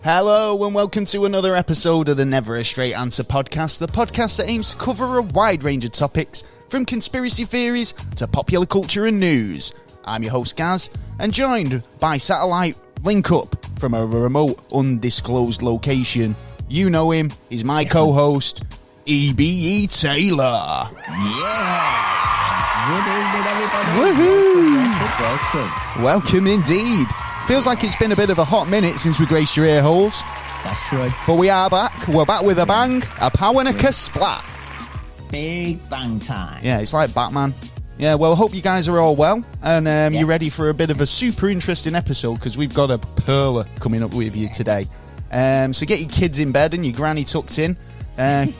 Hello and welcome to another episode of the Neverstraightanswer podcast, the podcast that aims to cover a wide range of topics, from conspiracy theories to popular culture and news. I'm your host Gaz, and joined by satellite link up from a remote, undisclosed location. You know him, he's my co-host, EBE Taylor. Yeah! Good evening, everybody. Welcome indeed. Feels like it's been a bit of a hot minute since we graced your ear holes. That's true. But we are back. We're back with a bang, a power and a kasplat. Big bang time. Yeah, it's like Batman. Yeah, well, I hope you guys are all well. And you're ready for a bit of a super interesting episode, because we've got a perler coming up with you today. So get your kids in bed and your granny tucked in. And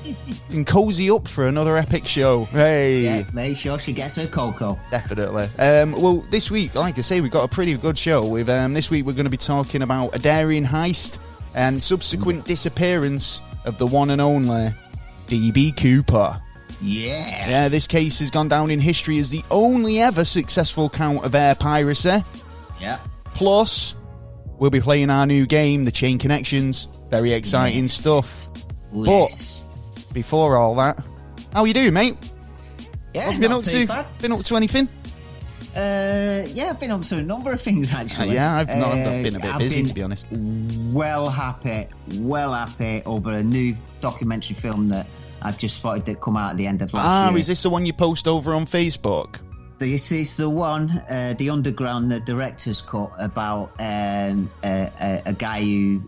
cozy up for another epic show. Hey, yeah, make sure she gets her cocoa. Definitely. Well, this week, like I say, we've got a pretty good show. With this week, we're going to be talking about a daring heist and subsequent disappearance of the one and only D.B. Cooper. Yeah, this case has gone down in history as the only ever successful count of air piracy. Yeah. Plus, we'll be playing our new game, The Chain Connections. Very exciting stuff. But before all that, how you doing, mate? Yeah, what have you not been up to? bad. Been up to anything? Yeah, I've been up to a number of things actually. I've been a bit busy, to be honest. Well happy over a new documentary film that I've just spotted that come out at the end of last year. Is this the one you post over on Facebook? This is the one, the Underground, the director's cut, about a guy who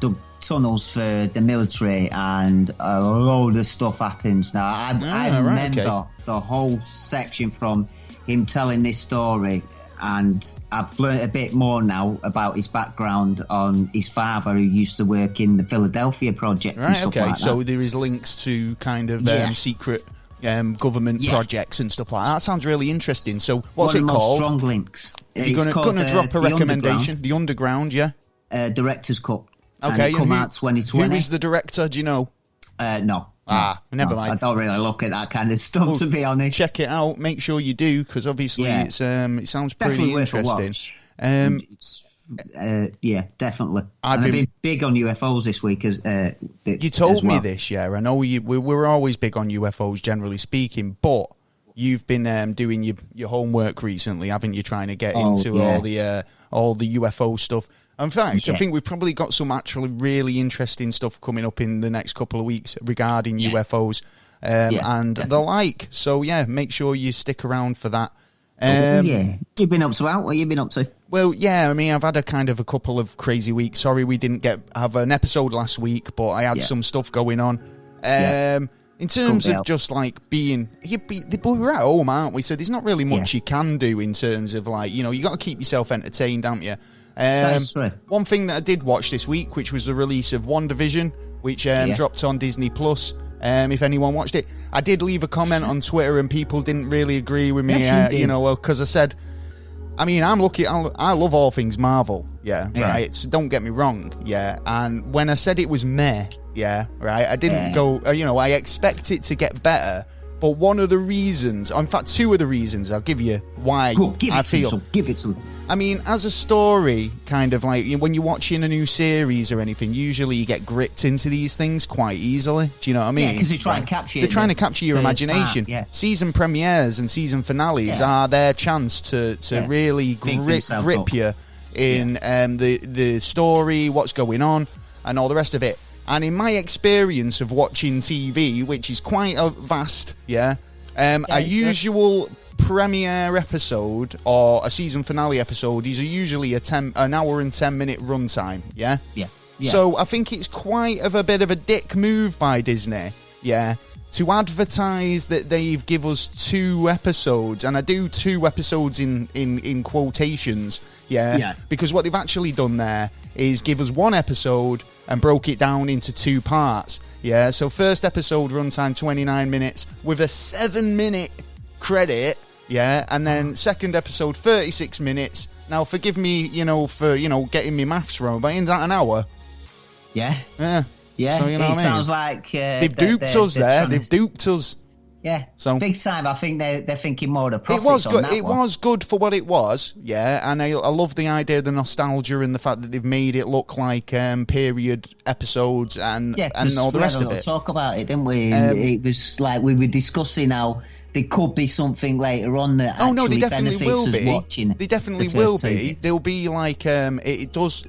dug tunnels for the military, and a load of stuff happens. Now, I remember the whole section from him telling this story, and I've learned a bit more now about his background on his father, who used to work in the Philadelphia Project. Right, and stuff okay, like so that. there is links to kind of secret government projects and stuff like that. That sounds really interesting. So what's it called? Strong links. You're going to drop a recommendation? The Underground, yeah? Director's cut. Okay, and it come out 2020. Who is the director? Do you know? No. Never mind. I don't really look at that kind of stuff, to be honest. Check it out. Make sure you do, because obviously it sounds definitely pretty interesting. Definitely. I've been big on UFOs this week. You told me this, yeah. I know we're always big on UFOs, generally speaking, but you've been doing your homework recently, haven't you? Trying to get into all the UFO stuff. In fact, I think we've probably got some actually really interesting stuff coming up in the next couple of weeks regarding UFOs and the like. So, make sure you stick around for that. You've been up to what have you been up to? Well, I mean, I've had a couple of crazy weeks. Sorry we didn't have an episode last week, but I had some stuff going on. In terms of just like being... we're at home, aren't we? So there's not really much you can do in terms of like, you got to keep yourself entertained, haven't you? One thing that I did watch this week, which was the release of WandaVision, which dropped on Disney Plus. If anyone watched it, I did leave a comment on Twitter, and people didn't really agree with me. Because I said, I mean, I'm lucky. I love all things Marvel. Right. So don't get me wrong. And when I said it was meh, right, I didn't go. I expect it to get better. But one of the reasons, in fact, two of the reasons, I'll give you why I feel. Give it to. I mean, as a story, kind of like when you're watching a new series or anything, usually you get gripped into these things quite easily. Do you know what I mean? Yeah, because they're trying to capture. They're trying to capture your imagination. Season premieres and season finales are their chance to really grip you in the story, what's going on, and all the rest of it. And in my experience of watching TV, which is quite vast, a usual premiere episode or a season finale episode is usually an hour and 10 minute runtime. So I think it's quite of a bit of a dick move by Disney, to advertise that they've give us 2 episodes, and I do 2 episodes in quotations, because what they've actually done there is give us 1 episode and broke it down into 2 parts. So first episode runtime 29 minutes with a 7-minute credit, and then second episode 36 minutes. Now forgive me, for getting me maths wrong, but ain't that an hour? Yeah. So, it sounds like they've duped us there. They've duped us. Yeah, so big time. I think they're thinking more of the profits. It was good. On that It one. was good for what it was. Yeah, and I love the idea, the nostalgia, and the fact that they've made it look like period episodes and all the rest of it. Talk about it, didn't we? It was like we were discussing how there could be something later on that actually benefits us watching. They definitely will be. There'll be like it does.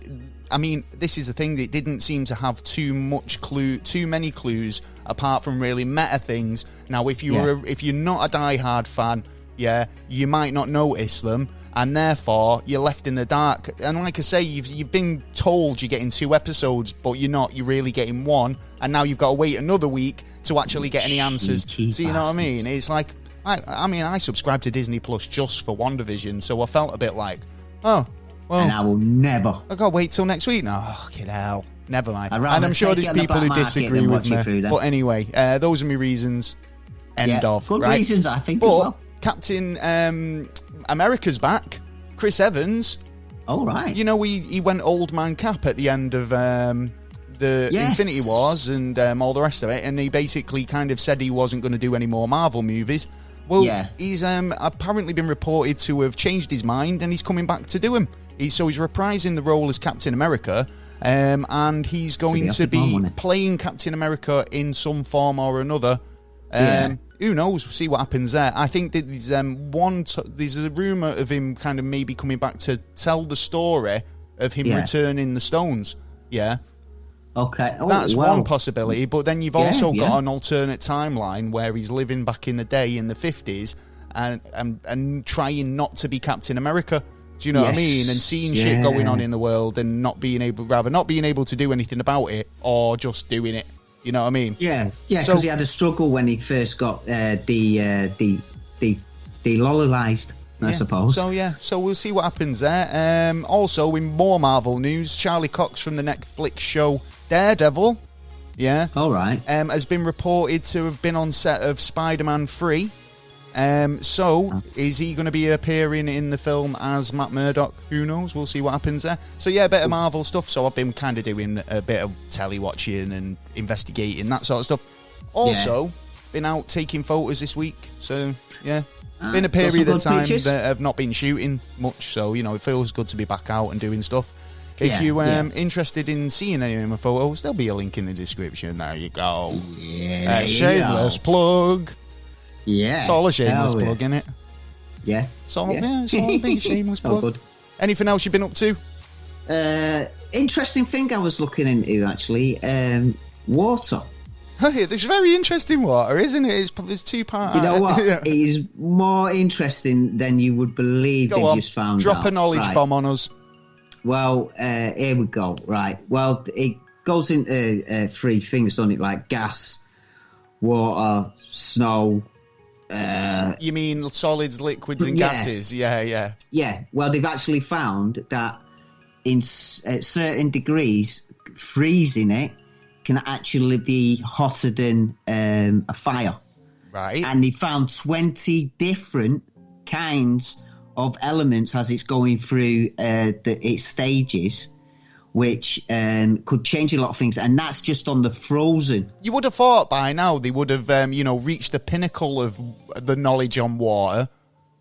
I mean, this is the thing. It didn't seem to have too many clues apart from really meta things. Now, if you're not a diehard fan, you might not notice them, and therefore you're left in the dark. And like I say, you've been told you're getting 2 episodes, but you're not. You're really getting 1, and now you've got to wait another week to actually get any answers. So you know what I mean? It's like, I subscribed to Disney Plus just for WandaVision, so I felt a bit like, oh. Well, and I will never. I gotta wait till next week now. Oh, kid hell. Never mind. And I'm sure there's people who disagree with me. But anyway, those are my reasons. End of. Good reasons, I think. But as well. Captain America's back. Chris Evans. Oh, right. You know, he went old man Cap at the end of the Infinity Wars and all the rest of it, and he basically kind of said he wasn't going to do any more Marvel movies. Well, he's apparently been reported to have changed his mind, and he's coming back to do him. He's reprising the role as Captain America, and he's going to be playing Captain America in some form or another. Who knows? We'll see what happens there. I think that there's a rumour of him kind of maybe coming back to tell the story of him returning the stones. Yeah. Okay. That's one possibility, but then you've also got an alternate timeline where he's living back in the day in the 50s and trying not to be Captain America. Do you know what I mean? And seeing shit going on in the world and not being able to do anything about it, or just doing it. You know what I mean? Yeah, because he had a struggle when he first got delolarized, I suppose. So we'll see what happens there. Also, in more Marvel news, Charlie Cox from the Netflix show Daredevil, all right, has been reported to have been on set of Spider-Man 3. Is he going to be appearing in the film as Matt Murdock? Who knows? We'll see what happens there. So a bit of Marvel stuff. So I've been kind of doing a bit of telly watching and investigating, that sort of stuff. Also, been out taking photos this week. So been a period of time that I've not been shooting much. So it feels good to be back out and doing stuff. If you're interested in seeing any of my photos, there'll be a link in the description. There you go. Shameless plug. Yeah. It's all a shameless plug, isn't it? Yeah. It's all a big shameless plug. Good. Anything else you've been up to? Interesting thing I was looking into, actually. Water. Hey, there's very interesting water, isn't it? It's 2 parts. You know what? It is more interesting than you would believe. Go on. Just found Drop out. A knowledge bomb on us. Well, here we go. Right. Well, it goes into 3 things, doesn't it? Like gas, water, snow. You mean solids, liquids, and gases? Yeah. Well, they've actually found that at certain degrees, freezing it can actually be hotter than a fire. Right. And they found 20 different kinds of elements as it's going through its stages, which could change a lot of things, and that's just on the frozen. You would have thought by now they would have, reached the pinnacle of the knowledge on water.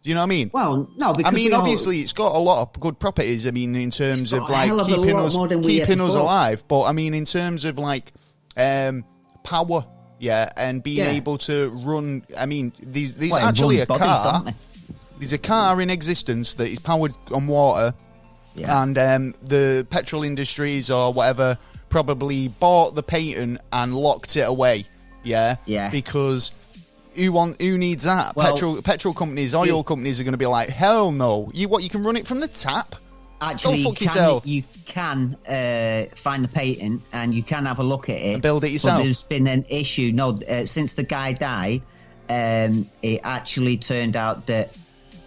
Do you know what I mean? Well, no, because obviously it's got a lot of good properties. I mean, in terms of like keeping us alive, but I mean, in terms of like power, and being able to run. I mean, there's actually a car. There's a car in existence that is powered on water. Yeah. And the petrol industries or whatever probably bought the patent and locked it away. Yeah. Because who needs that? Well, petrol companies, oil companies are going to be like, hell no. You can run it from the tap? Actually, go fuck yourself. You can find the patent and you can have a look at it and build it yourself. But there's been an issue. No, since the guy died, it actually turned out that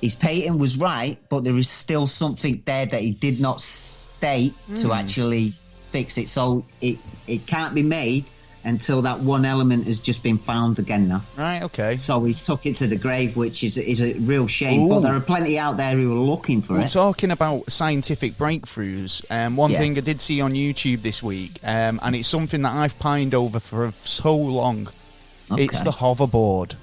his patent was right, but there is still something there that he did not state to actually fix it. So it can't be made until that one element has just been found again now. Right, okay. So he's took it to the grave, which is a real shame. Ooh. But there are plenty out there who are looking for it. We're talking about scientific breakthroughs. One thing I did see on YouTube this week, and it's something that I've pined over for so long. Okay. It's the hoverboard.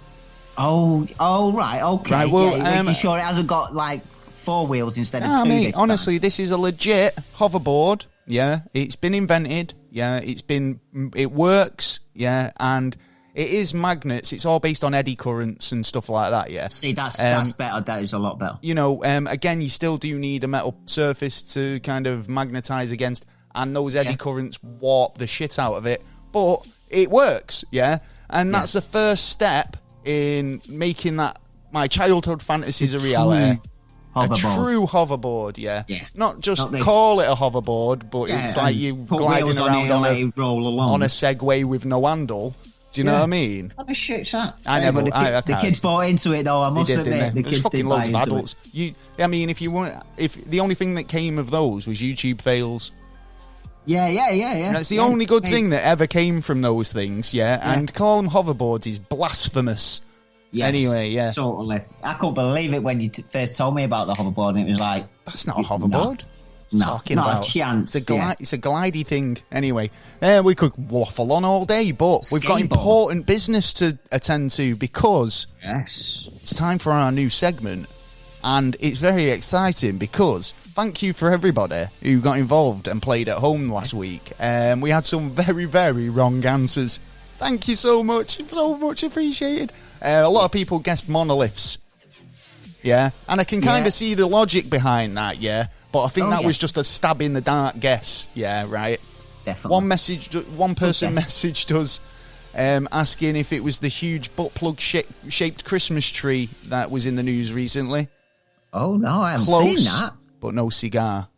Oh, right, okay. Right, well, making sure it hasn't got like 4 wheels instead of 2. Mate, honestly, this is a legit hoverboard. Yeah, it's been invented. Yeah, it works. Yeah, and it is magnets. It's all based on eddy currents and stuff like that. Yeah. See, that's better. That is a lot better. You know, again, you still do need a metal surface to kind of magnetize against, and those eddy currents warp the shit out of it. But it works. Yeah, and that's the first step in making that my childhood fantasies a reality. A true hoverboard, yeah. Not just call it a hoverboard, but it's like you gliding around on a Segway with no handle. Do you know what I mean? What the shit's that? The kids bought into it, though. I must admit, the kids did buy into adults. It. I mean, if the only thing that came of those was YouTube fails. Yeah. That's the only good thing that ever came from those things, and call them hoverboards is blasphemous. Yes, anyway, totally. I couldn't believe it when you first told me about the hoverboard, and it was like, that's not a hoverboard. Not a chance. It's a glidey thing. Anyway, we could waffle on all day, but we've got important business to attend to because it's time for our new segment, and it's very exciting because thank you for everybody who got involved and played at home last week. We had some very, very wrong answers. Thank you so much appreciated. A lot of people guessed monoliths. Yeah, and I can kind of see the logic behind that, but I think that was just a stab in the dark guess, right? Definitely. One person messaged us asking if it was the huge butt plug shaped Christmas tree that was in the news recently. Oh, no, I haven't seen that. But no cigar.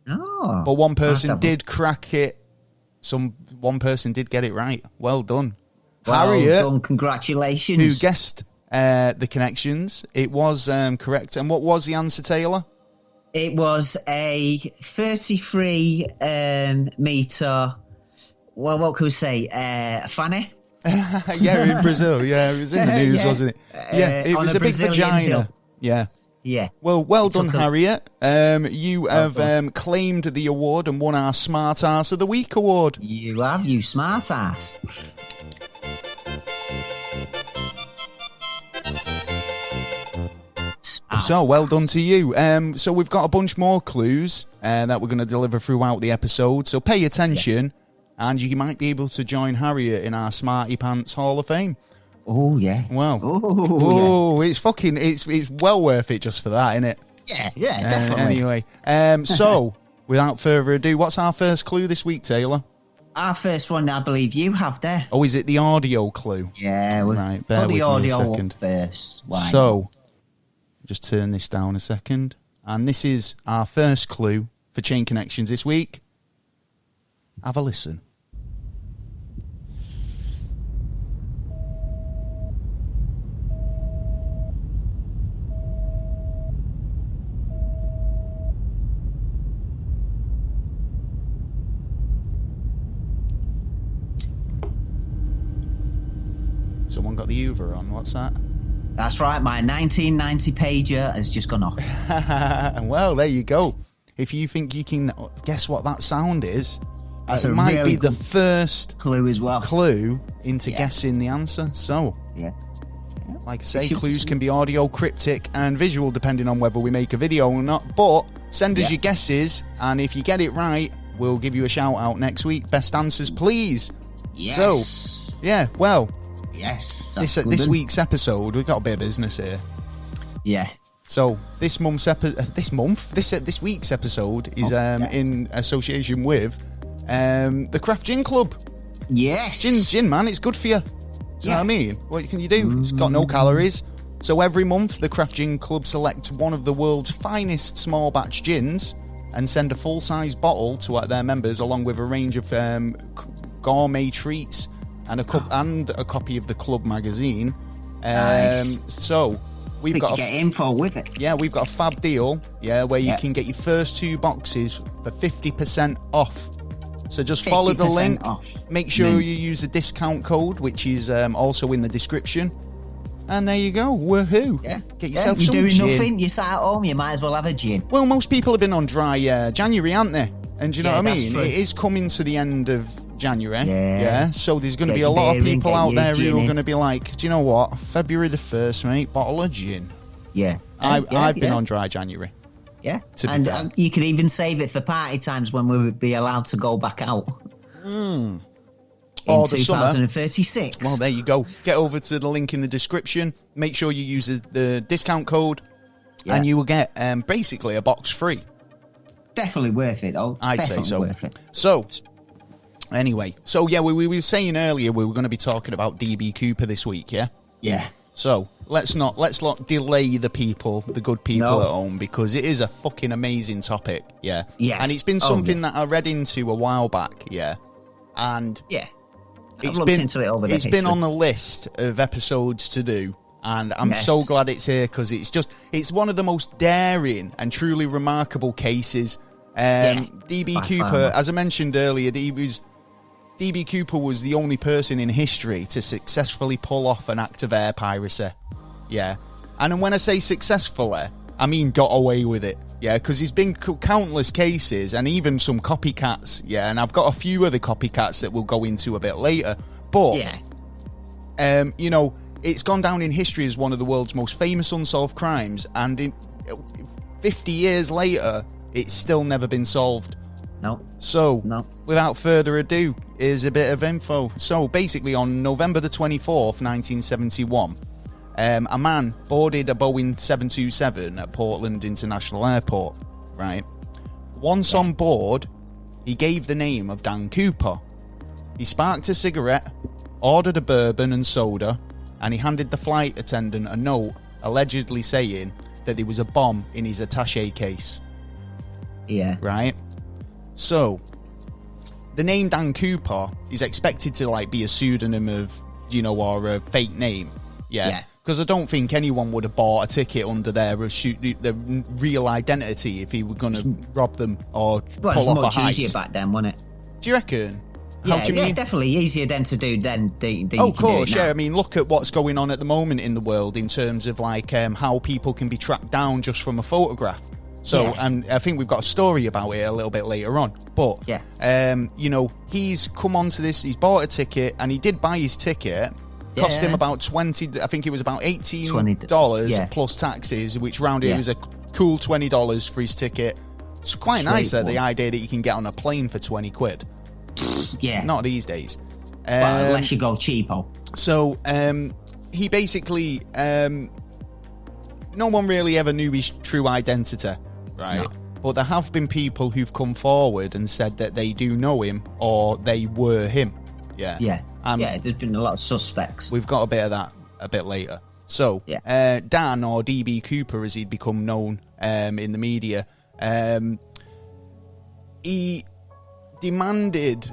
Oh. But one person did crack it. One person did get it right. Well done. Harriet, done. Congratulations. Who guessed the connections. It was correct. And what was the answer, Taylor? It was a 33 metre, well, what could we say, fanny? In Brazil. Yeah, it was in the news, wasn't it? Yeah, it was a big vagina. Hill. Yeah. Well done, Harriet. You have claimed the award and won our Smart Ass of the Week award. You have, you smart ass. So, well done to you. So we've got a bunch more clues that we're going to deliver throughout the episode. So pay attention, and you might be able to join Harriet in our Smarty Pants Hall of Fame. Oh, yeah. Well, it's well worth it just for that, isn't it? Yeah, definitely. Anyway, so without further ado, what's our first clue this week, Taylor? Our first one, I believe you have there. Oh, is it the audio clue? Yeah, right. Bear with me a second. First. So, just turn this down a second, and this is our first clue for Chain Connections this week. Have a listen. Someone got the Uber on. What's that? That's right. My 1990 pager has just gone off. Well, there you go. If you think you can guess what that sound is, it might really be the first clue as well. Clue into guessing the answer. So, like I say, clues can be audio, cryptic, and visual, depending on whether we make a video or not. But send us your guesses, and if you get it right, we'll give you a shout out next week. Best answers, please. Yes. So, well. Yes. This week's episode, we've got a bit of business here. Yeah. So this week's episode is in association with the Craft Gin Club. Yes. Gin, man, it's good for you. Do you know what I mean? What can you do? It's got no calories. So every month, the Craft Gin Club select one of the world's finest small batch gins and send a full-size bottle to their members, along with a range of gourmet treats and a copy of the club magazine. Nice. So we've got get info with it. Yeah, we've got a fab deal. Yeah, where you can get your first 2 boxes for 50% off. So just follow the link. Make sure you use the discount code, which is also in the description. And there you go. Woohoo! Yeah, get yourself some gin. You're doing nothing. You're sat at home. You might as well have a gin. Well, most people have been on dry January, aren't they? And do you know what I mean? It is coming to the end of January. Yeah. So there's going to be a lot of people out there who are going to be like, do you know what? February the 1st, mate, bottle of gin. Yeah. I've been on dry January. Yeah. And you could even save it for party times when we would be allowed to go back out. In the 2036. Well, there you go. Get over to the link in the description. Make sure you use the discount code, and you will get basically a box free. Definitely worth it, though. I'd say so. So, anyway. So, yeah, we were saying earlier we were going to be talking about DB Cooper this week, yeah? Yeah. So, let's not delay the good people at home, because it is a fucking amazing topic, yeah? Yeah. And it's been something that I read into a while back, yeah? And... yeah. It's been on the list of episodes to do, and I'm so glad it's here, because it's one of the most daring and truly remarkable cases. DB Cooper, as I mentioned earlier, DB Cooper was the only person in history to successfully pull off an act of air piracy. Yeah. And when I say successfully, I mean got away with it. Yeah, because there's been countless cases and even some copycats. Yeah, and I've got a few other copycats that we'll go into a bit later. But, it's gone down in history as one of the world's most famous unsolved crimes. And 50 years later, it's still never been solved. No. So, without further ado, here's a bit of info. So, basically, on November the 24th, 1971... a man boarded a Boeing 727 at Portland International Airport, right? Once on board, he gave the name of Dan Cooper. He sparked a cigarette, ordered a bourbon and soda, and he handed the flight attendant a note allegedly saying that there was a bomb in his attaché case. Yeah. Right? So, the name Dan Cooper is expected to, be a pseudonym of, or a fake name. Yeah. Because I don't think anyone would have bought a ticket under their real identity if he were going to rob them or pull off a heist. It was much easier back then, wasn't it? Do you reckon? Yeah, definitely easier then to do than of course, yeah. I mean, look at what's going on at the moment in the world in terms of how people can be tracked down just from a photograph. So, and I think we've got a story about it a little bit later on. But, he's come onto this, he's bought a ticket, and he did buy his ticket. Cost him about $20, I think it was about $18 plus taxes, which rounded it was a cool $20 for his ticket. It's quite nice the idea that you can get on a plane for 20 quid. Yeah. Not these days. Well, unless you go cheapo. So, he basically, no one really ever knew his true identity, right? No. But there have been people who've come forward and said that they do know him or they were him. Yeah. Yeah. There's been a lot of suspects. We've got a bit of that a bit later. So, Dan, or DB Cooper, as he'd become known in the media, he demanded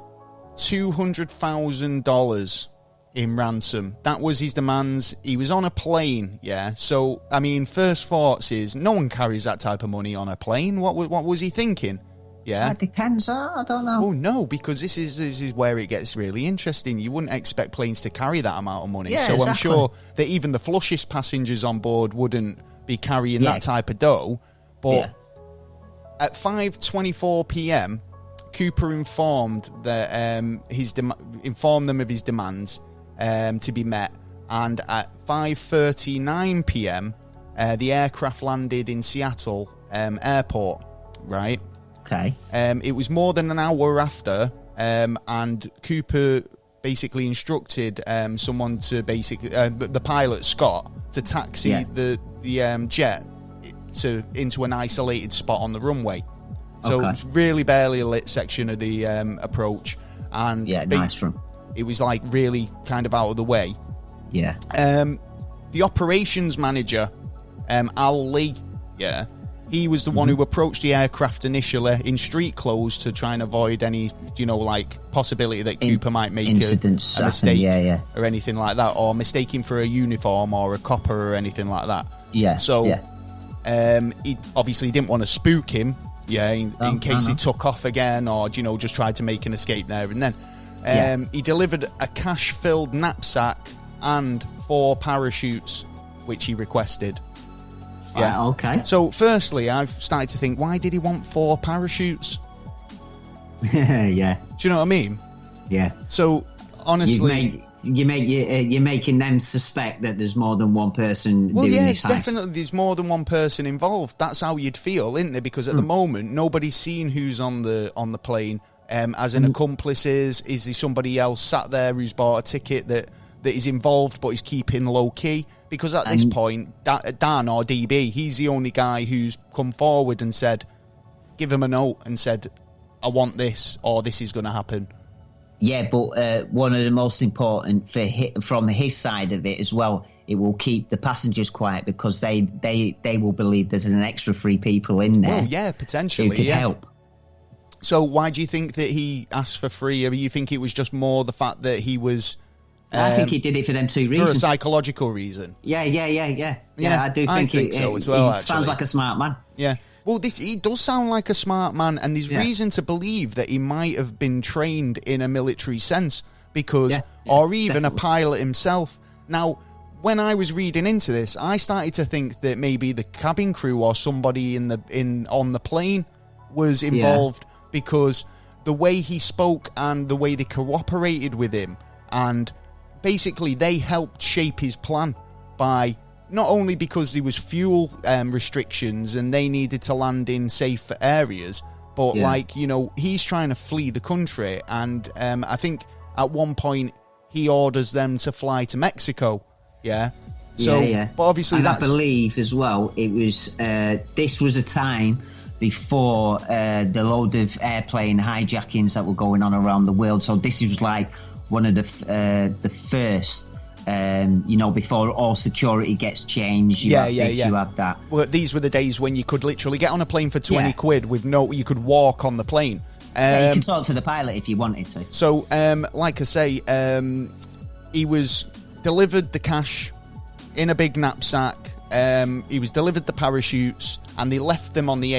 $200,000 in ransom. That was his demands. He was on a plane, yeah. So, I mean, first thoughts is no one carries that type of money on a plane. What was he thinking? Yeah, it depends. I don't know. Oh no, because this is where it gets really interesting. You wouldn't expect planes to carry that amount of money. Yeah, so exactly. I'm sure that even the flushest passengers on board wouldn't be carrying that type of dough. But at 5:24 p.m., Cooper informed that informed them of his demands to be met, and at 5:39 p.m., the aircraft landed in Seattle Airport. Right. Okay. It was more than an hour after, and Cooper basically instructed someone to the pilot Scott to taxi the jet into an isolated spot on the runway. So it's really barely a lit section of the approach, and nice from. It was really kind of out of the way. Yeah. The operations manager, Al Lee, he was the one who approached the aircraft initially in street clothes to try and avoid any, possibility that Cooper might make a mistake or anything like that, or mistaking for a uniform or a copper or anything like that. Yeah. So, he obviously didn't want to spook him, in case he took off again or, just tried to make an escape there and then. He delivered a cash-filled knapsack and 4 parachutes, which he requested. Yeah. Okay. So, firstly, I've started to think, why did he want 4 parachutes? Yeah. Do you know what I mean? Yeah. So honestly, you're making them suspect that there's more than one person doing this heist. Definitely there's more than one person involved. That's how you'd feel, isn't it? Because at the moment, nobody's seen who's on the plane. As an accomplice is there somebody else sat there who's bought a ticket that is involved but is keeping low key? Because at this point, Dan or DB, he's the only guy who's come forward and said, give him a note and said, I want this, or this is going to happen. Yeah, but one of the most important from his side of it as well, it will keep the passengers quiet because they will believe there's an extra 3 people in there. Well, yeah, potentially, who could help. So why do you think that he asked for free? I mean, you think it was just more the fact that he was... I think he did it for them 2 reasons. For a psychological reason? Yeah, I do think so as well, he sounds like a smart man. Yeah. Well, he does sound like a smart man, and there's reason to believe that he might have been trained in a military sense, because, or even definitely a pilot himself. Now, when I was reading into this, I started to think that maybe the cabin crew or somebody on the plane was involved, because the way he spoke and the way they cooperated with him, and basically they helped shape his plan by... Not only because there was fuel restrictions and they needed to land in safe areas, but he's trying to flee the country. And I think at one point he orders them to fly to Mexico. Yeah. So, but obviously I believe as well, it was, this was a time before the load of airplane hijackings that were going on around the world. So this was like one of the first... before all security gets changed, you have that. Well, these were the days when you could literally get on a plane for 20 quid with you could walk on the plane. You can talk to the pilot if you wanted to. So, like I say, he was delivered the cash in a big knapsack. He was delivered the parachutes, and they left them on the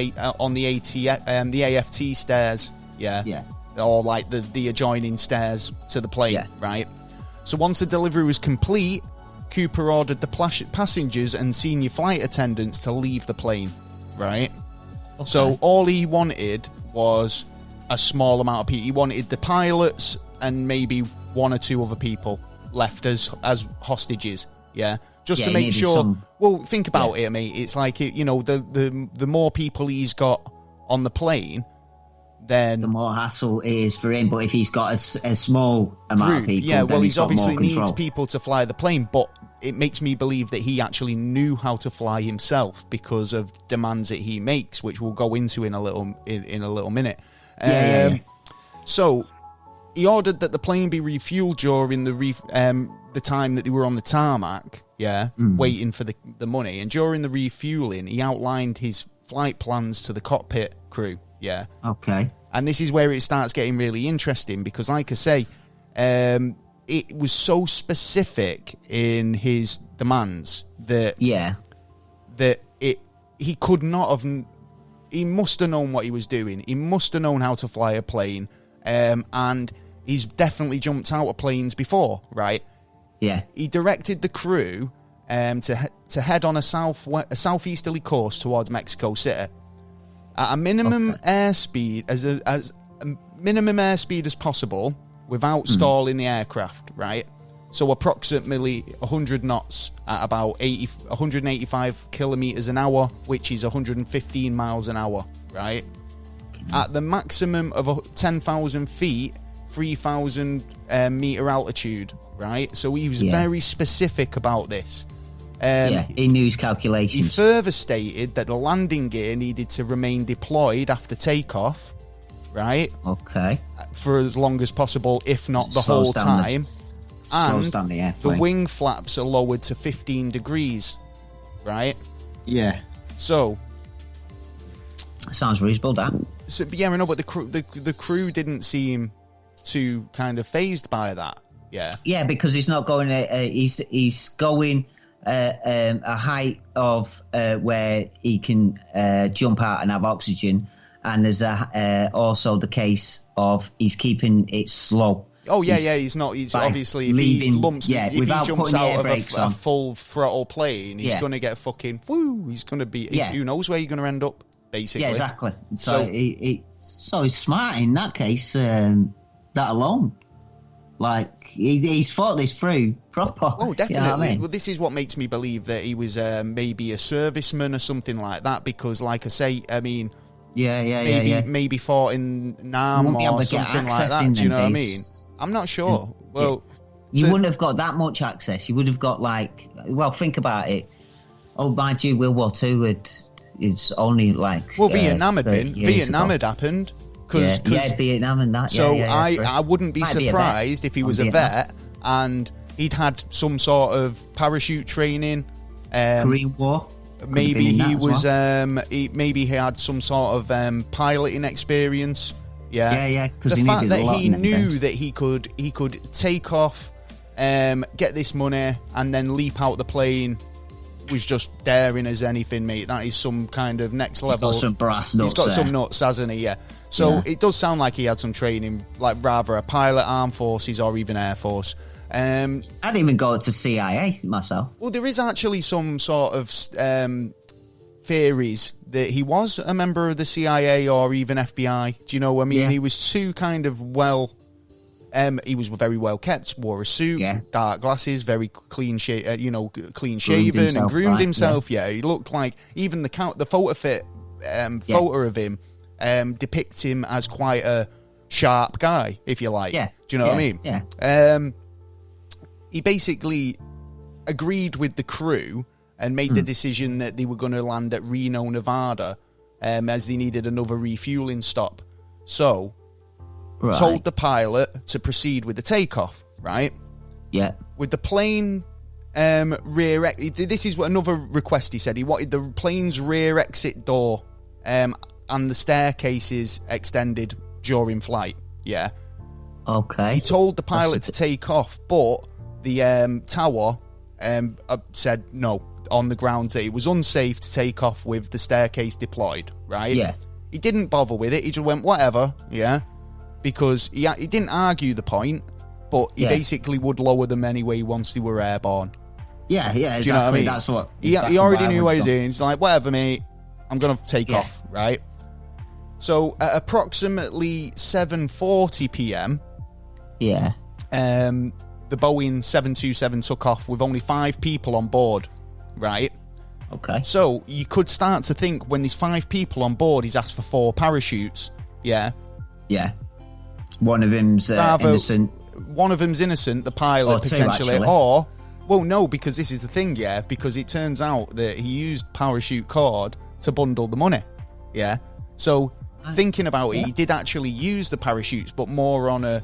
AFT stairs. Yeah. Or like the adjoining stairs to the plane, right? So once the delivery was complete, Cooper ordered the passengers and senior flight attendants to leave the plane, right? Okay. So all he wanted was a small amount of people. He wanted the pilots and maybe 1 or 2 other people left as hostages, just to make sure... Well, think about it, mate. It's like, the more people he's got on the plane... Then the more hassle it is for him. But if he's got a small amount of people, he's obviously needs people to fly the plane. But it makes me believe that he actually knew how to fly himself because of demands that he makes, which we'll go into in a little minute. So he ordered that the plane be refueled during the time that they were on the tarmac, waiting for the money. And during the refueling, he outlined his flight plans to the cockpit crew. Yeah. Okay. And this is where it starts getting really interesting because, like I say, it was so specific in his demands that he could not have. He must have known what he was doing. He must have known how to fly a plane, and he's definitely jumped out of planes before, right? Yeah. He directed the crew to head on a southeasterly course towards Mexico City. At a minimum airspeed, as minimum airspeed as possible, without stalling the aircraft, right? So approximately 100 knots at about 185 kilometers an hour, which is 115 miles an hour, right? At the maximum of 10,000 feet, 3,000 meter altitude, right? So he was very specific about this. He knew his calculations. He further stated that the landing gear needed to remain deployed after takeoff, right? Okay. For as long as possible, if not the whole time. And the wing flaps are lowered to 15 degrees, right? Yeah. So... sounds reasonable, that. So, I know, but the crew didn't seem too kind of phased by that. Yeah. Yeah, because he's not going... he's going... a height of where he can jump out and have oxygen, and there's also the case of he's keeping it slow. Oh yeah, he's not. He's obviously if he jumps out of a full throttle plane, he's going to get fucking woo. He's going to be. Who knows where you're going to end up? Basically, yeah, exactly. So he's smart in that case. That alone. Like, he's thought this through proper. Oh, definitely. You know what I mean? Well, this is what makes me believe that he was maybe a serviceman or something like that, because, like I say, I mean... Maybe fought in Nam or something like that. Do you know what I mean? I'm not sure. Well... You wouldn't have got that much access. You would have got, like... Well, think about it. Oh, mind you, World War II, it's only, like... Well, Vietnam had been. Vietnam had happened. Vietnam and that. So I wouldn't be surprised if he was a vet and he'd had some sort of parachute training. Korean War. Maybe he was. Maybe he had some sort of piloting experience. Yeah. The fact that he knew that he could take off, get this money, and then leap out the plane was just daring as anything, mate. That is some kind of next level. He's got some brass nuts. He's got some nuts, hasn't he? Yeah. So it does sound like he had some training, like rather a pilot, armed forces, or even air force. I'd even go to CIA myself. Well, there is actually some sort of theories that he was a member of the CIA or even FBI. Do you know what I mean? He was too kind of he was very well kept, wore a suit, dark glasses, very clean shaven, and groomed himself. Yeah, he looked like even the photo photo of him depicts him as quite a sharp guy, if you like. Yeah. Do you know what I mean? Yeah. He basically agreed with the crew and made the decision that they were going to land at Reno, Nevada, as they needed another refueling stop. So, told the pilot to proceed with the takeoff, right? Yeah. With the plane this is another request he said. He wanted the plane's rear exit door and the staircases extended during flight. Yeah. Okay. He told the pilot to take off, but the tower said no, on the grounds that it was unsafe to take off with the staircase deployed, right? Yeah. He didn't bother with it. He just went, whatever, yeah, because he didn't argue the point, but he basically would lower them anyway once they were airborne. Yeah, exactly. Do you know what I mean? That's what... He already knew what he was doing. He's like, whatever, mate, I'm going to take off, right? So, at approximately 7:40 p.m., the Boeing 727 took off with only 5 people on board, right? Okay. So you could start to think when there's 5 people on board, he's asked for 4 parachutes. Yeah. Yeah. One of them's innocent. One of them's innocent, the pilot, potentially. Or, well, no, because this is the thing, yeah, because it turns out that he used parachute cord to bundle the money. Yeah. So thinking about it, he did actually use the parachutes, but more on a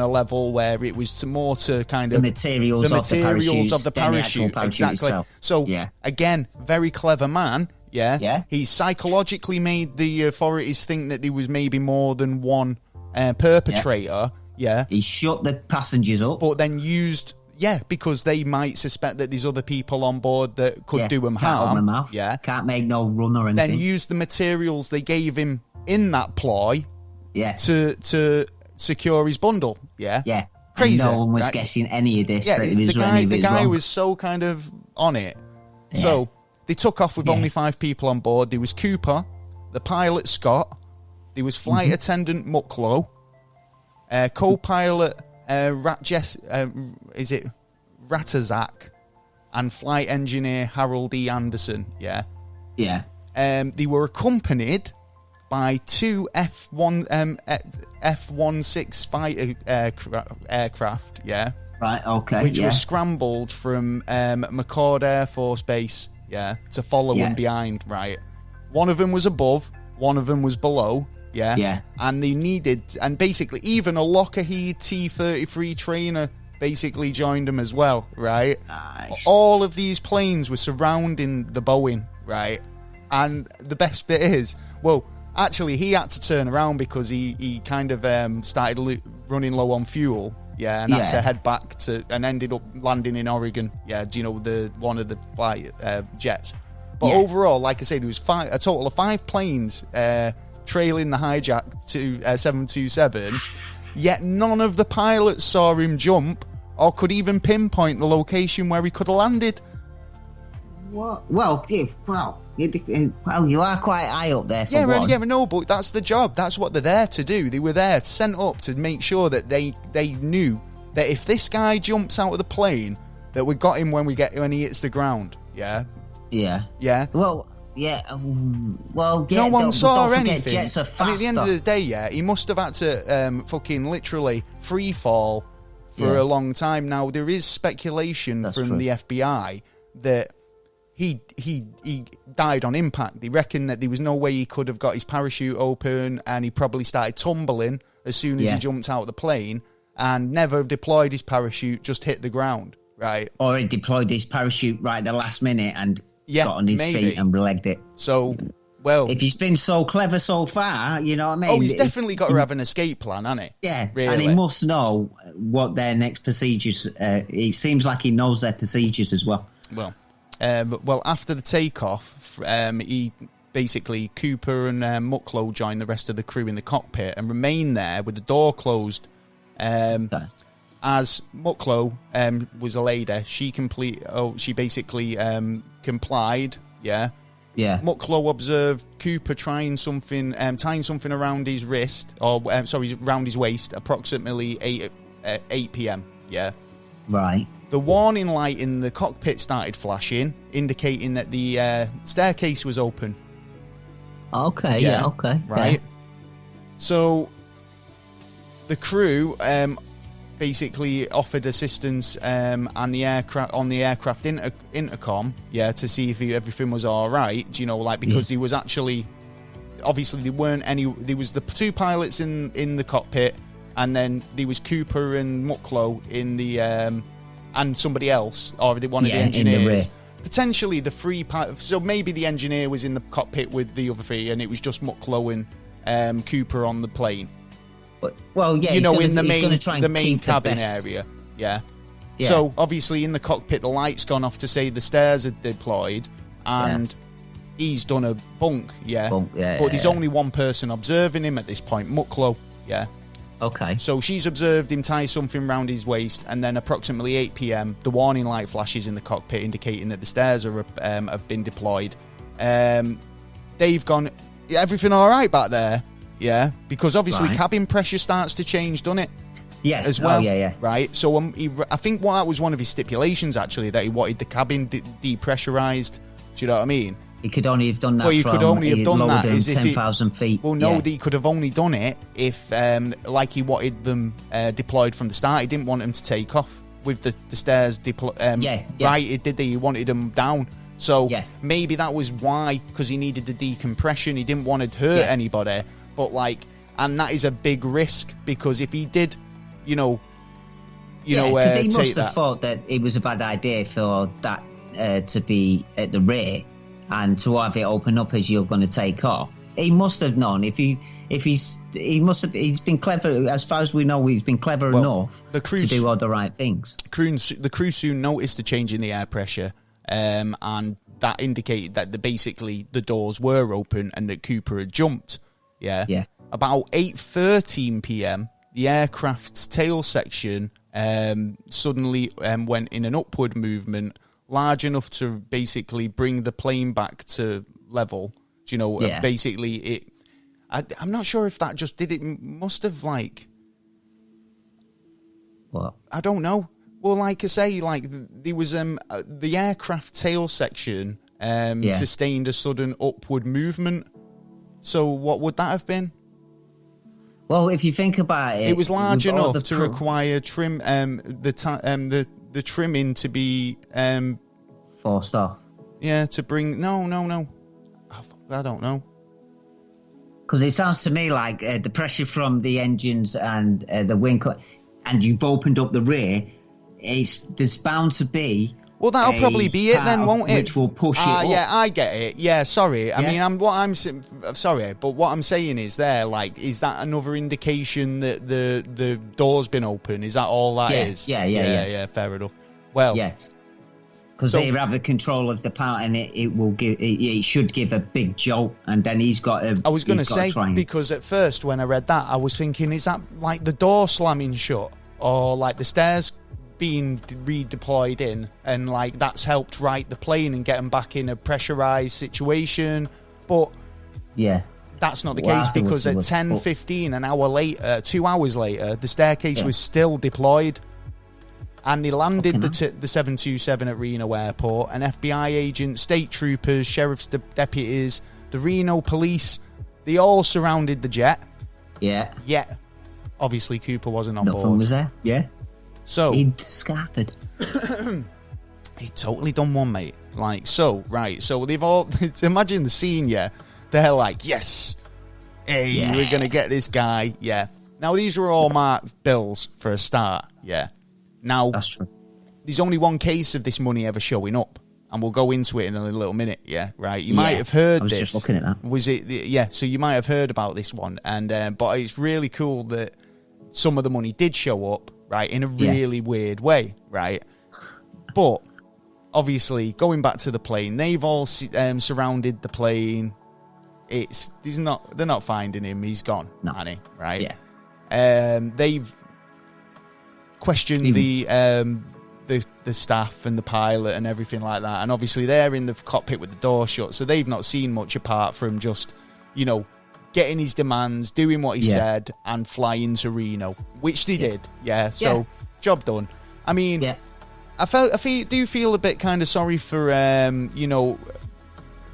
level where it was more to kind of the materials of the parachute exactly. Itself. So again, very clever man. Yeah. He psychologically made the authorities think that there was maybe more than one perpetrator. Yeah. He shut the passengers up, but then used because they might suspect that there's other people on board that could do him harm. Can't make no run or anything. Then used the materials they gave him in that ploy to secure his bundle. Yeah. Crazy. And no one was guessing any of this. The guy was so kind of on it. So they took off with only 5 people on board. There was Cooper, the pilot Scott, there was flight attendant Mucklow, co-pilot Ratazak, and flight engineer Harold E. Anderson. They were accompanied by 2 F-16 fighter aircraft, right, okay, which were scrambled from McCord Air Force Base, to follow them behind, right? One of them was above, one of them was below, and they needed, and basically even a Lockheed T-33 trainer basically joined them as well, right? Nice. All of these planes were surrounding the Boeing, right? And the best bit is, well, actually, he had to turn around because he kind of started running low on fuel, and had to head back and ended up landing in Oregon. Do you know one of the flight jets? But overall, like I said, there was a total of 5 planes trailing the hijacked 727. Yet none of the pilots saw him jump or could even pinpoint the location where he could have landed. What? Well, you are quite high up there. No, but that's the job. That's what they're there to do. They were there, sent up to make sure that they knew that if this guy jumps out of the plane, that we got him when he hits the ground. Yeah. Well, yeah. Well, yeah, no one saw anything. Jets are faster. I mean, at the end of the day, he must have had to fucking literally free fall for a long time. Now there is speculation from the FBI that he died on impact. They reckon that there was no way he could have got his parachute open, and he probably started tumbling as soon as he jumped out of the plane, and never deployed his parachute, just hit the ground, right? Or he deployed his parachute right at the last minute and got on his feet and legged it. So, well, if he's been so clever so far, you know what I mean? Oh, he's definitely got to have an escape plan, hasn't he? Yeah, really. And he must know what their next procedures. It seems like he knows their procedures as well. Well, after the takeoff, he basically, Cooper and Mucklow joined the rest of the crew in the cockpit and remained there with the door closed. As Mucklow was a lady, she basically complied. Yeah. Mucklow observed Cooper tying something around his wrist, around his waist, approximately 8 p.m. Yeah. Right. The warning light in the cockpit started flashing, indicating that the staircase was open. Okay. Okay. Right. Yeah. So the crew basically offered assistance on the aircraft intercom, to see if everything was all right. Because he was actually, obviously there was the two pilots in the cockpit, and then there was Cooper and Mucklow in the and somebody else, or one of the engineers. Potentially the three so maybe the engineer was in the cockpit with the other three, and it was just Mucklow and Cooper on the plane. Well, yeah, in the main cabin area. Yeah. So obviously in the cockpit, the light's gone off to say the stairs are deployed, and he's done a bunk. But there's only one person observing him at this point, Mucklow. Yeah. Okay. So she's observed him tie something round his waist, and then approximately 8 p.m, the warning light flashes in the cockpit, indicating that the stairs have been deployed. They've gone, everything all right back there? Yeah, because obviously cabin pressure starts to change, doesn't it? Yeah, as well. Oh, yeah. Right. So I think that was one of his stipulations, actually, that he wanted the cabin depressurized. Do you know what I mean? He could only have done that. Well, he could only have done that as 10,000 feet. Well, no, he could have only done it if, like, he wanted them deployed from the start. He didn't want them to take off with the stairs deployed. Right? He wanted them down. So maybe that was why, because he needed the decompression. He didn't want to hurt anybody. But and that is a big risk, because if he did, because he must have thought that it was a bad idea for that to be at the rear and to have it open up as you're going to take off. He must have known. He's been clever. As far as we know, he's been clever enough to do all the right things. The crew soon noticed the change in the air pressure, and that indicated that basically the doors were open and that Cooper had jumped. Yeah. About 8:13 p.m, the aircraft's tail section suddenly went in an upward movement large enough to basically bring the plane back to level. Basically I'm not sure if that just did it. Must have what? I don't know. Well, like I say, there was the aircraft tail section sustained a sudden upward movement. So what would that have been? Well, if you think about it, it was large enough to require trim, the trimming to be forced off. Yeah, to bring no. I don't know. Because it sounds to me like the pressure from the engines and the wing cut, and you've opened up the rear. There's bound to be. Well, that'll probably be it then, won't it? Which will push it up. Yeah, I get it. Yeah, sorry. I mean, I'm sorry, but what I'm saying is is that another indication that the door's been open? Is that all that is? Yeah, fair enough. Well, yes. Because they have the control of the part, and it should give a big jolt, and then he's got to. I was going to say, because at first when I read that, I was thinking, is that like the door slamming shut, or like the stairs being redeployed in, and that's helped right the plane and get them back in a pressurized situation? But that's not the case, because at 10:15, an hour later, 2 hours later, the staircase was still deployed. And they landed the 727 at Reno Airport, and FBI agents, state troopers, sheriff's deputies, the Reno police, they all surrounded the jet. Yeah. Yet, obviously, Cooper wasn't on board. Nothing was there. Yeah. So he'd scarpered. He'd totally done one, mate. Like, so they've all... Imagine the scene, yeah. They're like, yes. Hey, we're going to get this guy. Yeah. Now, these were all marked bills for a start. Yeah. Now, that's true. There's only one case of this money ever showing up, and we'll go into it in a little minute. Yeah, right. You might have heard this. I was just looking at that. Was it? Yeah. So you might have heard about this one, and but it's really cool that some of the money did show up, right, in a really weird way, right. But obviously, going back to the plane, they've all surrounded the plane. They're not finding him. He's gone, Annie. Right. Yeah. They've questioned the staff and the pilot and everything like that, and obviously they're in the cockpit with the door shut, so they've not seen much apart from just, getting his demands, doing what he said, and flying to Reno, which they did. Yeah, so job done. I mean, I do feel a bit kind of sorry for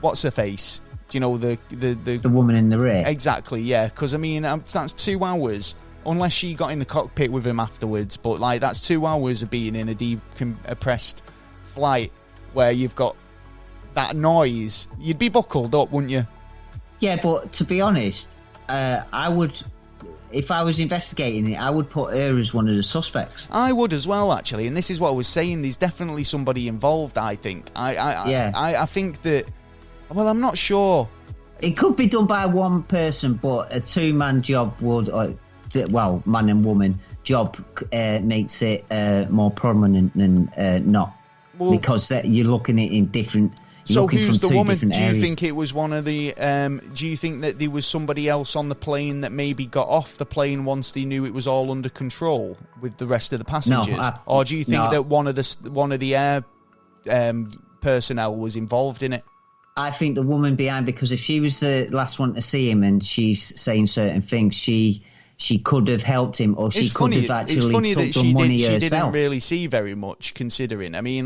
what's her face? Do you know the woman in the rear? Exactly, yeah. Because I mean, that's 2 hours. Unless she got in the cockpit with him afterwards, but like that's 2 hours of being in a decompressed flight where you've got that noise. You'd be buckled up, wouldn't you? Yeah, but to be honest, I would, if I was investigating it, I would put her as one of the suspects. I would as well, actually, and this is what I was saying. There's definitely somebody involved. I think. I think that. Well, I'm not sure. It could be done by one person, but a 2-man job would. Man and woman job makes it more prominent than not, because you're looking at it in different. So who's the woman? Do you think it was one of the? Do you think that there was somebody else on the plane that maybe got off the plane once they knew it was all under control with the rest of the passengers, or do you think that one of the air personnel was involved in it? I think the woman behind, because if she was the last one to see him and she's saying certain things, she could have helped him, or she could have actually took the money herself. She didn't really see very much, considering. I mean,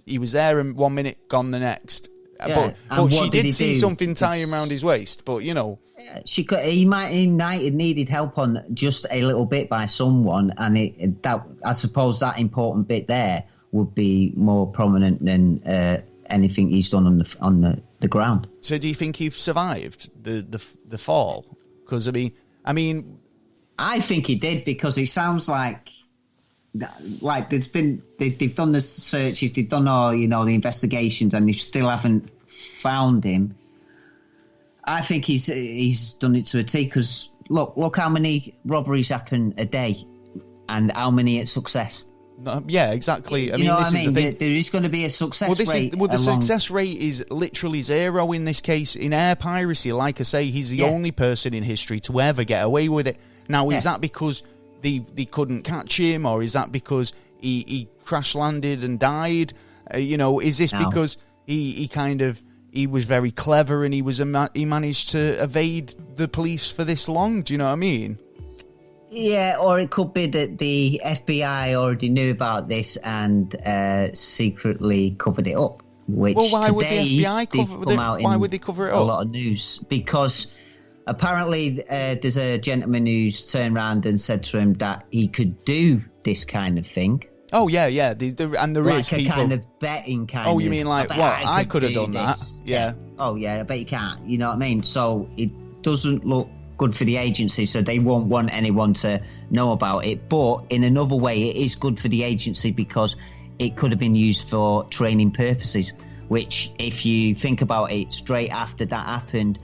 he was there and 1 minute, gone the next. Yeah. But she did see something tying around his waist. But he might have needed help on just a little bit by someone, and I suppose that important bit there would be more prominent than anything he's done on the ground. So, do you think he survived the fall? Because I mean, I think he did, because it sounds like they've done the searches, they've done all the investigations, and they still haven't found him. I think he's done it to a T. Because look how many robberies happen a day, and how many at success. Yeah, exactly. Is the thing. There is going to be a success rate. The success rate is literally zero in this case. In air piracy, like I say, he's the only person in history to ever get away with it. Now, is that because they couldn't catch him, or is that because he crash landed and died? Is this because he was very clever and he managed to evade the police for this long? Do you know what I mean? Yeah, or it could be that the FBI already knew about this and secretly covered it up. Which why would the FBI why would they cover it up? A lot of news, because apparently there's a gentleman who's turned around and said to him that he could do this kind of thing. Oh yeah, and there like is a people kind of betting kind. Oh, you mean like what? I could have done that. Yeah. Oh yeah, I bet you can't. You know what I mean? So it doesn't look good for the agency, so they won't want anyone to know about it. But in another way, it is good for the agency, because it could have been used for training purposes, which, if you think about it, straight after that happened,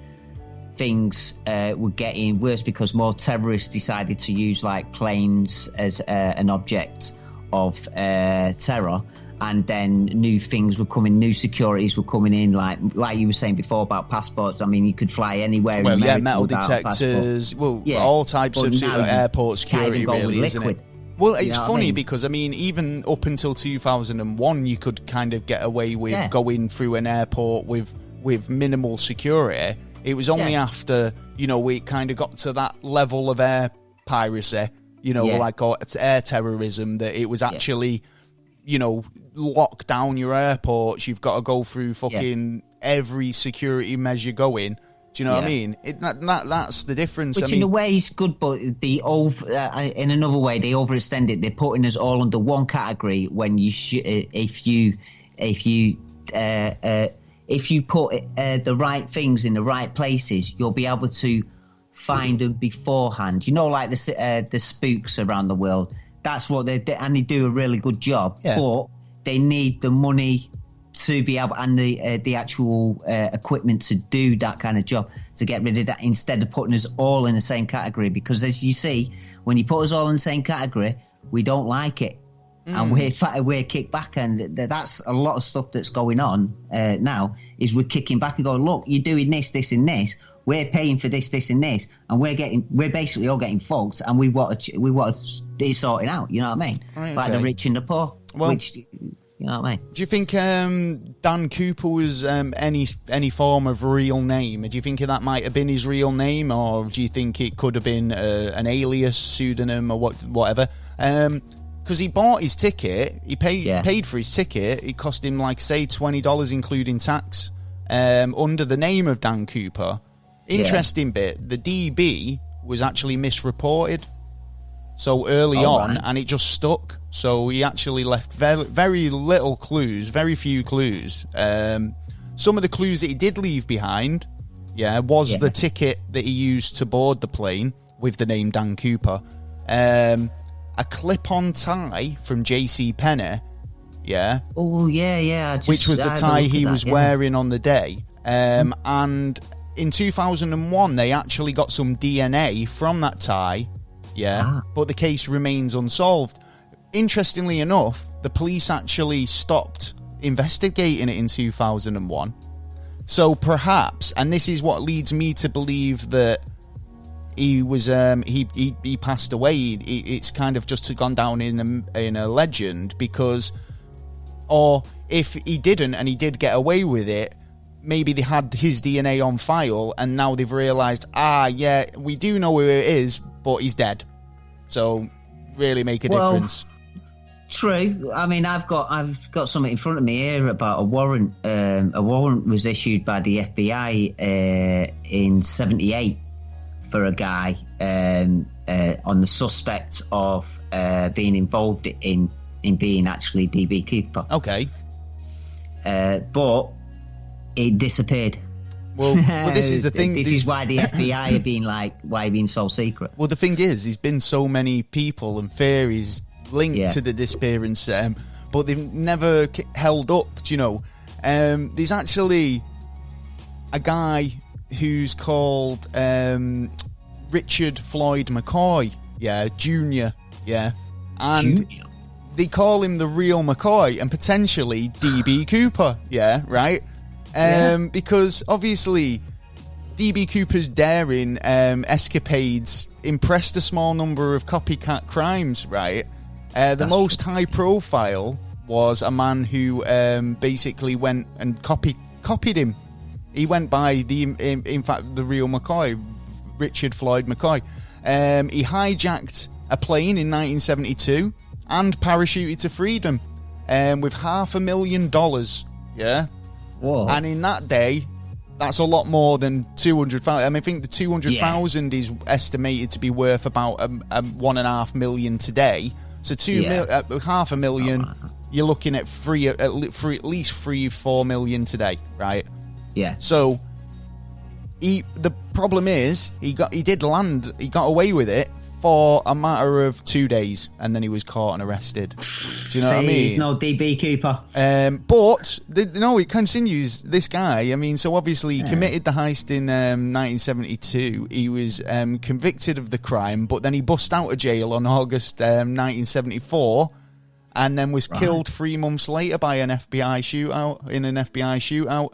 things were getting worse, because more terrorists decided to use like planes as an object of terror. And then new things were coming, new securities were coming in, like you were saying before about passports. I mean, you could fly anywhere. Well, yeah, metal detectors, all types of airport security, really, isn't it? Well, it's funny because, I mean, even up until 2001, you could kind of get away with going through an airport with minimal security. It was only after, we kind of got to that level of air piracy, like air terrorism, that it was actually, lock down your airports. You've got to go through fucking every security measure going. Do you know what I mean? That's the difference. Which in a way is good, but in another way they overextend it. They're putting us all under one category when you if you put the right things in the right places, you'll be able to find them beforehand. Like the spooks around the world. That's what they do a really good job. Yeah. But they need the money to be able, and the actual equipment to do that kind of job, to get rid of that, instead of putting us all in the same category. Because as you see, when you put us all in the same category, we don't like it. And we're kicked back, and that's a lot of stuff that's going on now. Is we're kicking back and going, look, you're doing this, this, and this. We're paying for this, this, and this, and we're basically all getting fucked, and we want to be sorting out. You know what I mean? Right, like the rich and the poor. Well, which, you know what I mean? Do you think Dan Cooper was any form of real name? Do you think that might have been his real name, or do you think it could have been an alias, pseudonym, or whatever? Because he bought his ticket, he paid for his ticket. It cost him say $20 including tax, under the name of Dan Cooper. Interesting bit, the DB was actually misreported so early on, and it just stuck. So he actually left very little clues, very few clues. Some of the clues that he did leave behind, was the ticket that he used to board the plane with the name Dan Cooper. A clip-on tie from JCPenney, Oh, yeah. Which was the tie he was wearing on the day. And in 2001, they actually got some DNA from that tie, but the case remains unsolved. Interestingly enough, the police actually stopped investigating it in 2001. So perhaps, and this is what leads me to believe that he was he passed away. It's kind of just gone down in a legend, because, or if he didn't and he did get away with it, maybe they had his DNA on file, and now they've realised, we do know who it is, but he's dead. So really make a difference. True. I mean, I've got something in front of me here about a warrant. A warrant was issued by the FBI in '78 for a guy on the suspect of being involved in being actually DB Cooper. Okay. But it disappeared. Well, this is the thing. This is why the FBI are being why being so secret. Well, the thing is, there's been so many people and theories linked to the disappearance, but they've never held up. There's actually a guy who's called Richard Floyd McCoy, Jr., and they call him the real McCoy and potentially DB Cooper, right? Because obviously DB Cooper's daring escapades impressed a small number of copycat crimes, right? The most high profile was a man who basically went and copied him. He went by in fact the real McCoy, Richard Floyd McCoy. He hijacked a plane in 1972 and parachuted to freedom with $500,000. Yeah. Whoa. And in that day, that's a lot more than 200,000. I think the 200,000 is estimated to be worth about 1.5 million today. So $500,000, you're looking at at least 3-4 million today, right? Yeah. So the problem is he got away with it for a matter of 2 days, and then he was caught and arrested. Do you know what I mean? He's no DB Cooper. But it continues. This guy, so obviously he committed the heist in 1972. He was convicted of the crime, but then he bust out of jail on August 1974, and then was killed 3 months later by an FBI shootout.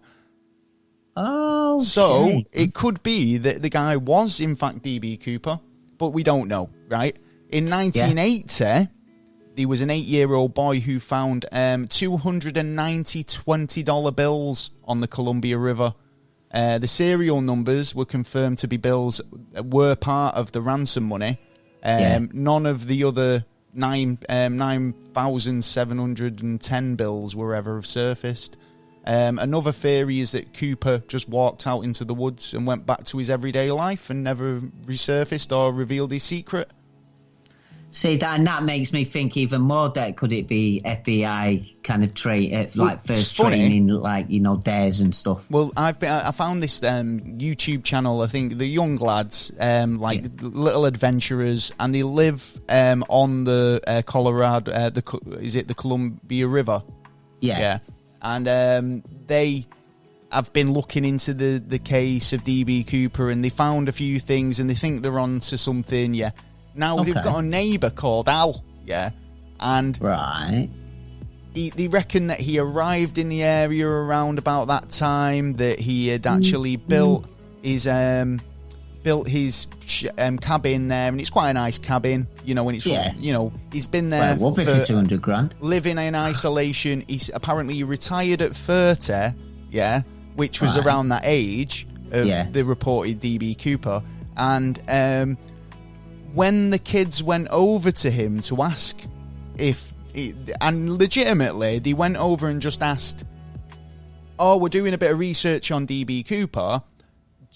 Oh, so it could be that the guy was in fact DB Cooper, but we don't know, right? In 1980, there was an 8-year-old boy who found 290 $20 bills on the Columbia River. The serial numbers were confirmed to be bills that were part of the ransom money, None of the other 9,710 bills were ever surfaced. Another theory is that Cooper just walked out into the woods and went back to his everyday life and never resurfaced or revealed his secret. See, that makes me think even more that could it be FBI kind of first training, dares and stuff. Well, I found this YouTube channel. I think the young lads, little adventurers, and they live on the Colorado. Is it the Columbia River? Yeah. And they have been looking into the case of DB Cooper, and they found a few things, and they think they're on to something. Yeah. Now, they've got a neighbour called Al, and they reckon that he arrived in the area around about that time, that he had actually built his cabin there, and it's quite a nice cabin, when it's, he's been there for $200,000. Living in isolation. He's apparently retired at 30, which was around that age of the reported DB Cooper, and when the kids went over to him to ask and legitimately, they went over and just asked, we're doing a bit of research on DB Cooper.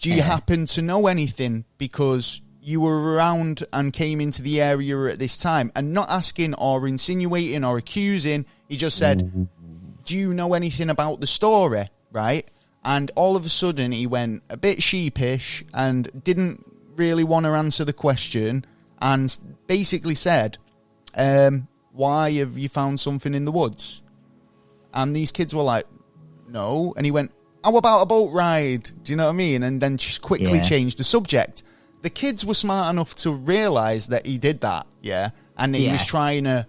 Do you happen to know anything? Because you were around and came into the area at this time. And not asking or insinuating or accusing, he just said, do you know anything about the story? Right? And all of a sudden, he went a bit sheepish and didn't really want to answer the question, and basically said, why have you found something in the woods? And these kids were like, no. And he went, how about a boat ride? Do you know what I mean? And then just quickly changed the subject. The kids were smart enough to realise that he did that, and he was trying to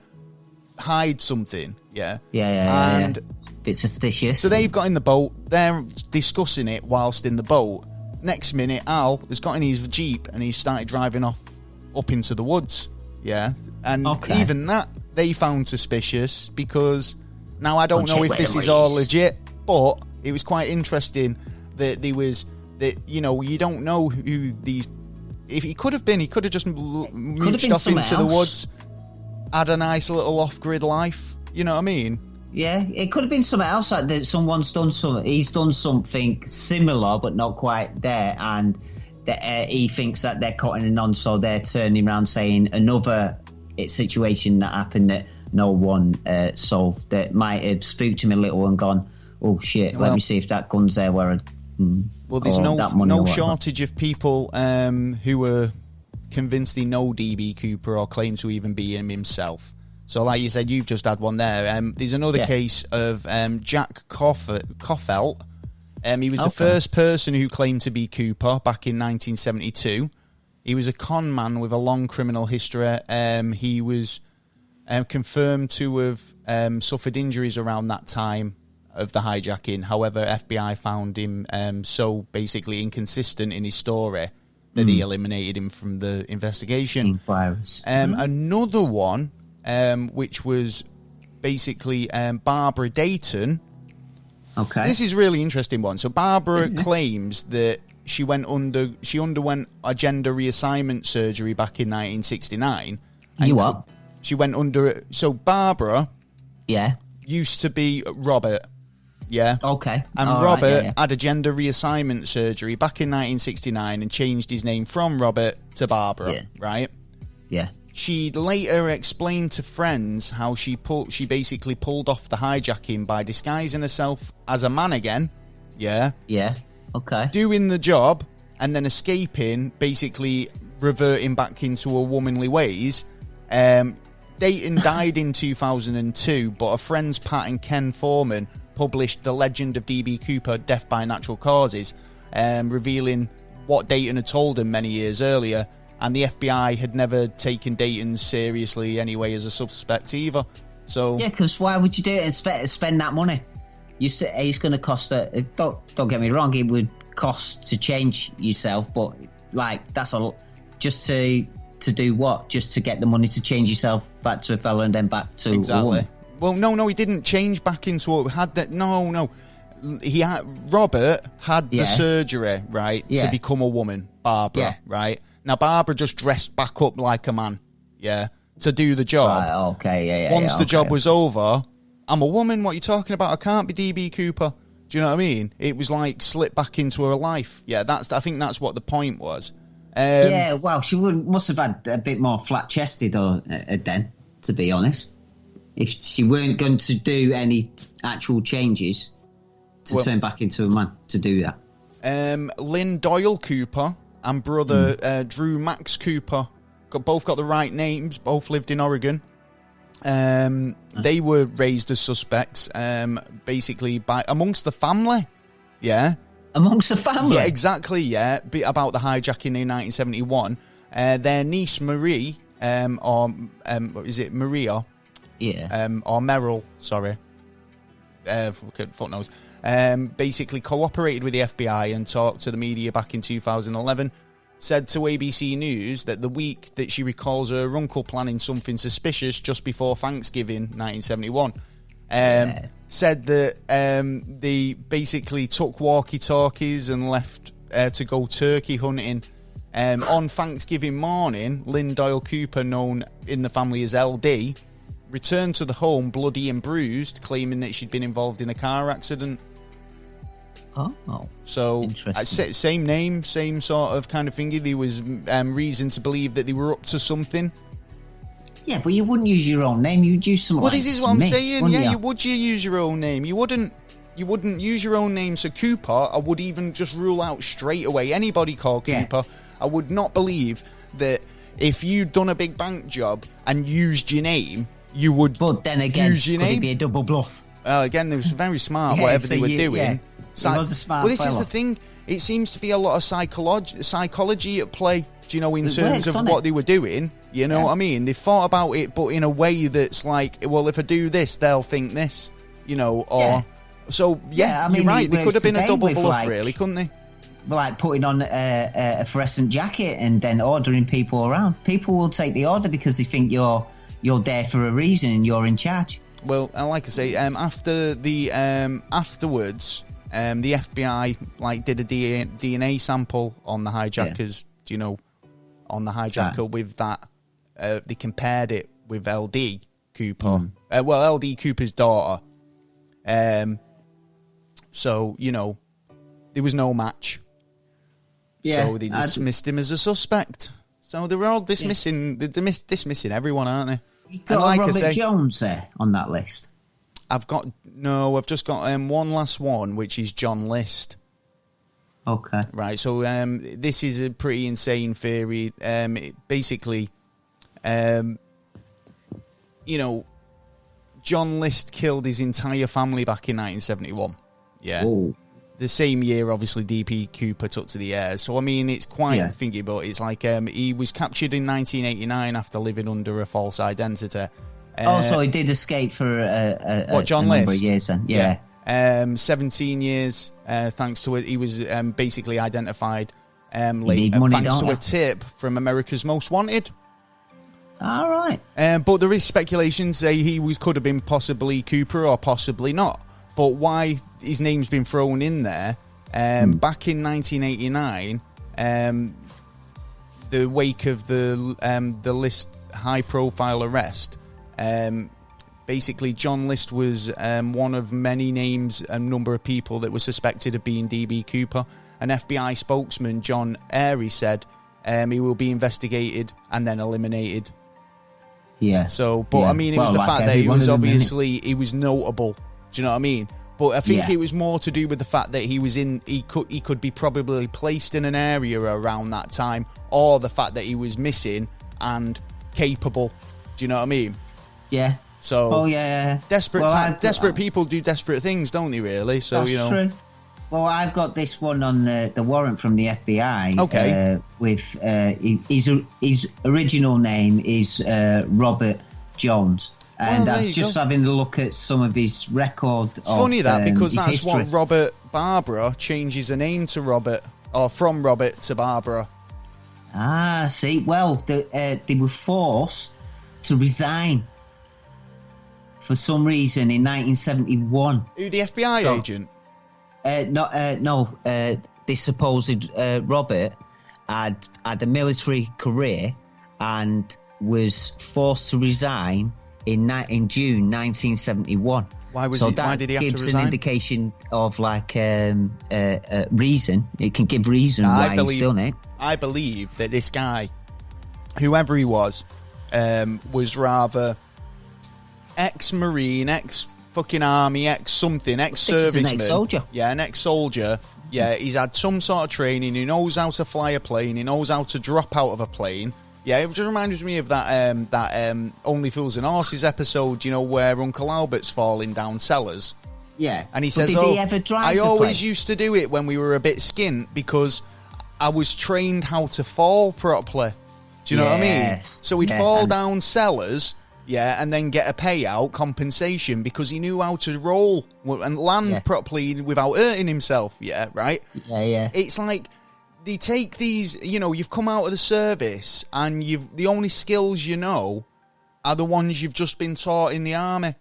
hide something, and bit suspicious. So they've got in the boat, they're discussing it whilst in the boat. Next minute, Al has got in his Jeep and he started driving off up into the woods, and even that they found suspicious, because now I don't know if this is all legit, but it was quite interesting that you don't know who these. If he could have just moved off into the woods, had a nice little off-grid life. You know what I mean? Yeah, it could have been something else. Like that someone's done something. He's done something similar, but not quite there, and he thinks that they're cutting it on, so they're turning around saying another situation that happened that no one solved, that might have spooked him a little and gone, oh shit, let me see if that gun's there where there's no shortage of people who were convinced they know DB Cooper or claim to even be him himself. So like you said, you've just had one there. There's another case of Jack Koffelt. He was the first person who claimed to be Cooper back in 1972. He was a con man with a long criminal history. He was confirmed to have suffered injuries around that time of the hijacking. However, FBI found him so basically inconsistent in his story that he eliminated him from the investigation. Another one, which was basically Barbara Dayton. Okay. This is a really interesting one. So Barbara claims that she underwent a gender reassignment surgery back in 1969. She went under. So Barbara, used to be Robert. Yeah. Okay. And Robert had a gender reassignment surgery back in 1969 and changed his name from Robert to Barbara. Right. Yeah. She later explained to friends how she basically pulled off the hijacking by disguising herself as a man again. Yeah. Yeah. Okay. Doing the job and then escaping, basically reverting back into her womanly ways. Dayton died in 2002, but her friends Pat and Ken Foreman published The Legend of DB Cooper, Death by Natural Causes, revealing what Dayton had told him many years earlier. And the FBI had never taken Dayton seriously anyway as a suspect either. So because why would you do it and spend that money? You say it's going to cost. Don't get me wrong, it would cost to change yourself, but like that's a just to do what? Just to get the money to change yourself back to a fella and then back to a woman. Well, no, he didn't change back into what had that. No. Robert had the surgery, right, to become a woman, Barbara, right. Now, Barbara just dressed back up like a man, to do the job. Right, okay, Once the job was over, I'm a woman, what are you talking about? I can't be DB Cooper. Do you know what I mean? It was like slipped back into her life. Yeah, I think that's what the point was. Well, she must have had a bit more flat-chested then, to be honest. If she weren't going to do any actual changes to turn back into a man to do that. Lynn Doyle Cooper and brother Drew Max Cooper both got the right names, both lived in Oregon. They were raised as suspects, basically amongst the family. Yeah. Amongst the family? Yeah, exactly, yeah. About the hijacking in 1971. Their niece Marie, is it Maria? Yeah. Or Meryl, sorry. Footnotes. Basically cooperated with the FBI and talked to the media back in 2011. Said to ABC News that the week that she recalls her uncle planning something suspicious just before Thanksgiving 1971. Said that they basically took walkie-talkies and left to go turkey hunting. On Thanksgiving morning, Lynn Doyle Cooper, known in the family as LD, returned to the home bloody and bruised, claiming that she'd been involved in a car accident. Oh, so same name, same sort of kind of thingy. There was reason to believe that they were up to something. Yeah, but you wouldn't use your own name. You'd use something. Well, like this is what I'm saying. Yeah, you you use your own name. You wouldn't use your own name. So Cooper, I would even just rule out straight away anybody called Cooper. I would not believe that if you'd done a big bank job and used your name, you would. But then again, use your could name. It be a double bluff? Again, they was very smart. Whatever they were doing. Yeah. Was a smart well, this fella. is the thing. It seems to be a lot of psychology at play. Do you know, in terms of what they were doing? You know what I mean? They thought about it, but in a way that's like, well, if I do this, they'll think this. You know, or so. Yeah, I mean, you're right. They could have been a double bluff, really, couldn't they? Like putting on a fluorescent jacket and then ordering people around. People will take the order because they think you're there for a reason and you're in charge. Well, like I say, after the afterwards, the FBI did a DNA sample on the hijackers. Do you know, on the hijacker with that? They compared it with LD Cooper. LD Cooper's daughter. So you know, there was no match. Yeah, so they dismissed him as a suspect. So they were all dismissing. They're dismissing everyone, aren't they? You got Robert Jones there on that list. I've just got one last one, which is John List. Okay. Right, so this is a pretty insane theory. Basically, you know, John List killed his entire family back in 1971. Yeah. Ooh. The same year, obviously, DP Cooper took to the air. So, I mean, it's quite thingy, but it's like he was captured in 1989 after living under a false identity. So he did escape for John List? Number of years then, yeah. 17 years, thanks to it. He was basically identified money, thanks to a tip from America's Most Wanted. All right. But there is speculation say could have been possibly Cooper or possibly not. But why his name's been thrown in there, back in 1989, the wake of the List high-profile arrest, basically John List was one of many names and number of people that were suspected of being DB Cooper. An FBI spokesman, John Airy, said he will be investigated and then eliminated. Yeah. So, but I mean, it was the fact that he was he was notable. Do you know what I mean? But I think it was more to do with the fact that he could be probably placed in an area around that time, or the fact that he was missing and capable. Do you know what I mean? Yeah. So desperate people do desperate things, don't they? Really? So that's true. Well, I've got this one on the warrant from the FBI. Okay. With his original name is Robert Jones. And I was just having a look at some of his record. It's funny that because that's history. what Robert Barbara changes her name to Robert, or from Robert to Barbara. Ah, see, well, they were forced to resign for some reason in 1971. Who, the FBI agent? No, this supposed Robert, had a military career and was forced to resign in June 1971. Why did he have to resign? So that gives an indication of like reason. It can give reason why he's done it. I believe that this guy, whoever he was rather ex-marine, ex-fucking army, ex-something, ex-serviceman. An ex-soldier. Yeah, an ex-soldier. Yeah, he's had some sort of training. He knows how to fly a plane. He knows how to drop out of a plane. Yeah, it just reminds me of that Only Fools and Horses episode, you know, where Uncle Albert's falling down cellars. Yeah. And he says, did he ever drive I always used to do it when we were a bit skint because I was trained how to fall properly. Do you know what I mean? So he'd fall down cellars, and then get a payout, compensation, because he knew how to roll and land properly without hurting himself, right? Yeah. It's like... They take these, you know, you've come out of the service and the only skills you know are the ones you've just been taught in the army,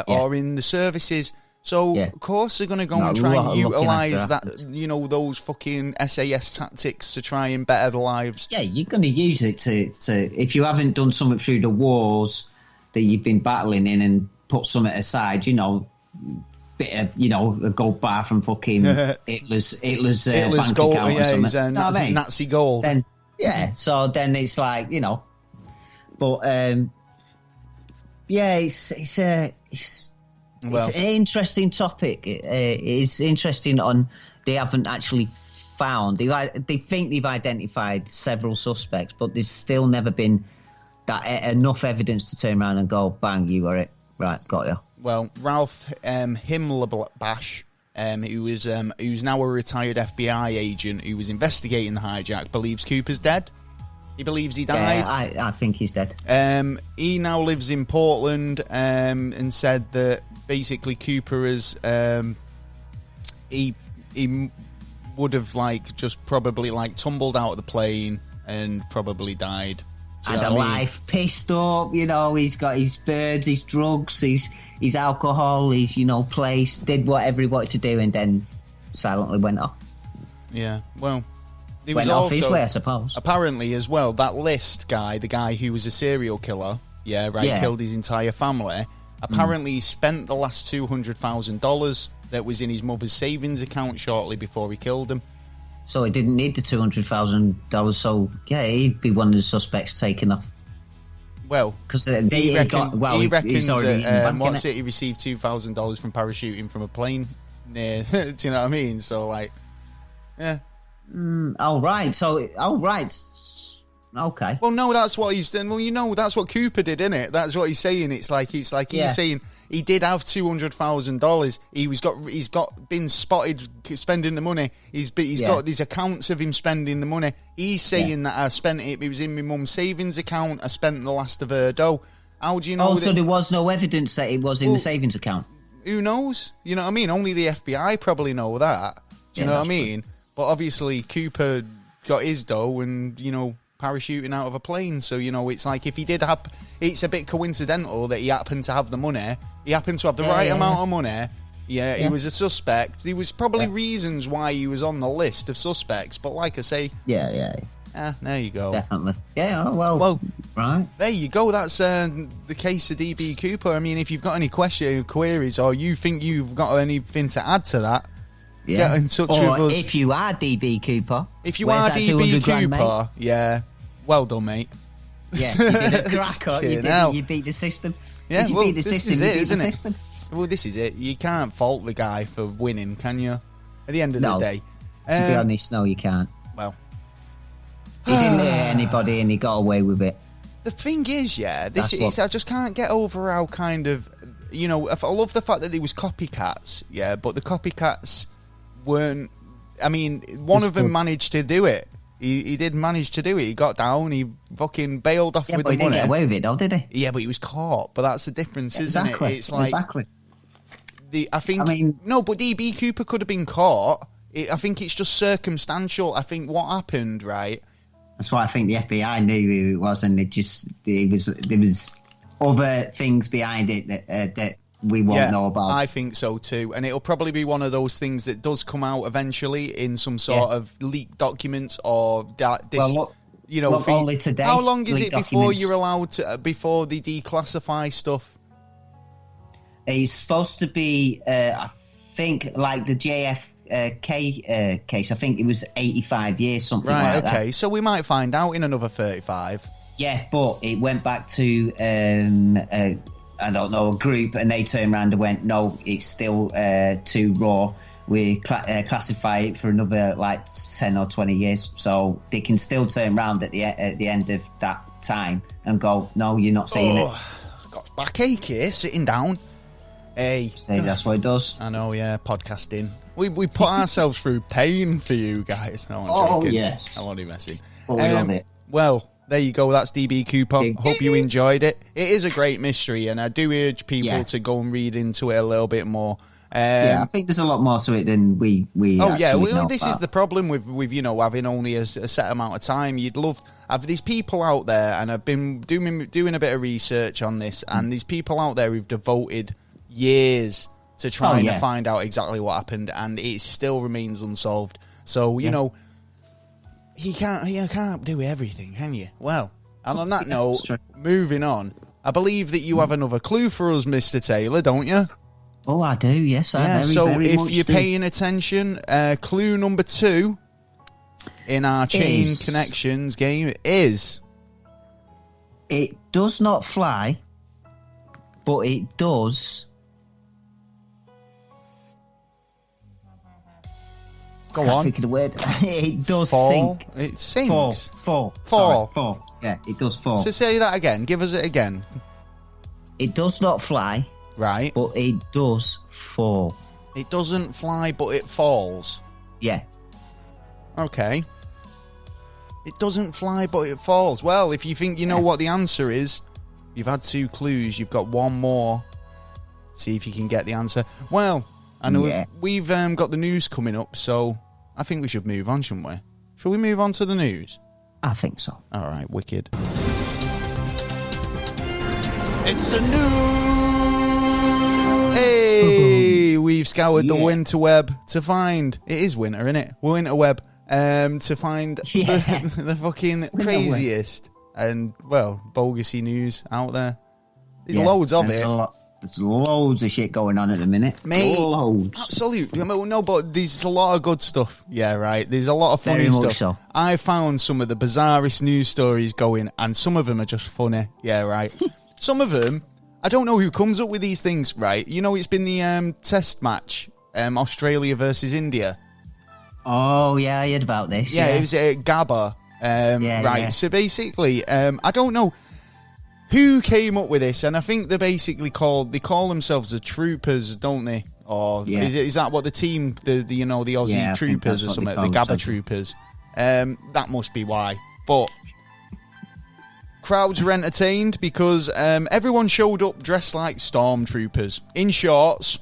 or in the services. So, of course, they're going to go and try and utilise that, you know, those fucking SAS tactics to try and better the lives. Yeah, you're going to use it to if you haven't done something through the wars that you've been battling in and put something aside, you know, bit of, you know, a gold bar from fucking Hitler's bank gold, account or something. Nazi gold. Then, so then it's like, you know, but it's an interesting topic. It's interesting they haven't actually found. They think they've identified several suspects, but there's still never been enough evidence to turn around and go, bang, you got it. Right, got you. Well, Ralph Himmelbash, who's now a retired FBI agent who was investigating the hijack, believes Cooper's dead. He believes he died. I think he's dead. He now lives in Portland and said that basically Cooper has he would have just probably tumbled out of the plane and probably died. Had a life, pissed up, you know, he's got his birds, his drugs, his alcohol, his, you know, place, did whatever he wanted to do and then silently went off. Yeah, well, he went was off also, his way, I suppose. Apparently as well, that List guy, the guy who was a serial killer, killed his entire family, apparently he spent the last $200,000 that was in his mother's savings account shortly before he killed him. So he didn't need the $200,000. So he'd be one of the suspects taken off. Well, because he reckons that he received $2,000 from parachuting from a plane near. Do you know what I mean? So yeah. Okay. Well, no, that's what he's done. Well, you know, that's what Cooper did, isn't it? That's what he's saying. It's like he's saying he did have $200,000. He's been spotted spending the money. He's got these accounts of him spending the money. He's saying that I spent it. It was in my mum's savings account. I spent the last of her dough. How do you know? So there was no evidence that it was in the savings account. Who knows? You know what I mean? Only the FBI probably know that. Do you know what I mean? But obviously Cooper got his dough and, you know, parachuting out of a plane. So, you know, it's like if he did have... It's a bit coincidental that he happened to have the money. He happened to have the right amount of money. Yeah, he was a suspect. There was probably reasons why he was on the list of suspects. But like I say... Yeah, there you go. Definitely. Yeah, well, right. There you go. That's the case of DB Cooper. I mean, if you've got any queries, or you think you've got anything to add to that, get in touch with us. If you are DB Cooper. If you are DB Cooper, well done, mate. Yeah, you did a cracker. You beat the system. Yeah, you beat the system, you beat the system. Well, this is it. You can't fault the guy for winning, can you? At the end of the day. To be honest, no, you can't. Well, he didn't hurt anybody and he got away with it. The thing is, I just can't get over how kind of, you know, I love the fact that there was copycats, but the copycats weren't, I mean, one of them managed to do it. He did manage to do it. He got down. He fucking bailed off with the money. He didn't get away with it, though, did he? Yeah, but he was caught. But that's the difference, isn't it? It's like exactly. But DB Cooper could have been caught. I think it's just circumstantial. I think what happened, right? That's why I think the FBI knew who it was, and there was other things behind it that we won't know about. I think so too, and it'll probably be one of those things that does come out eventually in some sort of leaked documents or this. Well, look, only today. How long is it before you're allowed to before they declassify stuff? It's supposed to be, I think, like the JFK case. I think it was 85 years, something like that. Okay, so we might find out in another 35. Yeah, but it went back to I don't know, a group, and they turned around and went, no, it's still too raw. We classify it for another 10 or 20 years. So they can still turn around at the end of that time and go, no, you're not saying it. Got backache here, sitting down. Hey. See, that's what it does. I know, yeah, podcasting. We put ourselves through pain for you guys. No, I'm joking. Yes. I'm only messing. But we love it. Well, there you go. That's DB Coupon. Hope you enjoyed it. It is a great mystery, and I do urge people to go and read into it a little bit more. I think there's a lot more to it than we. This is the problem with having only a set amount of time. You'd love have these people out there, and I've been doing a bit of research on this, and these people out there who've devoted years to trying to find out exactly what happened, and it still remains unsolved. So you can't do everything, can you? Well, and on that note, moving on, I believe that you have another clue for us, Mr. Taylor, don't you? Oh, I do, yes. I very if you're paying attention, clue number 2 in our chain connections game is... It does not fly, but it does... Go on. Think of the word. It does fall. sink. It sinks. Fall. Yeah, it does fall. So say that again. Give us it again. It does not fly. Right. But it does fall. It doesn't fly, but it falls. Yeah. Okay. It doesn't fly, but it falls. Well, if you think you know what the answer is, you've had 2 clues. You've got one more. See if you can get the answer. Well, I know we've got the news coming up, so I think we should move on, shouldn't we? Shall we move on to the news? I think so. All right, wicked. It's a news! Hey! We've scoured the winter web to find... It is winter, isn't it? Winter web. To find the fucking craziest and, bogusy news out there. There's loads of it. There's loads of shit going on at the minute. Mate, loads. Absolutely. No, but there's a lot of good stuff. Yeah, right. There's a lot of funny stuff. So. I found some of the bizarrest news stories going, and some of them are just funny. Yeah, right. Some of them, I don't know who comes up with these things, right? You know, it's been the test match, Australia versus India. Oh, yeah, I heard about this. Yeah, it was Gabba. Right. Yeah. So basically, I don't know who came up with this, and I think they call themselves the Troopers, don't they? Or is that what the team, the Aussie Troopers or something, the Gabba Troopers? That must be why. But crowds were entertained because everyone showed up dressed like stormtroopers in shorts.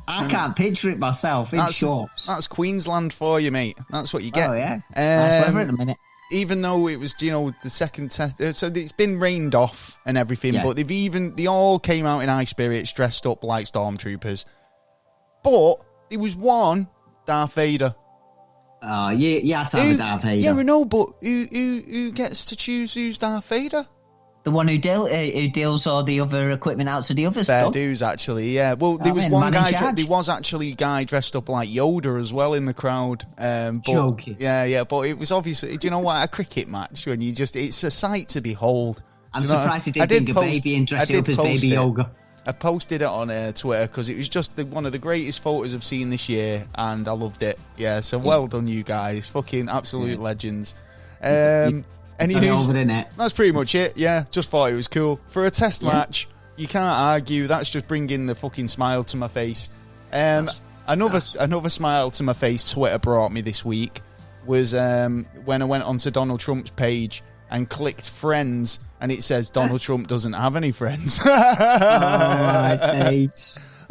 I can't picture it myself in shorts. That's Queensland for you, mate. That's what you get. Oh yeah, nice weather at the minute. Even though it was, the second test, so it's been rained off and everything, but they all came out in high spirits, dressed up like stormtroopers. But there was one Darth Vader. Oh, you had to have a Darth Vader. Yeah, I know, but who gets to choose who's Darth Vader? The one who deals all the other equipment out to the other Fair stuff. dues, actually, yeah. Well, there was one guy. There was actually a guy dressed up like Yoda as well in the crowd. Joking. Yeah, but it was obviously. Do you know what? A cricket match when it's a sight to behold. I'm surprised he didn't bring a baby and dress up as Baby Yoda. I posted it on Twitter because it was just one of the greatest photos I've seen this year, and I loved it. Yeah, so well done, you guys. Fucking absolute legends. Any news? That's pretty much it. Yeah, just thought it was cool for a test match. You can't argue. That's just bringing the fucking smile to my face. Another smile to my face Twitter brought me this week was when I went onto Donald Trump's page and clicked friends, and it says Donald Trump doesn't have any friends.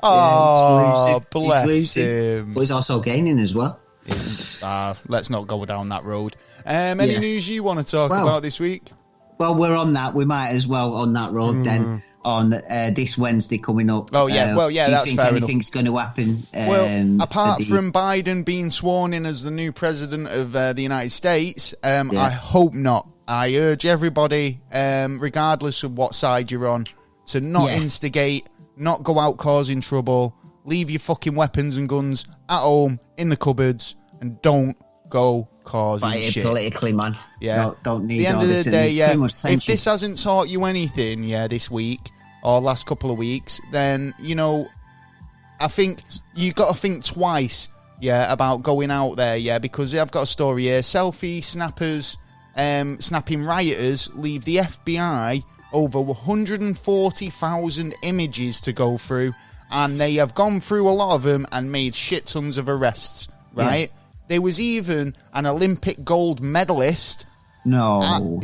Oh, bless him. But he's also gaining as well. Let's not go down that road. Any news you want to talk about this week? well, we're on that. We might as well on that road then on this Wednesday coming up. Oh, yeah. Well, yeah, that's fair enough. Do you think anything's going to happen? Well, apart from Biden being sworn in as the new president of the United States, I hope not. I urge everybody, regardless of what side you're on, to not instigate, not go out causing trouble, leave your fucking weapons and guns at home, in the cupboards, and don't go causing shit. Politically, man. Yeah. Don't need all this. At the end of the day, too much tension. If this hasn't taught you anything, this week, or last couple of weeks, then, I think you've got to think twice, about going out there, because I've got a story here. Selfie snappers, snapping rioters leave the FBI over 140,000 images to go through, and they have gone through a lot of them and made shit tons of arrests, right? Yeah. There was even an Olympic gold medalist. No,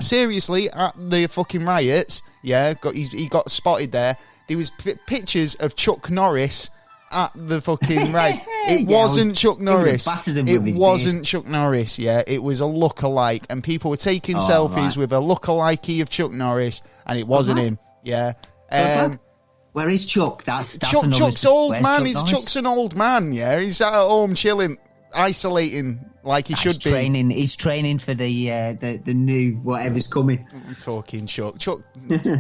seriously, at the fucking riots. Yeah, he got spotted there. There was pictures of Chuck Norris at the fucking riots. It wasn't Chuck Norris. It wasn't Chuck Norris. Yeah, it was a lookalike, and people were taking selfies with a lookalike of Chuck Norris, and it wasn't him. Yeah. Where is Chuck? That's Chuck's old man. Chuck's an old man. Yeah, he's at home chilling, isolating like he should be. He's training for the new whatever's coming. Fucking Chuck.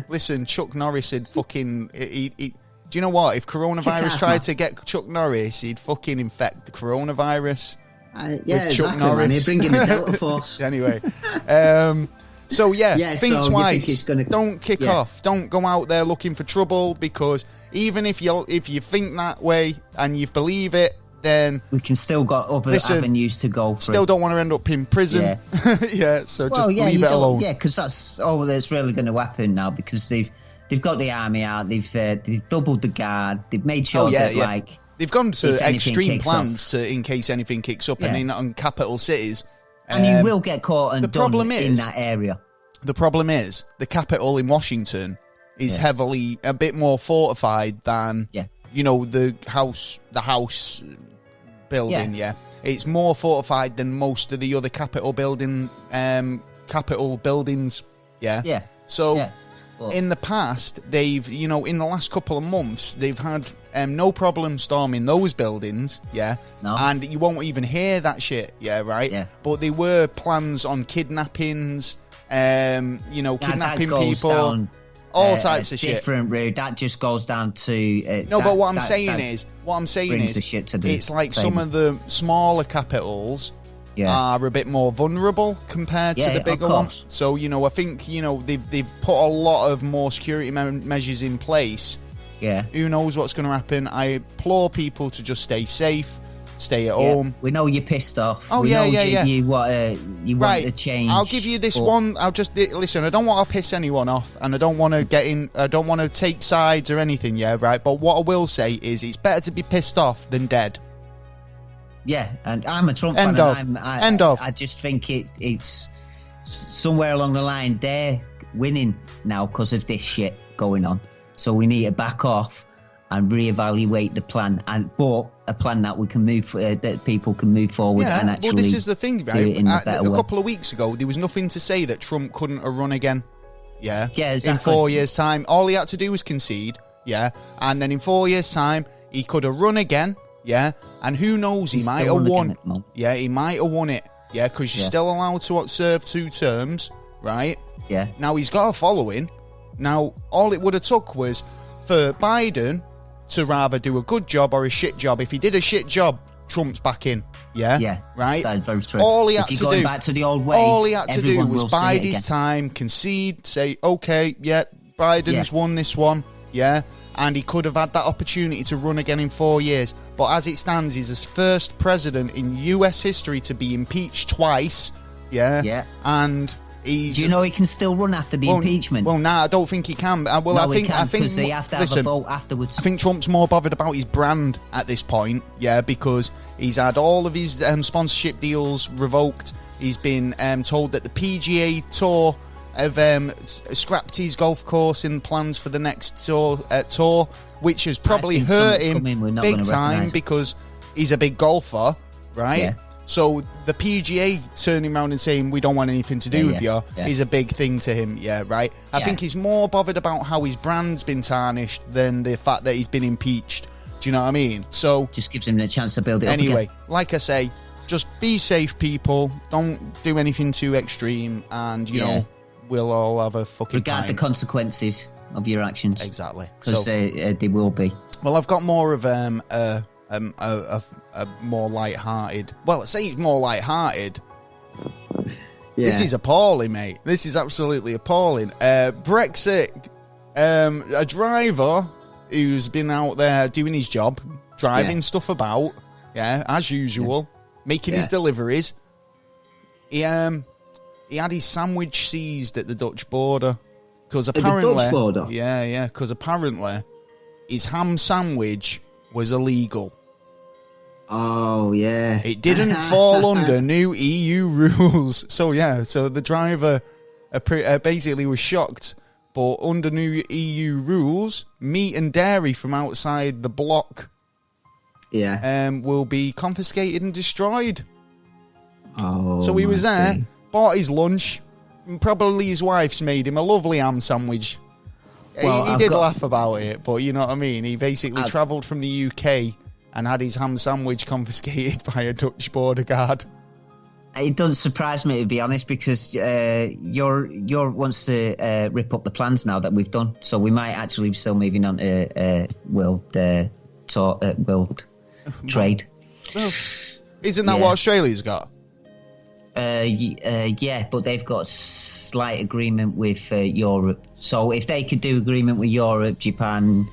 Listen, Chuck Norris had fucking. Do you know what? If coronavirus tried to get Chuck Norris, he'd fucking infect the coronavirus. With Chuck Norris. Man. He'd bring in the Delta Force. Anyway. So think twice. Don't kick off. Don't go out there looking for trouble, because even if you think that way and you believe it, then we can still got other avenues to go through. Still don't want to end up in prison. So just leave it alone. Yeah, because that's all that's really going to happen now, because they've got the army out. They've doubled the guard. They've made sure that they've gone to extreme plans in case anything kicks up, and on capital cities. And you will get caught and done in that area. The problem is, the Capitol in Washington is heavily, a bit more fortified than, the House building, It's more fortified than most of the other Capitol buildings, So, in the past, they've, in the last couple of months, they've had no problem storming those buildings, No. And you won't even hear that shit, right? Yeah. But there were plans on kidnappings, kidnapping people, all types of shit. Different route. That just goes down to... but what I'm saying is, it's like some of the smaller capitals are a bit more vulnerable compared to the bigger ones. So, I think, they've put a lot of more security measures in place. Yeah. Who knows what's going to happen? I implore people to just stay safe, stay at home. We know you're pissed off. Oh, you want to change. I'll give you this one. I'll just listen. I don't want to piss anyone off, and I don't want to get in. I don't want to take sides or anything. Yeah, right. But what I will say is, it's better to be pissed off than dead. Yeah, and I'm a Trump fan. End of. I just think it's somewhere along the line they're winning now because of this shit going on. So we need to back off and reevaluate the plan, but a plan that we can that people can move forward and actually. Well, this is the thing, right? A couple of weeks ago, there was nothing to say that Trump couldn't have run again. Yeah, exactly. In 4 years' time, all he had to do was concede. Yeah, and then in 4 years' time, he could have run again. Yeah, and who knows? He might have won. Yeah, he might have won it. Yeah, because you're still allowed to serve 2 terms, right? Yeah. Now he's got a following. Now, all it would have took was for Biden to rather do a good job or a shit job. If he did a shit job, Trump's back in. Yeah? Yeah. Right? That is very true. All he had to do, back to the old ways, all he had to do was bide his time, concede, say, okay, Biden's won this one, and he could have had that opportunity to run again in 4 years. But as it stands, he's the first president in US history to be impeached twice, and... Do you know he can still run after the impeachment? Well, I don't think he can. I think because they have to have a vote afterwards. I think Trump's more bothered about his brand at this point, because he's had all of his sponsorship deals revoked. He's been told that the PGA Tour have scrapped his golf course in plans for the next tour, which has probably hurt him big time because he's a big golfer, right? Yeah. So the PGA turning around and saying we don't want anything to do with you is a big thing to him. Yeah, right. I think he's more bothered about how his brand's been tarnished than the fact that he's been impeached. Do you know what I mean? So just gives him the chance to build it anyway, up again. Like I say, just be safe, people. Don't do anything too extreme, and you know, we'll all have a fucking regard the consequences of your actions. Exactly, because they will be. Well, I've got more of a more light-hearted. Well, let's say it's more light-hearted. Yeah. This is appalling, mate. This is absolutely appalling. Brexit. A driver who's been out there doing his job, driving stuff about, as usual, making his deliveries. He had his sandwich seized at the Dutch border because apparently, the Dutch border? because apparently his ham sandwich was illegal. Oh, yeah. It didn't fall under new EU rules. So the driver basically was shocked. But under new EU rules, meat and dairy from outside the block will be confiscated and destroyed. Oh, so he was there, bought his lunch, and probably his wife's made him a lovely ham sandwich. Well, he did laugh about it, but you know what I mean? He basically travelled from the UK and had his ham sandwich confiscated by a Dutch border guard. It doesn't surprise me, to be honest, because you're wants to rip up the plans now that we've done. So we might actually be still moving on to world trade. Well, isn't that what Australia's got? Yeah, but they've got slight agreement with Europe. So if they could do agreement with Europe, Japan,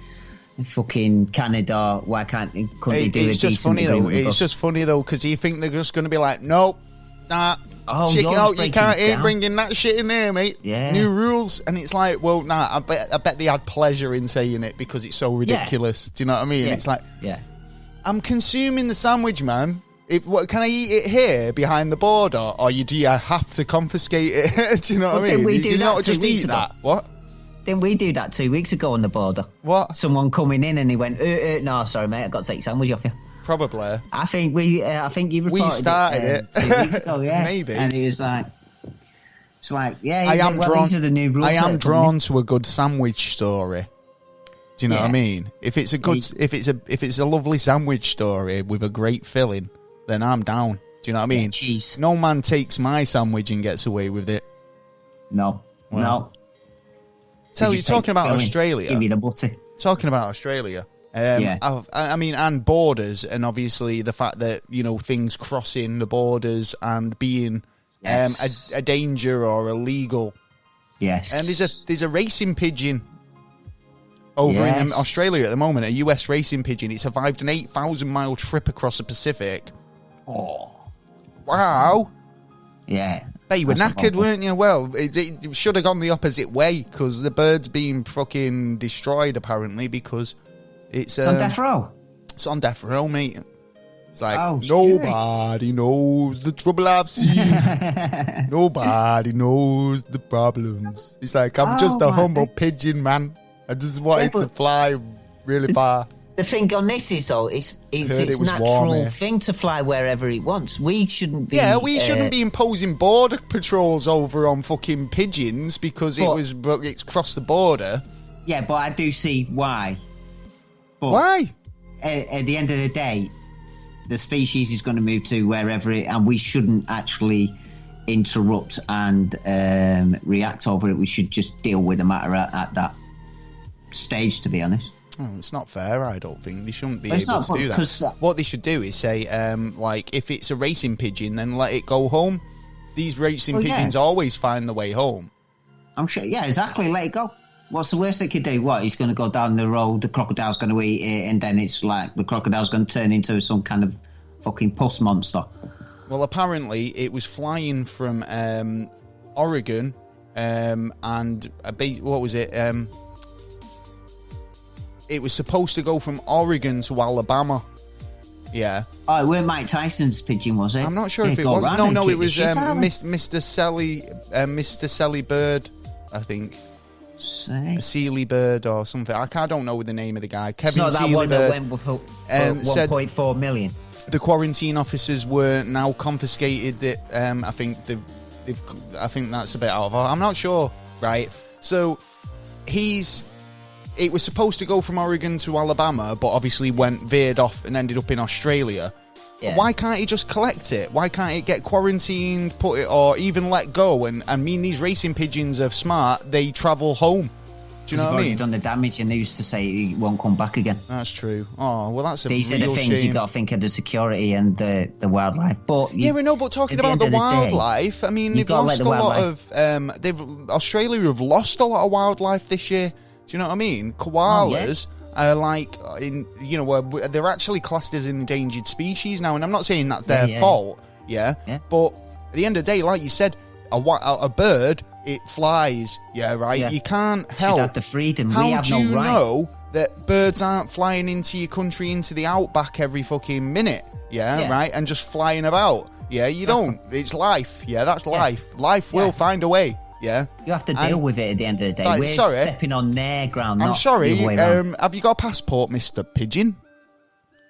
fucking Canada, why couldn't they do it's just funny though. It's just funny though, because do you think they're just going to be like, nope, nah, chicken out, you ain't bringing that shit in there, mate. Yeah. New rules. And it's like, well, nah, I bet they had pleasure in saying it because it's so ridiculous. Do you know what I mean? Yeah. It's like, I'm consuming the sandwich, man. Can I eat it here behind the border, or do you have to confiscate it? Do you know what I mean? We do you that not just 2 weeks eat ago. that. What? Didn't we do that 2 weeks ago on the border? What? Someone coming in and he went, no, sorry, mate, I've got to take a sandwich off you. Probably. I think you reported we started it 2 weeks ago, maybe. And he was like, these are the new rules. I am drawn to a good sandwich story. Do you know what I mean? If it's a lovely sandwich story with a great filling, then I'm down. Do you know what I mean? Cheese. No man takes my sandwich and gets away with it. No. So you're talking about Australia. Give me the butter. Talking about Australia. I mean, and borders, and obviously the fact that, you know, things crossing the borders and being a danger or illegal. Yes. And there's a racing pigeon over in Australia at the moment, a US racing pigeon. It survived an 8,000-mile trip across the Pacific. Oh. Wow. Yeah. Hey, you were knackered, weren't you? Well, it should have gone the opposite way, because the bird's being fucking destroyed, apparently, because it's on death row. It's on death row, mate. It's like, nobody knows the trouble I've seen. Nobody knows the problems. It's like, I'm just a humble pigeon, man. I just wanted to fly really far. The thing on this is, though, it's natural thing to fly wherever it wants. We shouldn't be... Yeah, we shouldn't be imposing border patrols over on fucking pigeons because it's crossed the border. Yeah, but I do see why. But why? At the end of the day, the species is going to move to wherever and we shouldn't actually interrupt and react over it. We should just deal with the matter at that stage, to be honest. Oh, it's not fair, I don't think. They shouldn't be able to do that. What they should do is say, like, if it's a racing pigeon, then let it go home. These racing pigeons always find the way home. I'm sure, exactly, let it go. What's the worst they could do? What, he's going to go down the road, the crocodile's going to eat it, and then it's like the crocodile's going to turn into some kind of fucking puss monster. Well, apparently, it was flying from Oregon, and what was it? It was supposed to go from Oregon to Alabama. Yeah. Oh, it weren't Mike Tyson's pigeon, was it? I'm not sure if it was. No, it was Mr. Selly Bird, I think. A Sealy Bird or something. I don't know the name of the guy. Kevin it's not that Sealy one Bird, that went with 1.4 million. the quarantine officers were now confiscated it. I think I think that's a bit out of order. I'm not sure, right? So it was supposed to go from Oregon to Alabama, but obviously veered off and ended up in Australia. Yeah. Why can't he just collect it? Why can't it get quarantined, put it, or even let go? And I mean, these racing pigeons are smart. They travel home. Do you know what I mean? Done the damage, and who's to say he won't come back again? That's true. Oh well, that's a These are the things you got to think of: the security and the wildlife. But we know. But talking about the wildlife, I mean, they've lost a lot of. Australia have lost a lot of wildlife this year. Do you know what I mean? Koalas are they're actually classed as endangered species now, and I'm not saying that's their fault. Yeah. But at the end of the day, like you said, a bird. It flies, right? Yeah. You can't help. Should have the freedom. How we have do no you right. know that birds aren't flying into your country, into the outback every fucking minute? Yeah, right? And just flying about. Yeah, you don't. It's life. Yeah, that's life. Life will find a way. Yeah. You have to deal with it at the end of the day. We're stepping on their ground. I'm sorry. Have you got a passport, Mr. Pigeon?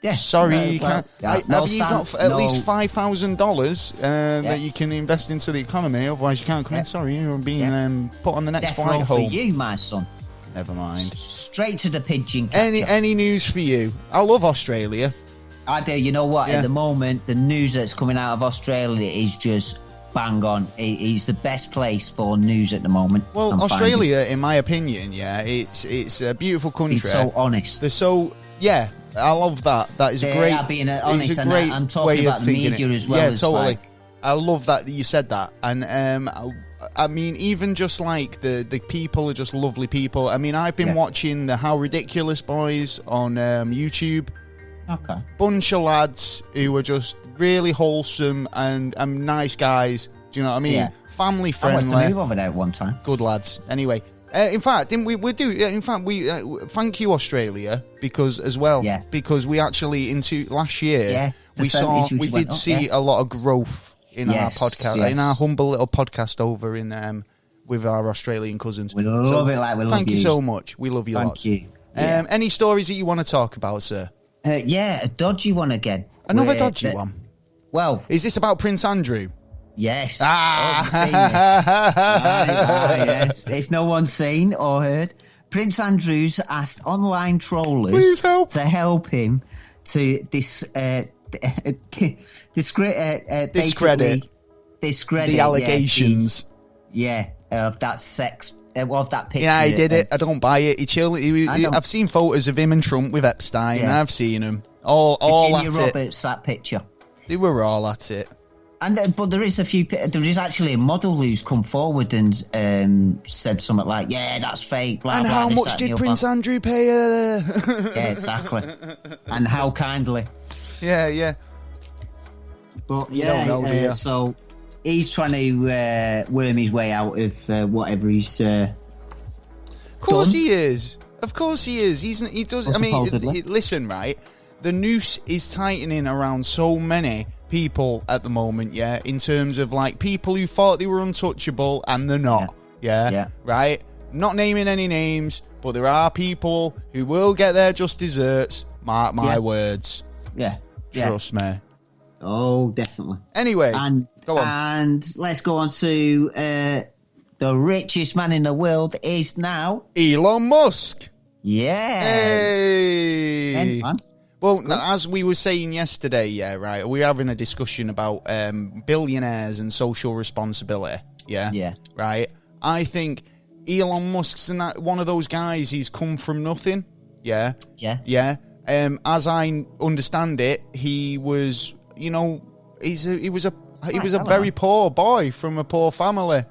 Yeah. Sorry, you can't. Have you got at least $5,000 that you can invest into the economy? Otherwise, you can't come in. Sorry, you're being put on the next flight home. For you, my son. Never mind. Straight to the pigeon. Any news for you? I love Australia. I do. You know what? At the moment, the news that's coming out of Australia is just bang on. It's the best place for news at the moment. Well, Australia, in my opinion, it's a beautiful country. It's so honest. They're so I love that. That is great. They are being honest, and I'm talking about the media as well. Yeah, totally. I love that you said that. And I mean, even just like the people are just lovely people. I mean, I've been watching the How Ridiculous Boys on YouTube. Okay. Bunch of lads who are just really wholesome and nice guys. Do you know what I mean? Yeah. Family friendly. I went to move over there one time. Good lads. Anyway. In fact, didn't we? We do. In fact, we thank you, Australia, because we actually last year we did see a lot of growth in our podcast, in our humble little podcast over in with our Australian cousins. We love it like we love you. Thank you so much. We love you lots. Thank you. Any stories that you want to talk about, sir? A dodgy one again. Another dodgy one. Well, is this about Prince Andrew? Yes. Yes. If no one's seen or heard, Prince Andrew's asked online trollers to help him to discredit the allegations. Of that sex. Of that picture. Yeah, he did it. I don't buy it. I've seen photos of him and Trump with Epstein. Yeah. I've seen them. All Virginia at Roberts, that picture. They were all at it. But there is actually a model who's come forward and said something like, that's fake, blah, and blah. And how much did Prince Andrew pay her? Yeah, exactly. And how kindly. Yeah. But so he's trying to worm his way out of whatever he's Of course he is. Of course he is. He does. I mean, listen, right? The noose is tightening around so many people at the moment, in terms of like people who thought they were untouchable and they're not, right? Not naming any names, but there are people who will get their just desserts. Mark my words. Trust me. Oh, definitely. Anyway, go on. And let's go on to the richest man in the world is now Elon Musk. Yeah. Hey. Well, as we were saying yesterday, right, we're having a discussion about billionaires and social responsibility, right? I think Elon Musk's one of those guys, he's come from nothing, as I understand it, he was, he was a very poor boy from a poor family,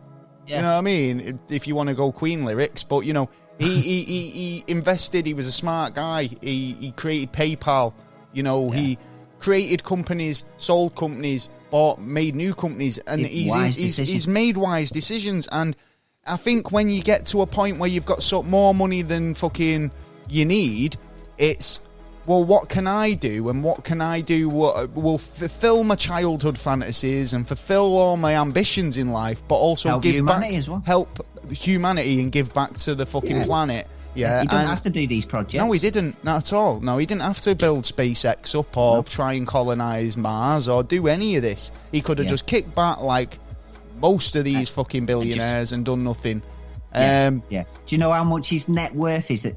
you know what I mean? If you want to go Queen lyrics, but, He invested. He was a smart guy. He created PayPal. He created companies, sold companies, made new companies, and he's made wise decisions. And I think when you get to a point where you've got more money than fucking you need, it's, well, what can I do? And what can I do? What will fulfill my childhood fantasies and fulfill all my ambitions in life, but also help give back, as well. help humanity and give back to the fucking planet Yeah, he didn't have to do these projects. No, he didn't. Not at all. No, he didn't have to build SpaceX up or try and colonise Mars or do any of this. He could have just kicked back like most of these fucking billionaires and done nothing. Do you know how much his net worth is?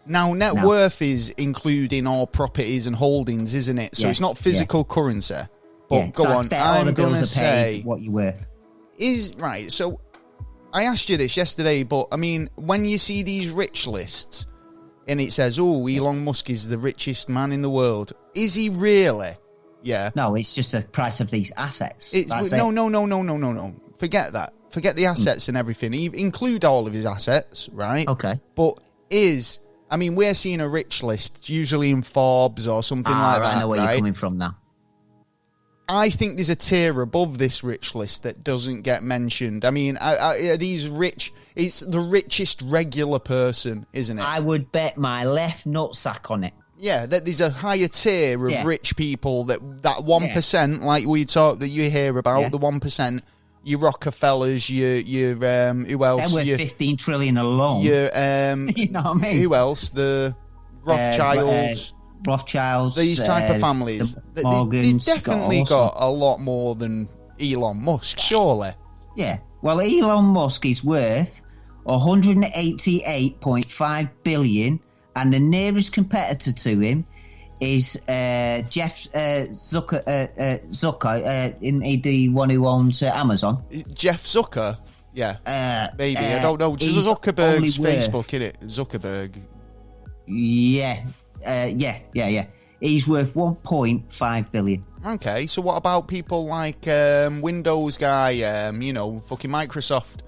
Now, net worth is including all properties and holdings, isn't it? So it's not physical currency. But go on, I'm going to say what you're worth. Right, so I asked you this yesterday, but I mean, when you see these rich lists and it says, Elon Musk is the richest man in the world, is he really? Yeah. No, it's just the price of these assets. No. Forget that. Forget the assets and everything. Include all of his assets, right? Okay. But we're seeing a rich list, usually in Forbes or something like that. I know where you're coming from now. I think there's a tier above this rich list that doesn't get mentioned. I mean, are these rich? It's the richest regular person, isn't it? I would bet my left nutsack on it. Yeah, that there's a higher tier of rich people that 1%, like we talk that you hear about, the 1%. Your Rockefellers, your who else? They're worth 15 trillion alone. You know what I mean? Who else? The Rothschilds. Rothschilds, these type of families, they've definitely got a lot more than Elon Musk, surely. Yeah. Well, Elon Musk is worth 188.5 billion, and the nearest competitor to him is Jeff Zucker, the one who owns Amazon. Jeff Zucker? Yeah. Maybe. I don't know. Zuckerberg's Facebook, innit? Zuckerberg. Yeah. He's worth 1.5 billion. Okay, so what about people like Windows guy, fucking Microsoft?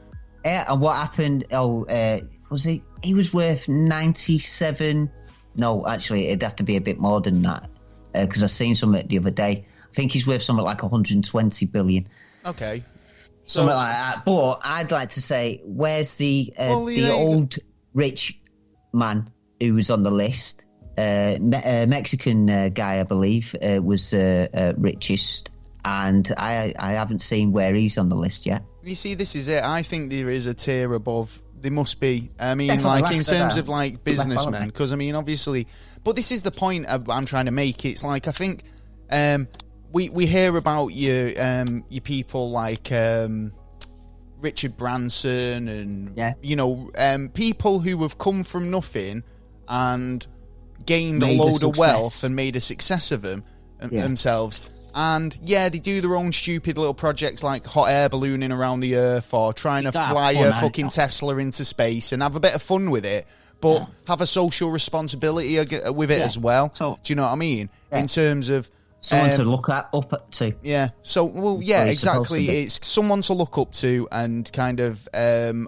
Yeah, and what happened? Was he? He was worth 97. No, actually, it'd have to be a bit more than that because I seen something the other day. I think he's worth something like 120 billion. Okay, something like that. But I'd like to say, where's the old rich man who was on the list? Mexican guy, I believe, was richest, and I haven't seen where he's on the list yet. You see, this is it. I think there is a tier above. There must be. I mean, definitely, in terms of like businessmen, because I mean, obviously, but this is the point I'm trying to make. It's like I think we hear about your people like Richard Branson and people who have come from nothing and gained a load of wealth and made a success of themselves. And they do their own stupid little projects like hot air ballooning around the earth or trying to fly a fucking Tesla into space and have a bit of fun with it, but have a social responsibility with it as well. So, do you know what I mean? In terms of someone to look up to. Yeah. So, exactly. It's someone to look up to and kind of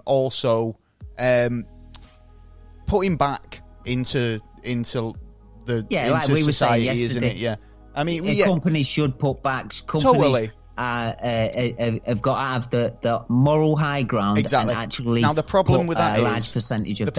also putting back into society, isn't it? Yeah. I mean, companies should put back. Companies have got to have the moral high ground. Exactly. And actually, now the problem with that is large percentage of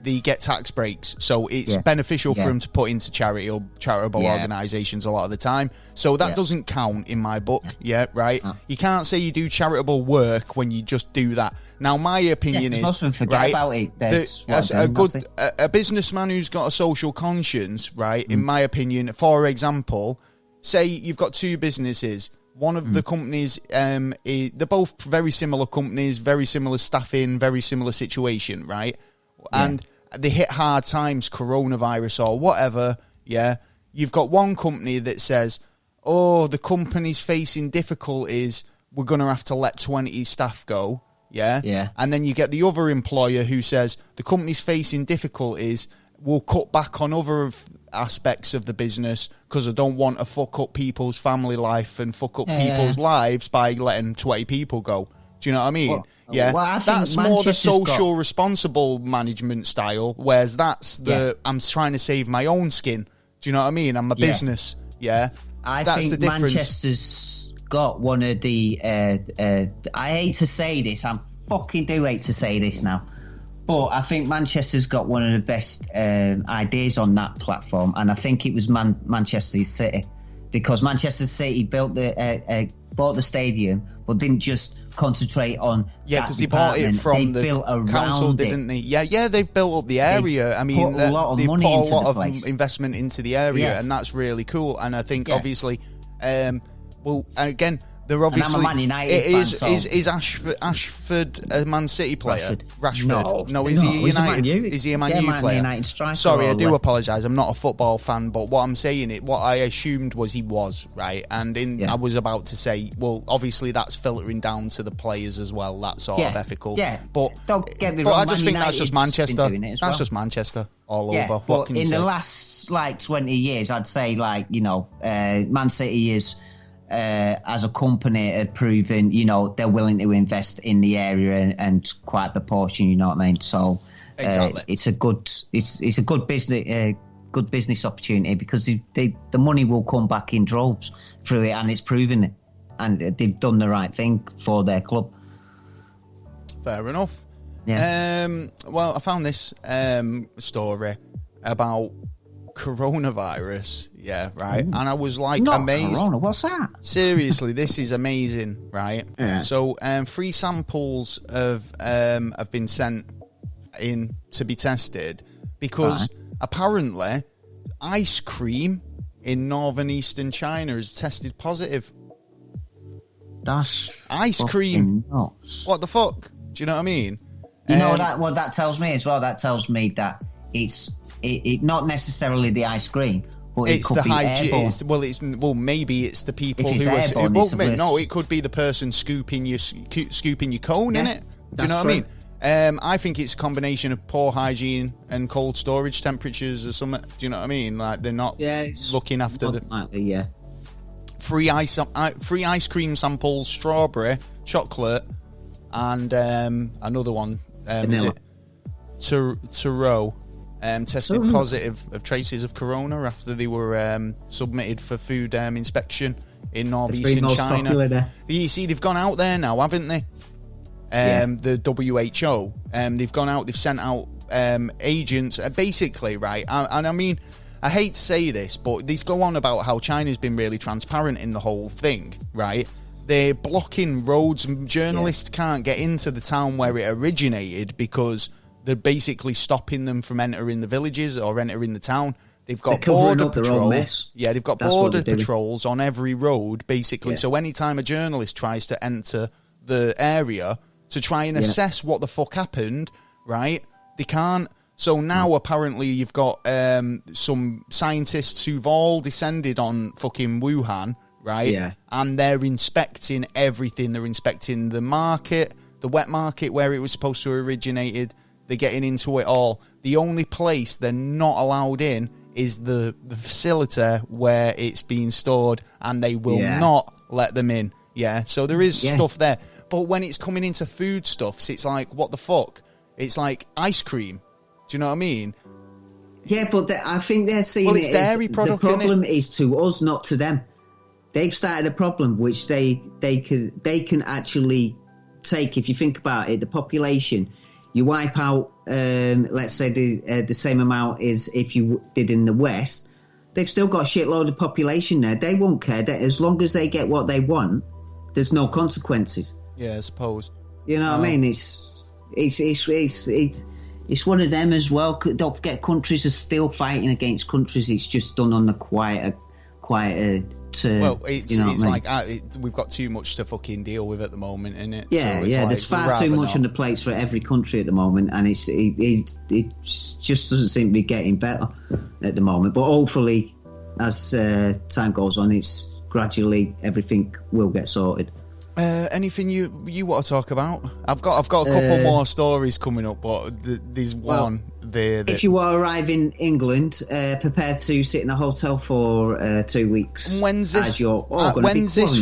they get tax breaks, so it's beneficial for them to put into charitable organisations a lot of the time. So that doesn't count in my book. Right. You can't say you do charitable work when you just do that. Now, my opinion is, most of them forget about it. A businessman who's got a social conscience, right? In my opinion, for example, say you've got two businesses. One of the companies, they're both very similar companies, very similar staffing, very similar situation, right? And they hit hard times, coronavirus or whatever. Yeah, you've got one company that says, "Oh, the company's facing difficulties. We're going to have to let 20 staff go." Yeah. And then you get the other employer who says the company's facing difficulties. We'll cut back on other aspects of the business because I don't want to fuck up people's family life and fuck up people's lives by letting 20 people go. Do you know what I mean? That's more the social responsible management style, whereas that's I'm trying to save my own skin. Do you know what I mean? I'm a business. Yeah. That's think the difference. Manchester's got one of the I hate to say this, I fucking do hate to say this now, but I think Manchester's got one of the best ideas on that platform, and I think it was Manchester City, because Manchester City built bought the stadium, but didn't just concentrate on because they bought it from the council, didn't they? Yeah, they've built up the area. I mean, put a lot of money into the place. Investment into the area, and that's really cool. And I think obviously, well, again, they're obviously. And I'm a Man United fan, is Ashford a Man City player? Rashford? No, is he United? Is he a Man U player? United striker. Sorry, I do apologise. I'm not a football fan, but what I'm saying, what I assumed was he was, right? And I was about to say, well, obviously that's filtering down to the players as well. That's sort of ethical. Yeah, but don't get me wrong. I just think that's just Manchester. That's just Manchester all over. What can you say? In the last 20 years, I'd say Man City is. As a company, have proven, they're willing to invest in the area and quite proportion. You know what I mean? So exactly. It's a good business opportunity because the money will come back in droves through it, and it's proven it, and they've done the right thing for their club. Fair enough. Yeah. Well, I found this story about coronavirus. Yeah, right. Ooh. And I was amazed. Corona, what's that? Seriously, this is amazing, right? Yeah. So, 3 samples have been sent in to be tested because apparently ice cream in northern eastern China has tested positive. That's ice cream. Nuts. What the fuck? Do you know what I mean? You know what that tells me as well? That tells me that it's not necessarily the ice cream. It's the hygiene. Well, maybe it's the people who are. It could be the person scooping your cone in it. Do you know what I mean? I think it's a combination of poor hygiene and cold storage temperatures or something. Do you know what I mean? Like they're not looking after the. Free ice cream samples: strawberry, chocolate, and another one. Is it Taro? Tested positive of traces of corona after they were submitted for food inspection in northeastern China. You see, they've gone out there now, haven't they? The WHO. They've gone out. They've sent out agents, basically, right? And I mean, I hate to say this, but these go on about how China's been really transparent in the whole thing, right? They're blocking roads. Journalists can't get into the town where it originated because they're basically stopping them from entering the villages or entering the town. They've got border patrols. Yeah, they've got border patrols on every road, basically. So anytime a journalist tries to enter the area to try and assess what the fuck happened, right, they can't. So now apparently you've got some scientists who've all descended on fucking Wuhan, right? Yeah. And they're inspecting everything. They're inspecting the market, the wet market where it was supposed to have originated. They're getting into it all. The only place they're not allowed in is the facility where it's being stored, and they will not let them in. Yeah, so there is stuff there. But when it's coming into foodstuffs, it's like, what the fuck? It's like ice cream. Do you know what I mean? Yeah, but I think they're seeing it's dairy product. The problem is to us, not to them. They've started a problem which they can actually take. If you think about it, the population. You wipe out, let's say, the same amount as if you did in the West. They've still got a shitload of population there. They won't care. That as long as they get what they want, there's no consequences. Yeah, I suppose. You know what I mean? It's one of them as well. Don't forget, countries are still fighting against countries. It's just done on the quieter term. Well, it's like we've got too much to fucking deal with at the moment, isn't it? Yeah, so there's far too much on the plates for every country at the moment, and it just doesn't seem to be getting better at the moment. But hopefully, as time goes on, it's gradually everything will get sorted. Anything you want to talk about? I've got a couple more stories coming up, but there's one there. If you are arriving in England, prepare to sit in a hotel for 2 weeks. When's this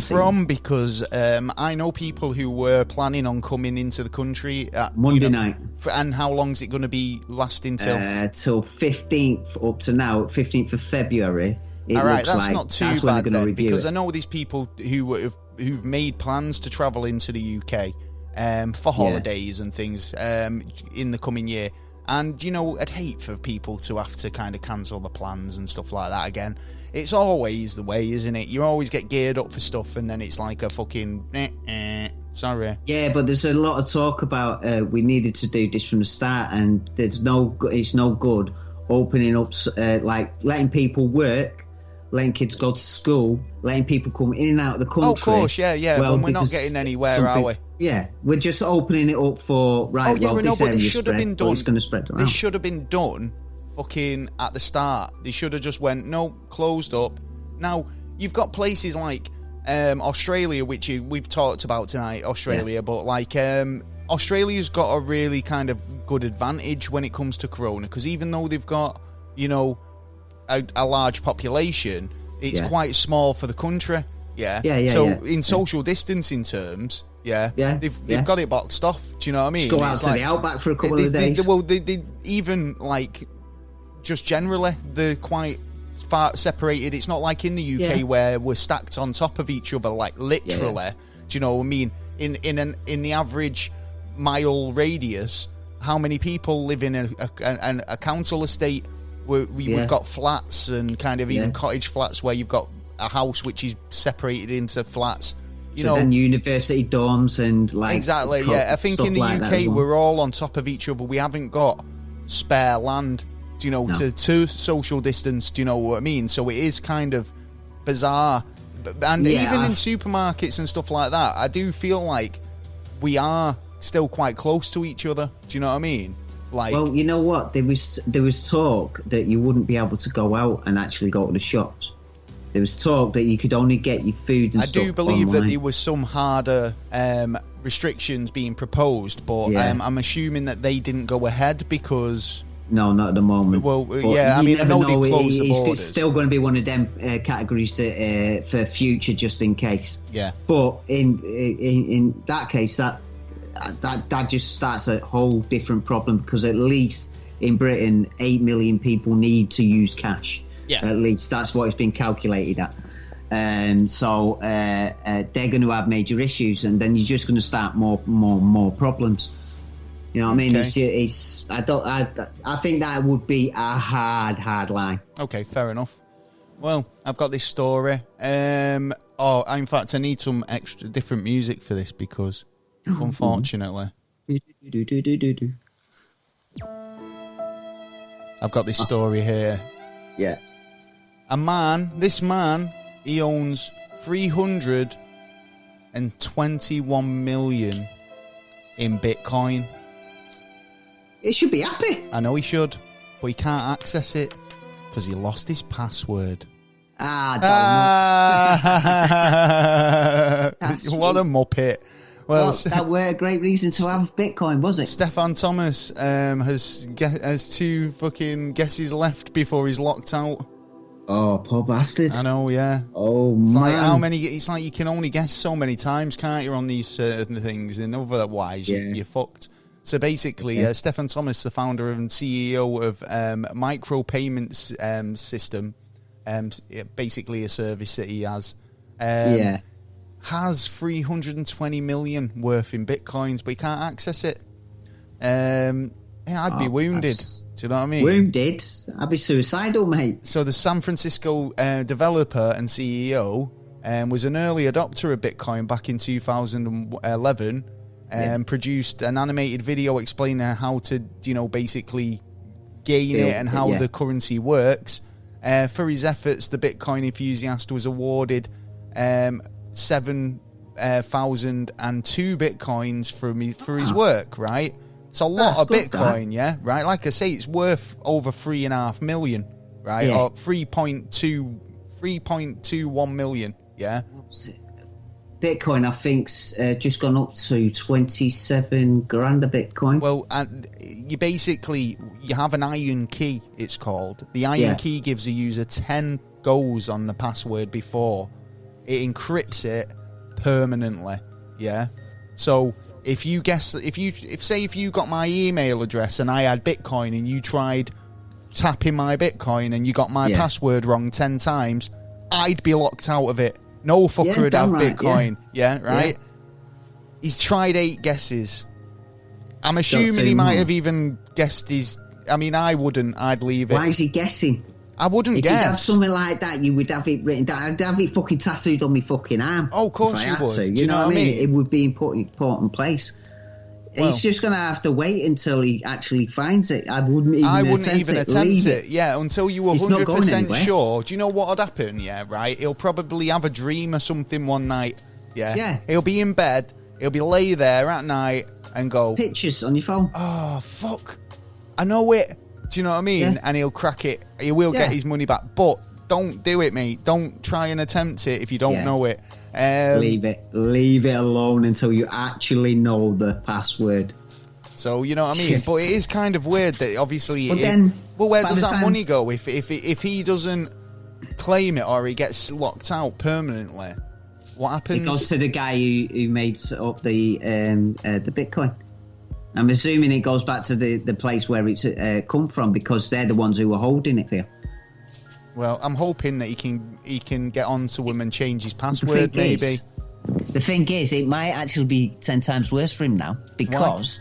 from? Because I know people who were planning on coming into the country at Monday night. And how long's it going to be lasting till? Till 15th, up to now, 15th of February. All right, that's not too bad then, because I know these people who've made plans to travel into the UK for holidays and things in the coming year, And, you know, I'd hate for people to have to kind of cancel the plans and stuff like that again. It's always the way, isn't it? You always get geared up for stuff and then it's like a fucking... Sorry. Yeah, but there's a lot of talk about we needed to do this from the start, and it's no good opening up, like letting people work, letting kids go to school, letting people come in and out of the country. Oh, of course, yeah. Well, we're not getting anywhere, are we? Yeah, we're just opening it up for, right, but this should have been done. It's going to spread around. This should have been done fucking at the start. They should have just went, no, closed up. Now, you've got places like Australia, which we've talked about tonight, but like Australia's got a really kind of good advantage when it comes to corona, because even though they've got, you know, a large population, it's quite small for the country. In social distancing terms, they've got it boxed off. Do you know what I mean? Just go out to the outback for a couple of days. They even like just generally they're quite far separated. It's not like in the UK where we're stacked on top of each other, like literally. Do you know what I mean? In the average mile radius, how many people live in a council estate? We've got flats and kind of even cottage flats where you've got a house which is separated into flats. You know, then university dorms and like exactly. I think in the UK we're all on top of each other. We haven't got spare land, you know, to social distance. Do you know what I mean? So it is kind of bizarre. And even in supermarkets and stuff like that, I do feel like we are still quite close to each other. Do you know what I mean? Like, well, you know what? There was talk that you wouldn't be able to go out and actually go to the shops. There was talk that you could only get your food and stuff I do believe online. that there was some harder restrictions being proposed, but I'm assuming that they didn't go ahead because... No, not at the moment. Well, I mean, I know they closed the borders. It's still going to be one of them categories for future, just in case. Yeah. But in that case, that just starts a whole different problem, because at least in Britain, 8 million people need to use cash. Yeah. At least that's what it's been calculated at. So they're going to have major issues, and then you're just going to start more problems. You know what I mean? I think that would be a hard line. Okay, fair enough. Well, I've got this story. In fact, I need some extra different music for this because, unfortunately, I've got this story here. Yeah. This man, he owns 321 million in Bitcoin. He should be happy. I know he should, but he can't access it because he lost his password. What a muppet. Well, that were a great reason to have Bitcoin, was it? Stefan Thomas has 2 fucking guesses left before he's locked out. Oh, poor bastard. I know, yeah. Oh, it's man. Like how many? It's like you can only guess so many times, can't you, on these certain things, and otherwise you're fucked. So basically, Stefan Thomas, the founder and CEO of Micropayments System, basically a service that he has, has 320 million worth in Bitcoins, but he can't access it. I'd be wounded. Do you know what I mean? Wounded? I'd be suicidal, mate. So the San Francisco developer and CEO was an early adopter of Bitcoin back in 2011. Produced an animated video explaining how to, basically gain it and how the currency works. For his efforts, the Bitcoin enthusiast was awarded 7,002 Bitcoins for his work, right? It's a lot of Bitcoin, right? Like I say, it's worth over 3.5 million, right? Or 3.21 million, yeah? Bitcoin, I think's just gone up to 27 grand a Bitcoin. Well, you have an iron key, it's called. The iron key gives a user 10 goes on the password before it encrypts it permanently. Yeah. So if you got my email address and I had Bitcoin and you tried tapping my Bitcoin and you got my password wrong 10 times, I'd be locked out of it. No fucker would have Bitcoin. Yeah, right? Yeah. He's tried 8 guesses. I'm assuming he might have even guessed his... I mean, I wouldn't. I'd leave it. Why is he guessing? I wouldn't guess. If you'd have something like that, you would have it written down. I'd have it fucking tattooed on my fucking arm. Oh, of course you would. To. You know what I mean? It would be in important place. Well, he's just going to have to wait until he actually finds it. I wouldn't even attempt it. Yeah, until you were 100% sure. Do you know what would happen? Yeah, right? He'll probably have a dream or something one night. Yeah. He'll be in bed. He'll be lay there at night and go... Pictures on your phone. Oh, fuck. I know it. Do you know what I mean? Yeah. And he'll crack it. He will get his money back. But don't do it, mate. Don't try and attempt it if you don't know it. Leave it alone until you actually know the password. So you know what I mean. But it is kind of weird that obviously. Well, where does that money go if he doesn't claim it or he gets locked out permanently? What happens? It goes to the guy who made up the Bitcoin. I'm assuming it goes back to the place where it's come from because they're the ones who were holding it for you. Well, I'm hoping that he can get onto him and change his password, maybe. The thing is, it might actually be 10 times worse for him now because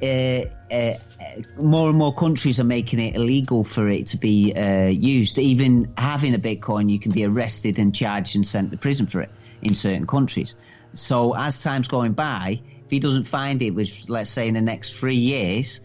more and more countries are making it illegal for it to be used. Even having a Bitcoin, you can be arrested and charged and sent to prison for it in certain countries. So as time's going by, if he doesn't find it, which let's say in the next 3 years,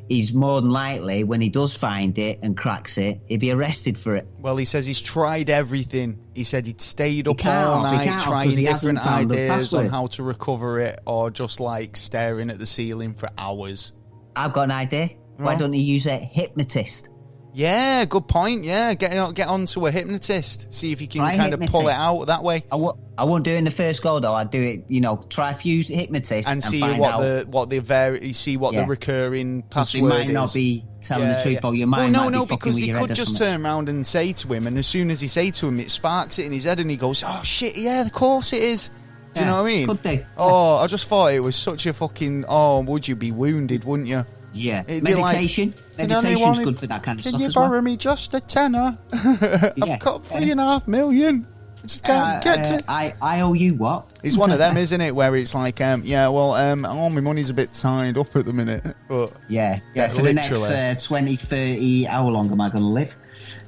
he's more than likely, when he does find it and cracks it, he'll be arrested for it. Well, he says he's tried everything. He said he'd stayed up all night trying different ideas on how to recover it, or just like staring at the ceiling for hours. I've got an idea. Why don't you use a hypnotist? Yeah, good point. Yeah, get onto a hypnotist. See if you can kind of pull it out that way. I won't do it in the first go though. I'd do it, try a few hypnotists and see find what out. the recurring password is. You might not be telling the truth, or your mind might be because he could just turn around and say to him, and as soon as he say to him, it sparks it in his head, and he goes, "Oh shit, yeah, of course it is." Do you know what I mean? Could they? Oh, I just thought it was such a fucking. Oh, would you be wounded, wouldn't you? Yeah, meditation. Meditation's good for that kind of stuff. Can you borrow me just a tenner? I've got 3.5 million. I just can't get it. I owe you what? It's one of them, isn't it? Where it's like, all my money's a bit tied up at the minute. But for the next 20, 30, how long am I going to live?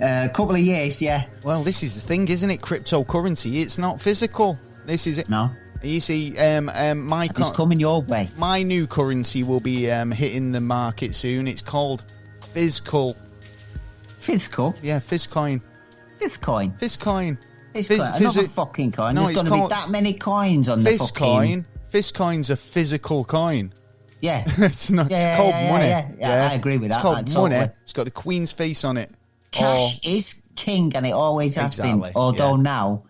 A couple of years, yeah. Well, this is the thing, isn't it? Cryptocurrency, it's not physical. This is it. No. You see, it's coming your way. My new currency will be hitting the market soon. It's called Fizzcoin. Fizzcoin? Yeah, Fizzcoin. Fizzcoin? Fizzcoin. Another fucking coin. No, there's going to be that many coins on the fucking... Fizzcoin's a physical coin. Yeah. It's not. It's called money. Yeah, I agree with that. It's called money. Totally. It's got the Queen's face on it. Cash is king, and it always has been. Although now...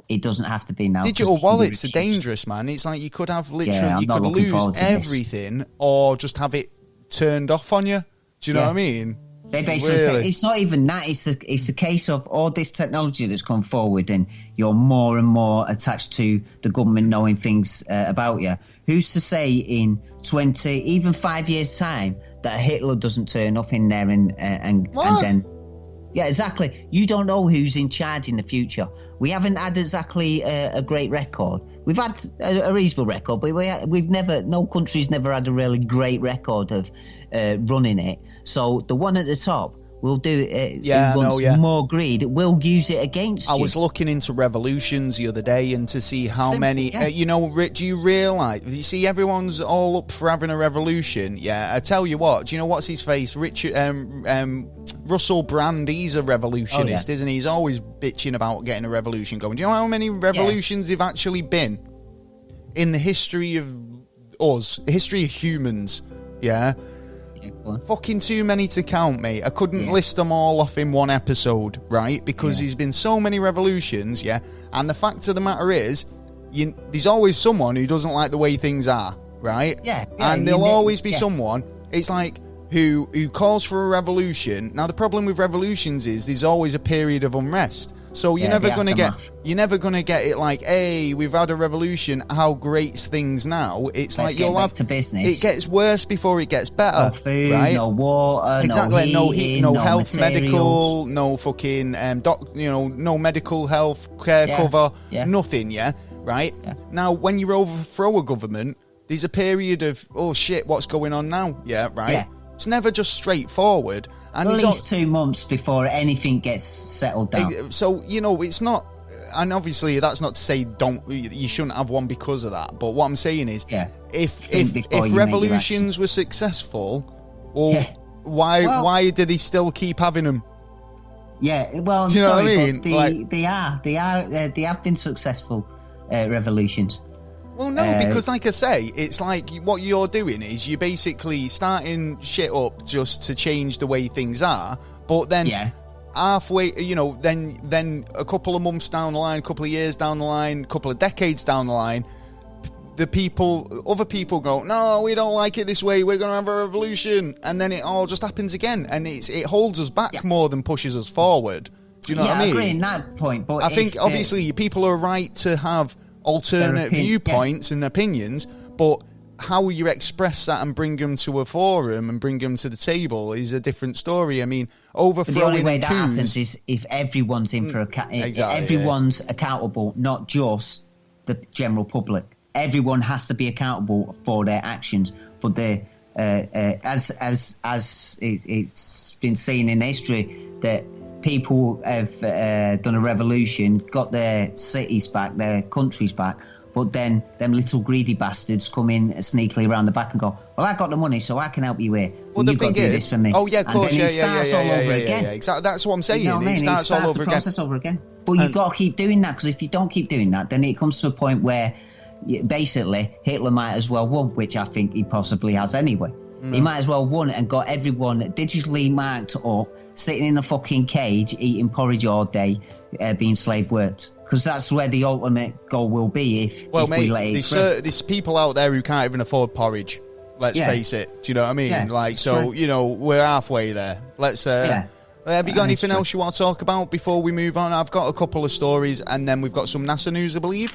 It doesn't have to be now. Digital wallets are dangerous, man. It's like you could have you could lose everything or just have it turned off on you. Do you know what I mean? They basically say it's not even that. It's the case of all this technology that's come forward, and you're more and more attached to the government knowing things about you. Who's to say in 20, even 5 years' time that Hitler doesn't turn up in there and then. Yeah, exactly. You don't know who's in charge in the future. We haven't had exactly a great record. We've had a reasonable record, but no country's never had a really great record of running it. So the one at the top will do it. Who wants more greed, will use it against you. I was looking into revolutions the other day and to see how many. Rick, do you realise? You see, everyone's all up for having a revolution. Yeah, I tell you what. Do you know what's his face? Russell Brand. He's a revolutionist, isn't he? He's always bitching about getting a revolution going. Do you know how many revolutions have actually been in the history of us, history of humans? Yeah. Fucking too many to count, mate. I couldn't list them all off in one episode, right? Because there's been so many revolutions, and the fact of the matter is, there's always someone who doesn't like the way things are, right? And there'll always be someone, it's like, who calls for a revolution. Now, the problem with revolutions is there's always a period of unrest. So you're never going to get it like, hey, we've had a revolution, how great's things now? It's like you'll have to business. It gets worse before it gets better. No food, right? no water, exactly, no heating, no health, materials. medical, no fucking no medical health care cover, nothing. Right? Now, when you overthrow a government, there's a period of, oh shit, what's going on now? Yeah, right. Yeah. It's never just straightforward. And at least 2 months before anything gets settled down. So, you know, it's not, and obviously that's not to say you shouldn't have one because of that. But what I'm saying is, if revolutions were successful, well, why do they still keep having them? Yeah, well, do you know what I mean? They have been successful revolutions. Well, no, because like I say, it's like what you're doing is you're basically starting shit up just to change the way things are, but then halfway, you know, then a couple of months down the line, a couple of years down the line, a couple of decades down the line, other people go, no, we don't like it this way, we're going to have a revolution, and then it all just happens again, and it holds us back more than pushes us forward. Do you know what I mean? I agree in that point, but I think obviously people are right to have alternate viewpoints and opinions, but how you express that and bring them to a forum and bring them to the table is a different story. I mean, overthrowing the only way that happens is if everyone's in for everyone's accountable, not just the general public. Everyone has to be accountable for their actions, but the as it's been seen in history that people have done a revolution, got their cities back, their countries back, but then them little greedy bastards come in sneakily around the back and go, well, I got the money, so I can help you here. Well, the thing is, this for me. Oh, yeah, of course, and then it starts all over again. Exactly. That's what I'm saying. You know what it starts all over the process over again. But you've got to keep doing that, because if you don't keep doing that, then it comes to a point where basically Hitler might as well won, which I think he possibly has anyway. He might as well won and got everyone digitally marked up, sitting in a fucking cage, eating porridge all day, being slave worked. Because that's where the ultimate goal will be if we let it through. There's people out there who can't even afford porridge. Let's face it. Do you know what I mean? Yeah, so, you know, we're halfway there. Let's... have you got anything else you want to talk about before we move on? I've got a couple of stories, and then we've got some NASA news, I believe.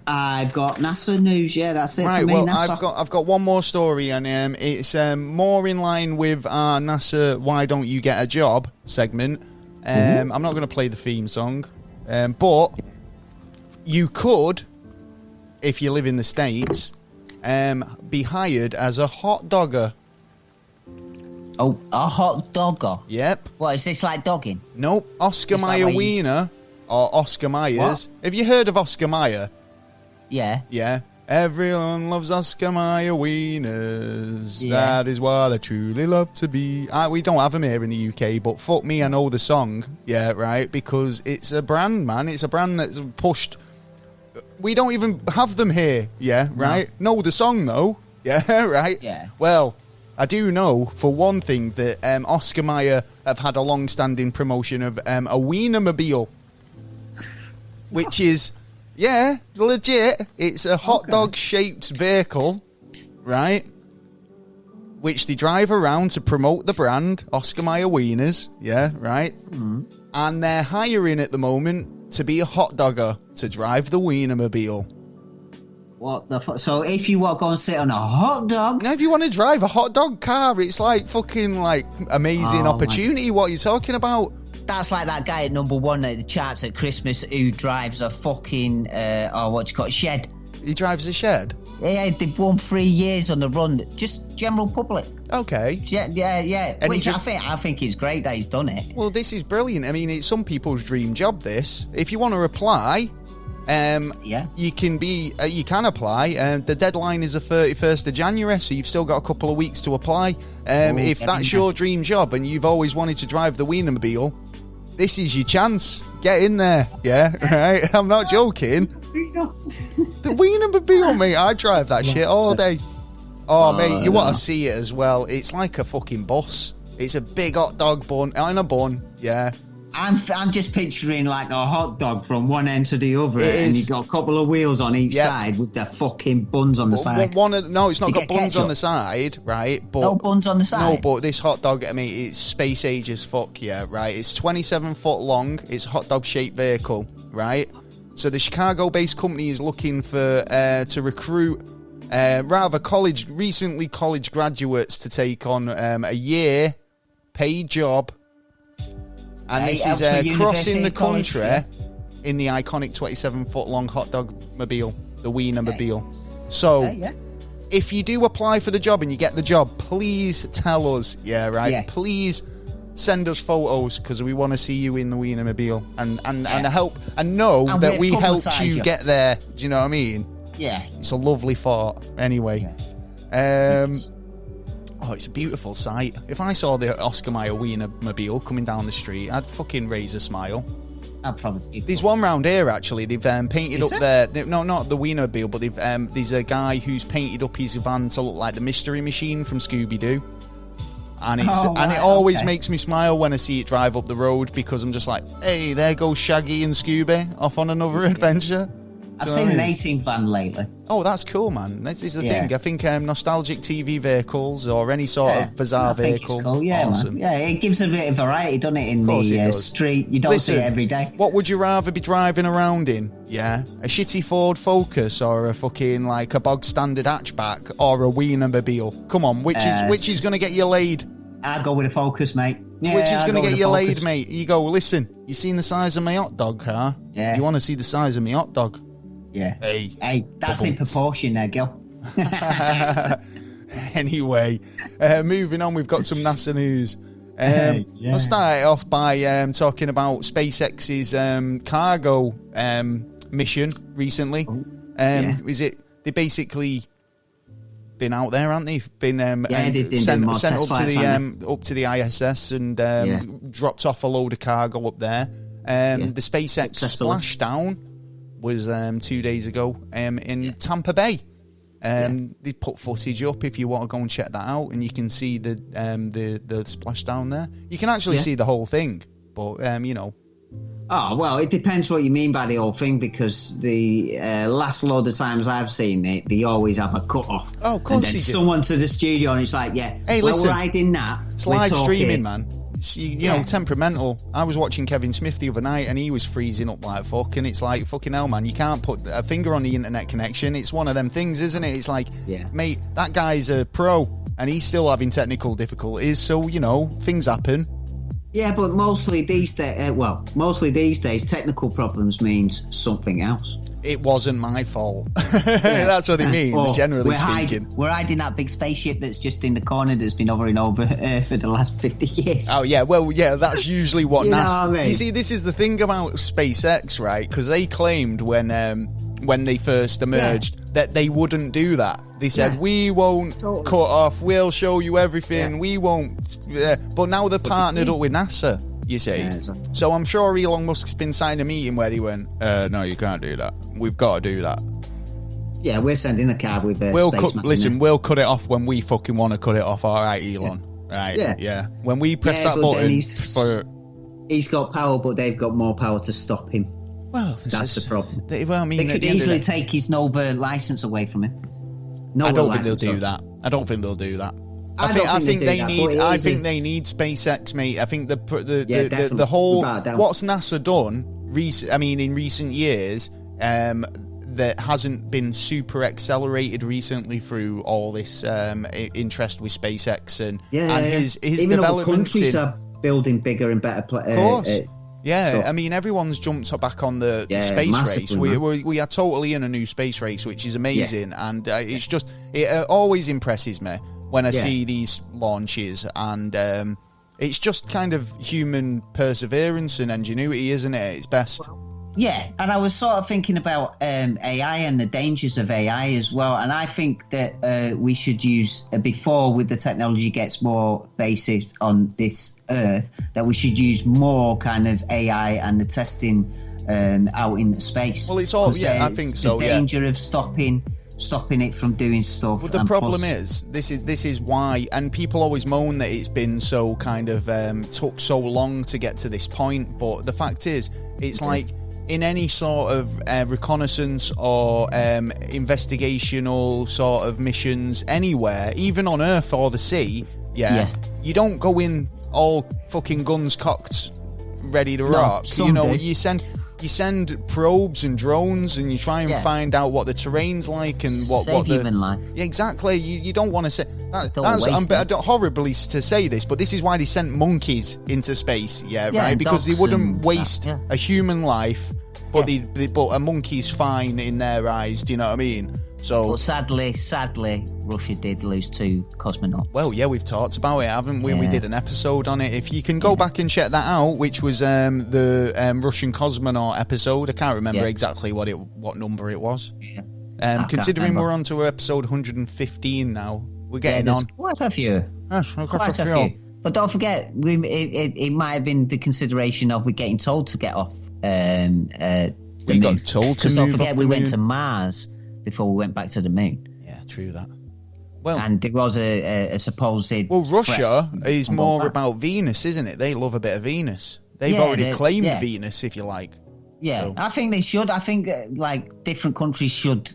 I've got NASA news, that's it for me. Well, NASA. I've got one more story, and it's more in line with our NASA Why Don't You Get a Job segment. I'm not going to play the theme song, but you could, if you live in the States, be hired as a hot dogger. Oh, a hot dogger? Yep. What, is this like dogging? Nope. Oscar Mayer Wiener, or Oscar Myers. What? Have you heard of Oscar Mayer? Yeah. Yeah. Everyone loves Oscar Mayer wieners. Yeah. That is what I truly love to be. We don't have them here in the UK, but fuck me, I know the song. Yeah, right? Because it's a brand, man. It's a brand that's pushed. We don't even have them here. Yeah, right? No. Know the song, though. Yeah, right? Yeah. Well, I do know, for one thing, that Oscar Mayer have had a long-standing promotion of a Wienermobile, which is... Yeah, legit. It's a hot dog-shaped vehicle, right? Which they drive around to promote the brand, Oscar Mayer Wieners. Yeah, right? And they're hiring at the moment to be a hot dogger to drive the Wienermobile. What the fuck? So if you want to go and sit on a hot dog... Now, if you want to drive a hot dog car, it's like fucking, like, amazing opportunity. What are you talking about? That's like that guy at #1 at the charts at Christmas who drives a fucking, shed. He drives a shed? Yeah, they've won 3 years on the run. Just general public. Okay. Yeah. And which I think it's great that he's done it. Well, this is brilliant. I mean, it's some people's dream job, this. If you want to apply... you can apply. The deadline is the 31st of January, so you've still got a couple of weeks to apply. If that's your dream job and you've always wanted to drive the Wienermobile, this is your chance. Get in there. Yeah, right? I'm not joking. The Wienermobile, mate. I drive that shit all day. Oh, mate, you want to see it as well. It's like a fucking bus. It's a big hot dog bun in a bun. Yeah. I'm just picturing like a hot dog from one end to the other, and you've got a couple of wheels on each side with the fucking buns on the side. No, it's not got buns on the side, right? But no buns on the side? No, but this hot dog, I mean, it's space age as fuck, yeah, right? It's 27 foot long. It's a hot dog-shaped vehicle, right? So the Chicago-based company is looking for to recruit recently college graduates to take on a year paid job. And this is crossing the country in the iconic 27-foot long hot dog mobile, the Wienermobile. So, if you do apply for the job and you get the job, please tell us. Yeah, right. Yeah. Please send us photos because we want to see you in the Wienermobile and help and know and that we helped you get there. Do you know what I mean? Yeah. It's a lovely thought. Anyway, yes. Oh, it's a beautiful sight. If I saw the Oscar Mayer Wienermobile coming down the street, I'd fucking raise a smile. I'd probably. There's one round here actually. They've painted up there. No, not the Wienermobile, but they've there's a guy who's painted up his van to look like the Mystery Machine from Scooby Doo. And it's it always makes me smile when I see it drive up the road because I'm just like, hey, there goes Shaggy and Scooby off on another adventure. I've seen an 18 van lately. Oh, that's cool, man. This is the thing. I think nostalgic TV vehicles or any sort of bizarre vehicle. Cool. Yeah, awesome. Man. Yeah, it gives a bit of variety, doesn't it, in the street? You don't see it every day. What would you rather be driving around in? Yeah, a shitty Ford Focus or a fucking like a bog standard hatchback or a Wienermobile? Come on, which is going to get you laid? I'd go with a Focus, mate. Yeah, which is going to get you laid, mate? You go, listen, you seen the size of my hot dog car? Yeah. You want to see the size of my hot dog? Yeah. Hey, that's in proportion there, Gil. Anyway, moving on, we've got some NASA news. Let's start it off by talking about SpaceX's cargo mission recently. Is it they basically been out there, haven't they? Been sent up to the ISS and dropped off a load of cargo up there. The SpaceX splashdown was 2 days ago in Tampa Bay. They put footage up if you want to go and check that out, and you can see the splashdown there. You can actually see the whole thing, but you know. Oh, well, it depends what you mean by the whole thing, because the last load of times I've seen it, they always have a cut-off. Oh, of course you do. Someone to the studio and it's like, hey, listen, we're riding that. It's live streaming, man. You know, temperamental. I was watching Kevin Smith the other night and he was freezing up like fuck, and it's like, fucking hell, man, you can't put a finger on the internet connection. It's one of them things, isn't it? It's like, mate, that guy's a pro and he's still having technical difficulties, so, you know, things happen. Yeah, but mostly these days, technical problems means something else. It wasn't my fault. That's what it means, generally speaking. We're hiding that big spaceship that's just in the corner that's been hovering over Earth for the last 50 years. Oh, yeah, well, yeah, that's usually what NASA... Know what I mean? You see, this is the thing about SpaceX, right? Because they claimed when they first emerged that they wouldn't do that. They said, we won't cut off, we'll show you everything, we won't... But now they're partnered up with NASA, you see. Yeah, exactly. So I'm sure Elon Musk's been signing a meeting where they went, no, you can't do that. We've got to do that. Yeah, we're sending a card with we'll cut it off when we fucking want to cut it off, all right, Elon? Right, yeah. When we press that button He's got power, but they've got more power to stop him. Well, that's the problem. They could easily take his Nova license away from him. I don't think they'll do that. I think they need SpaceX, mate. I think the whole what's NASA done in recent years that hasn't been super accelerated recently through all this interest with SpaceX and his even developments. Countries are building bigger and better. Of course. Yeah, I mean, everyone's jumped back on the space race. We are totally in a new space race, which is amazing. And it's just, it always impresses me when I see these launches. And it's just kind of human perseverance and ingenuity, isn't it? It's best. Yeah, and I was sort of thinking about AI and the dangers of AI as well. And I think that we should use, before with the technology gets more basic on this Earth, that we should use more kind of AI and the testing out in space. Well, it's all, I think so, the danger of stopping it from doing stuff. Well, the problem is, this is why, and people always moan that it's been so kind of, took so long to get to this point. But the fact is, it's like, in any sort of reconnaissance or investigational sort of missions anywhere, even on Earth or the sea, you don't go in all fucking guns cocked, ready to rock. You know, you send probes and drones and you try and find out what the terrain's like and what the human life. Yeah, exactly. You don't want to say I'm horribly to say this, but this is why they sent monkeys into space. Right, because they wouldn't waste a human life, but a monkey's fine in their eyes. Do you know what I mean? So, but sadly, Russia did lose 2 cosmonauts. Well, yeah, we've talked about it, haven't we? Yeah. We did an episode on it. If you can go back and check that out, which was the Russian cosmonaut episode. I can't remember exactly what number it was. Yeah. Considering we're on to episode 115 now, we're getting on. Quite a few. Yes, quite a few. But don't forget, it might have been the consideration of we getting told to get off. We got told to move. Because don't forget, we went to Mars before we went back to the moon. Yeah, true that. Well, and there was a supposed. Well, Russia is more about Venus, isn't it? They love a bit of Venus. They've already claimed Venus, if you like. Yeah, so. I think they should. I think like different countries should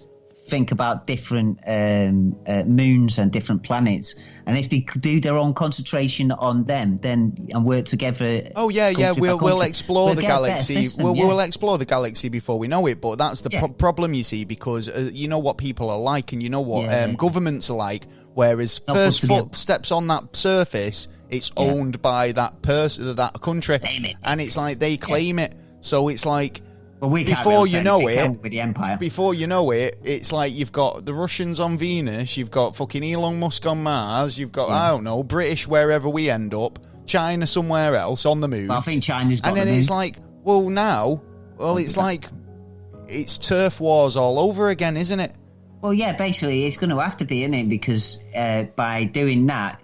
think about different moons and different planets, and if they could do their own concentration on them, then and work together. Oh yeah, we'll explore the galaxy. We'll explore the galaxy before we know it. But that's the problem, you see, because you know what people are like, and you know what governments are like. Whereas first footsteps on that surface, it's owned by that person, that country, and it's like they claim it. So it's like. Well, before you know it, with the empire. Before you know it, it's like you've got the Russians on Venus, you've got fucking Elon Musk on Mars, you've got I don't know, British wherever we end up, China somewhere else on the moon. Well, I think China's got and then it's like, well, now, it's like it's turf wars all over again, isn't it? Well, yeah, basically, it's going to have to be, isn't it? Because by doing that,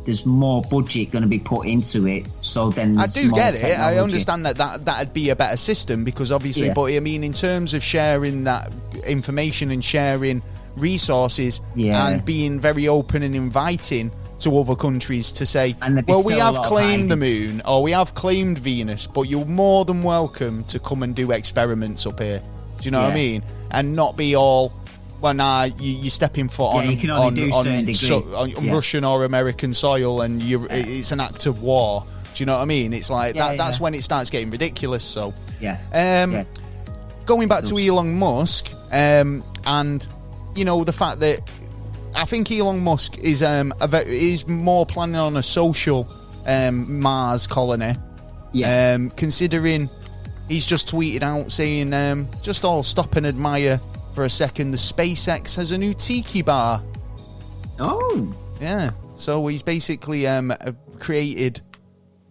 there's more budget going to be put into it. So then I do get it. I understand that'd be a better system because obviously, but I mean, in terms of sharing that information and sharing resources and being very open and inviting to other countries to say, well, we have claimed the moon or we have claimed Venus, but you're more than welcome to come and do experiments up here. Do you know what I mean? And not be all... Well, nah, you're stepping foot on Russian or American soil, and it's an act of war. Do you know what I mean? It's like that's when it starts getting ridiculous. So, going back to Elon Musk, and you know the fact that I think Elon Musk is more planning on a social Mars colony. Yeah. Considering he's just tweeted out saying, "Just all stop and admire." For a second, the SpaceX has a new tiki bar. Oh. Yeah. So he's basically created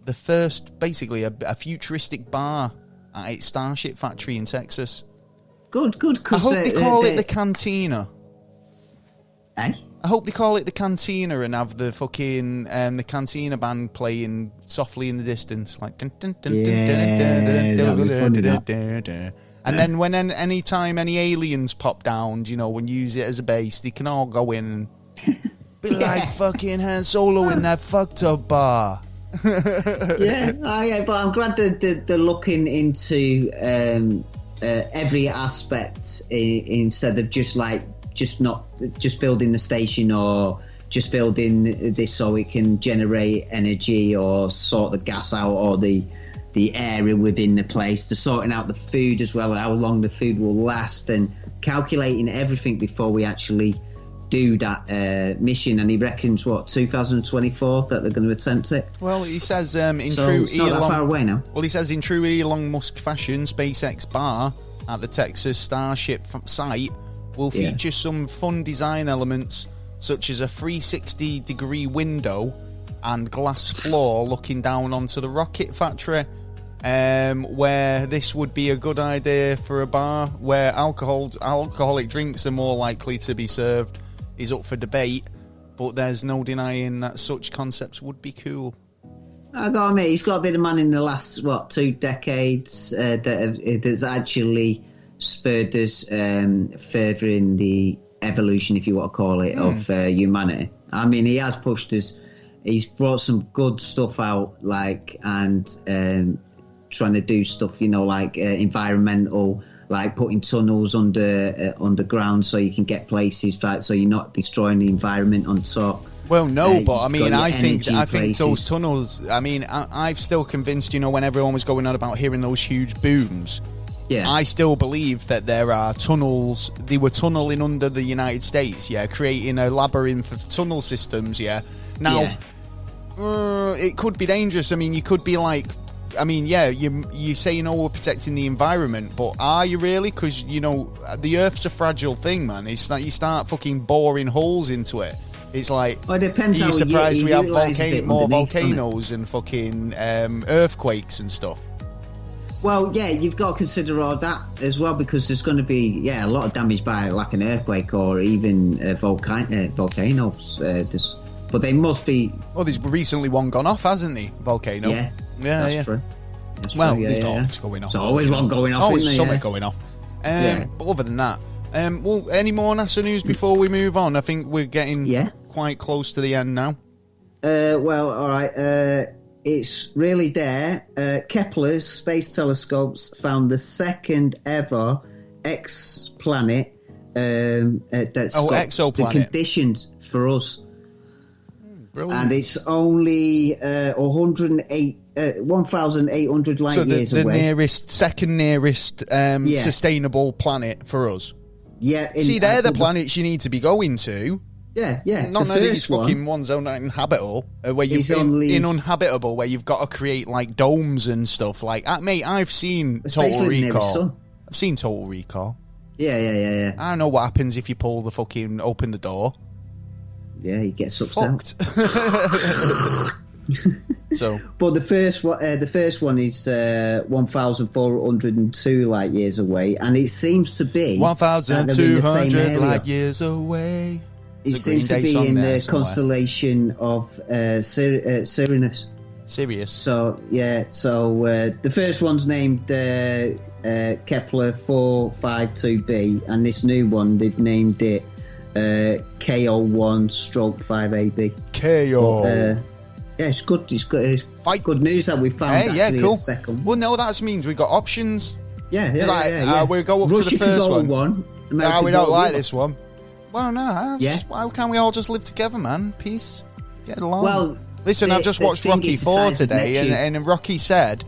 the first, basically, a futuristic bar at its Starship factory in Texas. Good. I hope they call it the Cantina. Eh? I hope they call it the Cantina and have the fucking the Cantina band playing softly in the distance, like. And then when any time any aliens pop down, you know, and use it as a base, they can all go in and be like fucking Han Solo in that fucked up bar. But I'm glad that they're looking into every aspect instead of just building the station or just building this so it can generate energy or sort the gas out or the area within the place. To sorting out the food as well, how long the food will last, and calculating everything before we actually do that mission. And he reckons 2024 that they're going to attempt it. Well, he says true Elon, not that far away now. Well, he says in true Elon Musk fashion, SpaceX bar at the Texas Starship site will feature some fun design elements such as a 360-degree window and glass floor looking down onto the rocket factory, where this would be a good idea for a bar where alcoholic drinks are more likely to be served is up for debate, but there's no denying that such concepts would be cool. I gotta admit, he's got to be the man in the last 2 decades that's actually spurred us further in the evolution, if you want to call it, of humanity. I mean, he has pushed us. He's brought some good stuff out, and trying to do stuff, environmental, like putting tunnels underground so you can get places, right? So you're not destroying the environment on top. Well, no, but I mean, I think those tunnels. I mean, I'm still convinced. When everyone was going on about hearing those huge booms. Yeah. I still believe that there are tunnels. They were tunneling under the United States, creating a labyrinth of tunnel systems, Now, it could be dangerous. I mean, you could be I mean, yeah, you say, we're protecting the environment, but are you really? Because, the Earth's a fragile thing, man. It's like you start fucking boring holes into it. It's like, well, it depends. Are you surprised we have more volcanoes it? and fucking earthquakes and stuff? Well, yeah, you've got to consider all that as well, because there's going to be a lot of damage by like an earthquake or even volcanoes. But they must be. Oh, there's recently one gone off, hasn't there? Volcano. Yeah, that's true. There's always going off. There's always one going off. Always something going off. But other than that, any more NASA news before we move on? I think we're getting quite close to the end now. Well, all right. It's really there. Kepler's space telescopes found the second ever exoplanet that's got exoplanet. the conditions for us. Brilliant. And it's only 1,800 light years away. The second nearest sustainable planet for us. Yeah. See, they're the planets you need to be going to. Yeah. Not none of these fucking ones are uninhabitable, where you've been uninhabitable, where you've got to create like domes and stuff. Like, mate, I've seen Total Recall. I've seen Total Recall. Yeah. I know what happens if you pull the fucking open the door. Yeah, he gets upset. So, but the first one is 1,402 light years away, and it seems to be 1,200 light years away. It seems to be in the constellation of Sirius. Sirius. So the first one's named Kepler 452b, and this new one they've named it KO1/5AB. KO. Yeah, it's good. It's good news that we found. Cool. A second. Well, no, that means we've got options. Yeah. We'll go up Russia to the first one. We don't like this one. Well, no. Why can't we all just live together, man? Peace. Get along. Well, listen, I've just watched Rocky 4 today, and Rocky said,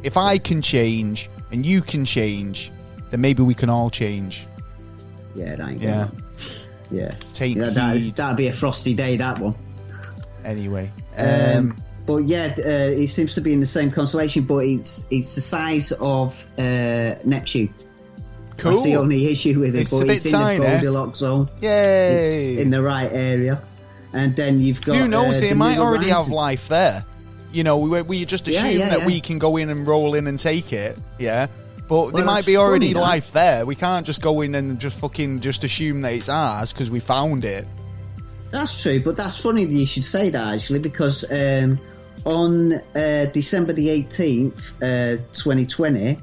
if I can change and you can change, then maybe we can all change. Yeah, that ain't good. Yeah. That'd be a frosty day, that one. Anyway. But it seems to be in the same constellation, but it's the size of Neptune. Cool. That's the only issue with it, it's but a bit it's in tiny, the Goldilocks zone. Yay! It's in the right area. And then you've got... Who knows, it might already have life there. We just assume that we can go in and roll in and take it, but there might be already life there. We can't just go in and just assume that it's ours because we found it. That's true, but that's funny that you should say that, actually, because on December the 18th, 2020,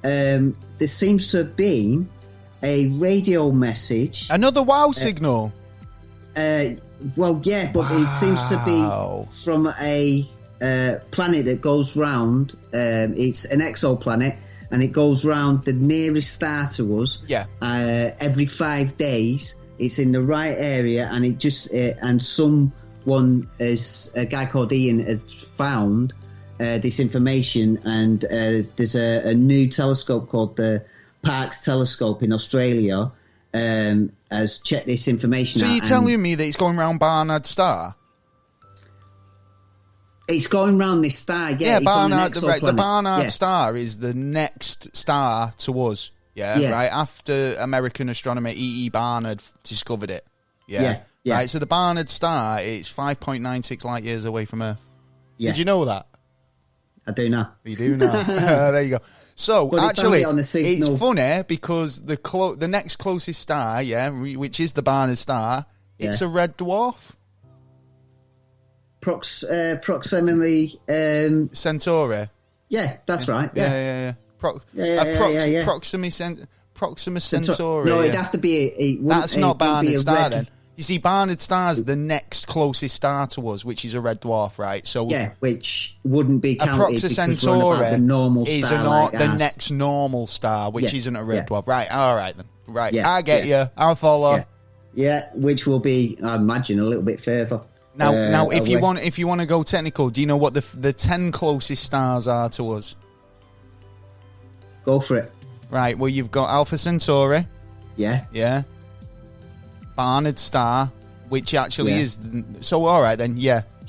there seems to have been a radio message. Another wow signal. Well, yeah, but it seems to be from a planet that goes round. It's an exoplanet, and it goes round the nearest star to us. Yeah. Every 5 days. It's in the right area, and it just and someone, a guy called Ian, has found this information, and there's a new telescope called the Parkes Telescope in Australia has checked this information out. So you're telling me that it's going round Barnard Star? It's going round this star, Yeah, Barnard, the Barnard Star is the next star to us. Yeah, right after American astronomer E.E. Barnard discovered it. Yeah. Right, so the Barnard Star, it's 5.96 light years away from Earth. Yeah. Did you know that? I do now. You do now. There you go. So, actually, it's funny because the next closest star, which is the Barnard Star, it's a red dwarf. Proximity... Centauri. Yeah, that's right. Yeah. Proxima Centauri. No, it'd have to be that's not Barnard Star then. You see, Barnard Star's the next closest star to us, which is a red dwarf, right? So which wouldn't be counted. Proxima Centauri the normal is star the next normal star, which isn't a red dwarf. Right, all right then. Right, I get you. I'll follow. Yeah, which will be, I imagine, a little bit further. Now, if you want to go technical, do you know what the 10 closest stars are to us? Go for it. Right, well, you've got Alpha Centauri. Yeah. Barnard Star, which actually is... So, all right, then,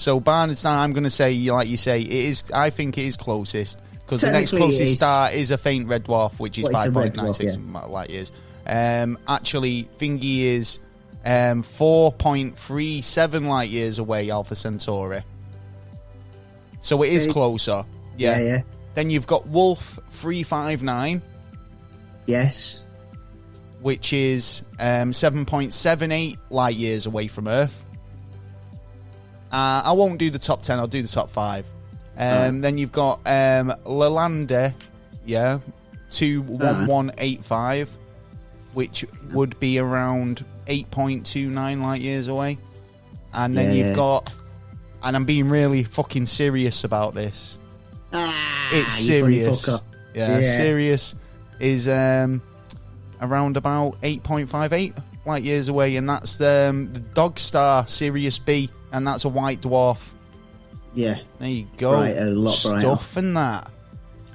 So Barnard's star, I'm going to say, like you say, it is. I think it is closest because the next closest star is a faint red dwarf, which is 5.96 light years. Actually, Thingy is 4.37 light years away, Alpha Centauri. So it is closer. Yeah. Then you've got Wolf 359. Yes. Which is 7.78 light years away from Earth. I won't do the top 10, I'll do the top 5. Then you've got Lalande, 21185, which would be around 8.29 light years away. And then you've got, and I'm being really fucking serious about this. It's Sirius. Sirius is around about 8.58 light years away, and that's the dog star Sirius B, and that's a white dwarf. Yeah. There you go. Right, a lot stuff and that.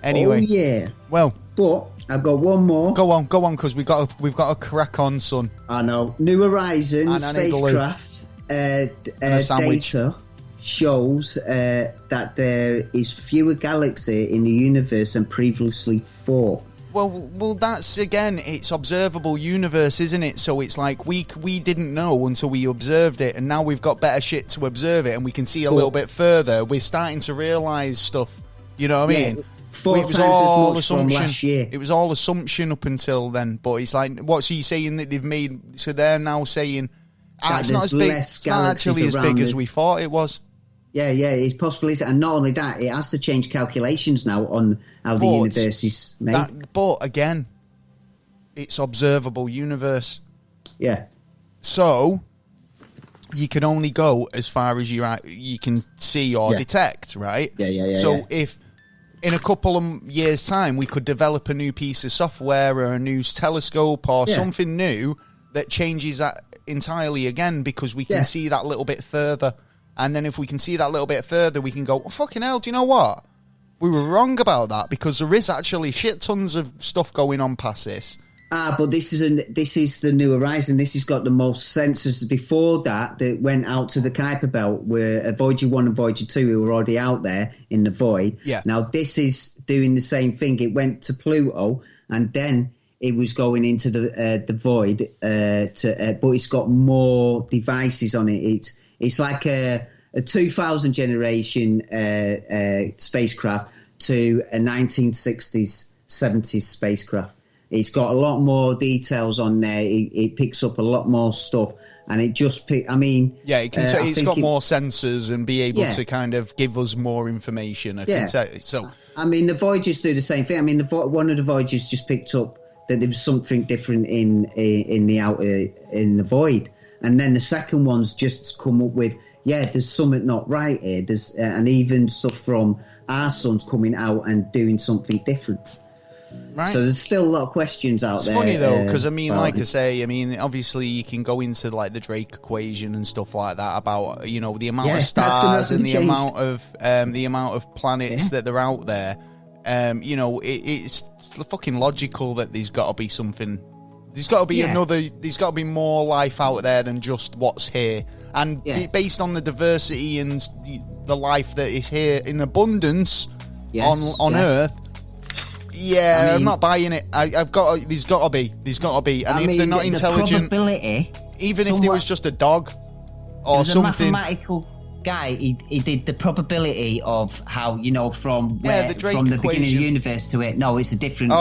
Anyway. Oh yeah. Well, but I've got one more. Go on, because we've got to crack on, son. I know. New Horizons spacecraft data shows that there is fewer galaxies in the universe than previously thought. Well, that's, again, it's observable universe, isn't it? So it's like we didn't know until we observed it, and now we've got better shit to observe it, and we can see a little bit further. We're starting to realise stuff. You know what I mean? 4 times as much assumption. From last year. It was all assumption up until then. But it's like, what's he saying that they've made? So they're now saying it's not as big. It's not actually as big as we thought it was. Yeah, it's possible. And not only that, it has to change calculations now on how the universe is made. But again, it's observable universe. Yeah. So you can only go as far as you can see or detect, right? Yeah. So if in a couple of years' time we could develop a new piece of software or a new telescope or something new that changes that entirely again, because we can see that little bit further. And then if we can see that little bit further, we can go, oh, fucking hell, do you know what? We were wrong about that, because there is actually shit tons of stuff going on past this. But this is the New Horizon. This has got the most sensors. Before that went out to the Kuiper Belt, where Voyager 1 and Voyager 2 were already out there in the void. Yeah. Now this is doing the same thing. It went to Pluto, and then it was going into the void. But it's got more devices on it. It's like a 2000 generation spacecraft to a 1960s, 70s spacecraft. It's got a lot more details on there. It picks up a lot more stuff, and it just it can. It's got more sensors and be able to kind of give us more information. I can tell. So, I mean, the Voyagers do the same thing. I mean, one of the Voyagers just picked up that there was something different in the void. And then the second one's just come up with, there's something not right here. There's and even stuff from our sun's coming out and doing something different. Right. So there's still a lot of questions out there. It's funny though, because I mean, like I say, obviously you can go into like the Drake equation and stuff like that about the amount of stars and the amount of planets that are out there. It's fucking logical that there's got to be something. There's got to be there's got to be more life out there than just what's here. And based on the diversity and the life that is here in abundance on Earth, I'm not buying it. There's got to be. And if they're not intelligent, even if there was just a dog or something. A mathematical guy, he did the probability of how, from the beginning of the universe to it. No, it's a different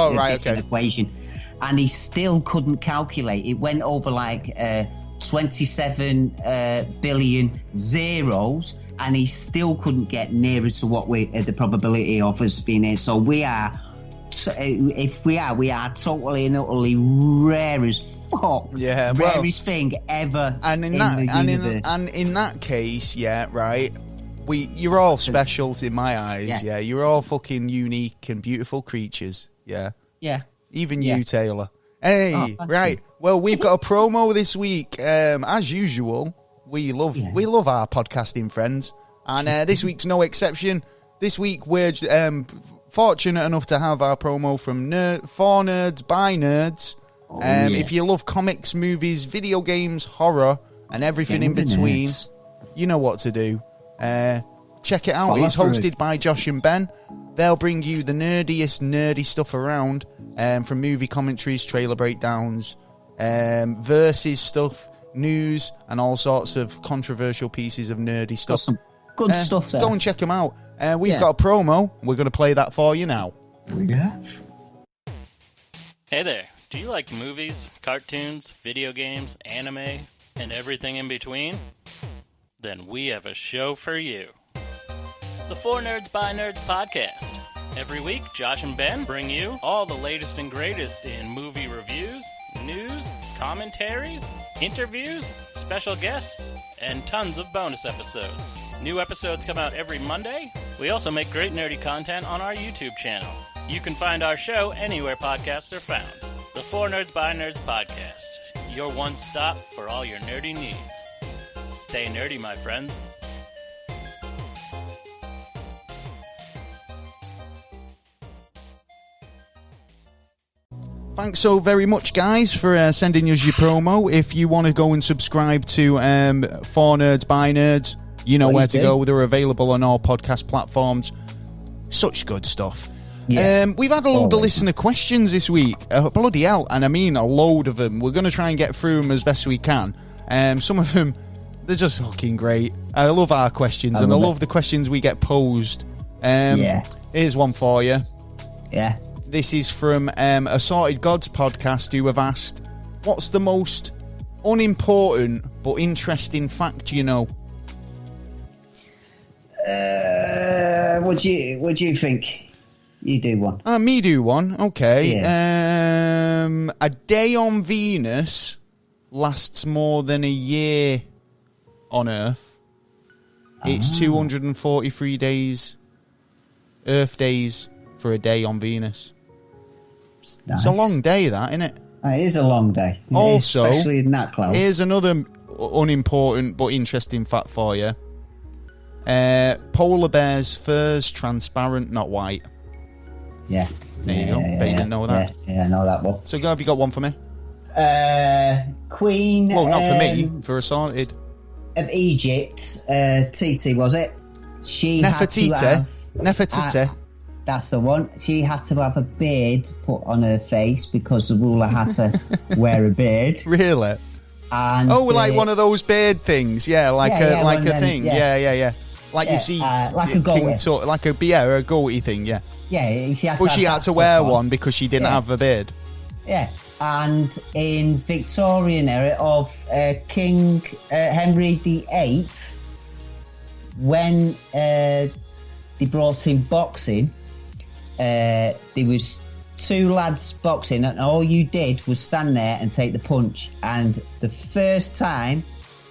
equation. And he still couldn't calculate. It went over like 27 billion zeros, and he still couldn't get nearer to what the probability of us being here. So we are totally and utterly rare as fuck. Yeah, rarest thing ever. And in that case, you're all special in my eyes. Yeah, you're all fucking unique and beautiful creatures. Yeah. Even you, Taylor. Hey, right. Well, we've got a promo this week. As usual, we love our podcasting friends, and this week's no exception. This week we're fortunate enough to have our promo from For Nerds by Nerds. If you love comics, movies, video games, horror, and everything in between, you know what to do. Check it out. It's hosted by Josh and Ben. They'll bring you the nerdy stuff around, from movie commentaries, trailer breakdowns, versus stuff, news, and all sorts of controversial pieces of nerdy stuff. Got some good stuff there. Go and check them out. We've got a promo. We're going to play that for you now. Yeah. Hey there. Do you like movies, cartoons, video games, anime, and everything in between? Then we have a show for you. The 4 Nerds by Nerds podcast. Every week, Josh and Ben bring you all the latest and greatest in movie reviews, news, commentaries, interviews, special guests, and tons of bonus episodes. New episodes come out every Monday. We also make great nerdy content on our YouTube channel. You can find our show anywhere podcasts are found. The 4 Nerds by Nerds podcast. Your one stop for all your nerdy needs. Stay nerdy, my friends. Thanks so very much, guys, for sending us your promo. If you want to go and subscribe to 4 Nerds by Nerds, you know where to go. They're available on all podcast platforms. Such good stuff. Yeah. We've had a load of listener questions this week. Bloody hell. And I mean a load of them. We're going to try and get through them as best we can. Some of them, they're just fucking great. I love our questions, and I love the questions we get posed. Here's one for you. Yeah. This is from Assorted Gods podcast, who have asked, what's the most unimportant but interesting fact you know? What do you think? You do one. Me do one. Okay. Yeah. A day on Venus lasts more than a year on Earth. It's 243 days, Earth days, for a day on Venus. Nice. It's a long day, that, isn't it? It is a long day. Also, especially in that cloud. Here's another unimportant but interesting fact for you. Polar bears' fur's transparent, not white. Yeah. There you go. Bet you didn't know that. Yeah, I know that one. So, have you got one for me? Queen... Well, not for me. For Assorted. Of Egypt, Titi, was it? Nefertiti. That's the one. She had to have a beard put on her face because the ruler had to wear a beard. Really? And like one of those beard things. Yeah, like a thing. Yeah. Like you see, like a goatee. A goatee thing. Yeah. Yeah. She had to wear one because she didn't have a beard. Yeah. And in Victorian era of King Henry VIII, when they brought in boxing, there was 2 lads boxing, and all you did was stand there and take the punch. And the first time,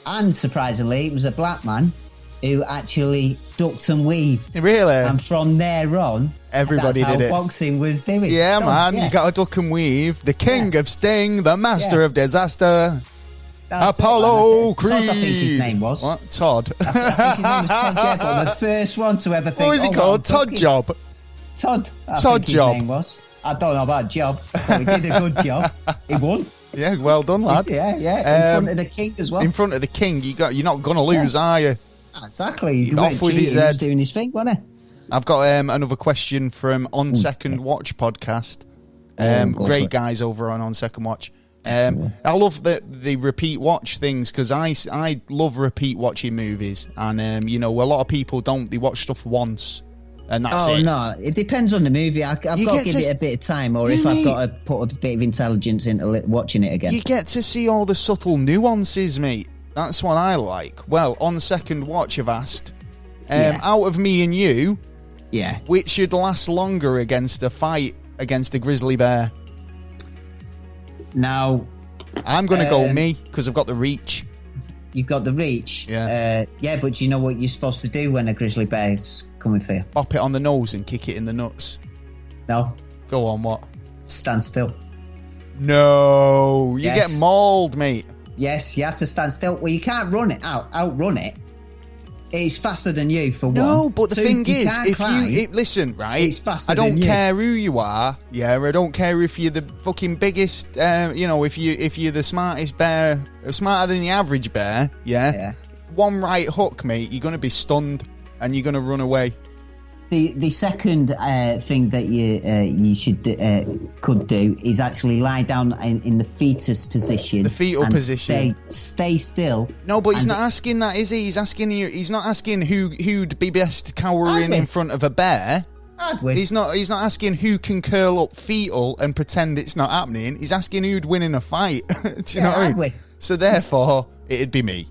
and surprisingly, it was a black man who actually ducked and weaved. Really? And from there on, everybody did it. Boxing was doing. Yeah, man. You got to duck and weave. The king of Sting, the master of disaster. That's Apollo Creed. Todd, I think his name was. What? Todd? I think his name was Todd Jekyll, the first one to ever think. What was he called? Todd Job. Todd. Todd Job. His name was. I don't know about job, but he did a good job. He won. Yeah, well done, lad. Yeah. In front of the king as well. In front of the king, you're not going to lose, are you? Exactly. He off with his head. He was doing his thing, wasn't he? I've got another question from On Second Watch podcast. Great guys over on Second Watch. I love the repeat watch things because I love repeat watching movies, and a lot of people don't. They watch stuff once and that's it. No, it depends on the movie. I've got to give it a bit of time, or if I've got to put a bit of intelligence into watching it again. You get to see all the subtle nuances, mate. That's what I like. Well, On Second Watch have asked, out of me and you, which should last longer against a fight against a grizzly bear? Now, I'm going to go me because I've got the reach. You've got the reach? Yeah. But you know what you're supposed to do when a grizzly bear's coming for you? Pop it on the nose and kick it in the nuts. No. Go on, what? Stand still. No. You get mauled, mate. Yes, you have to stand still. Well, you can't outrun it. It's faster than you, for one. No, but the thing is, listen, right? It's faster I don't than care who you are. Yeah, I don't care if you're the fucking biggest. If you're the smartest bear, smarter than the average bear. Yeah. one right hook, mate, you're going to be stunned and you're going to run away. The second thing that you should could do is actually lie down in the fetus position. The fetal position. Stay still. No, but he's not asking that, is he? He's asking you. He's not asking who'd be best cowering in front of a bear. He's not asking who can curl up fetal and pretend it's not happening. He's asking who'd win in a fight. Do you know what I mean? So therefore, it'd be me.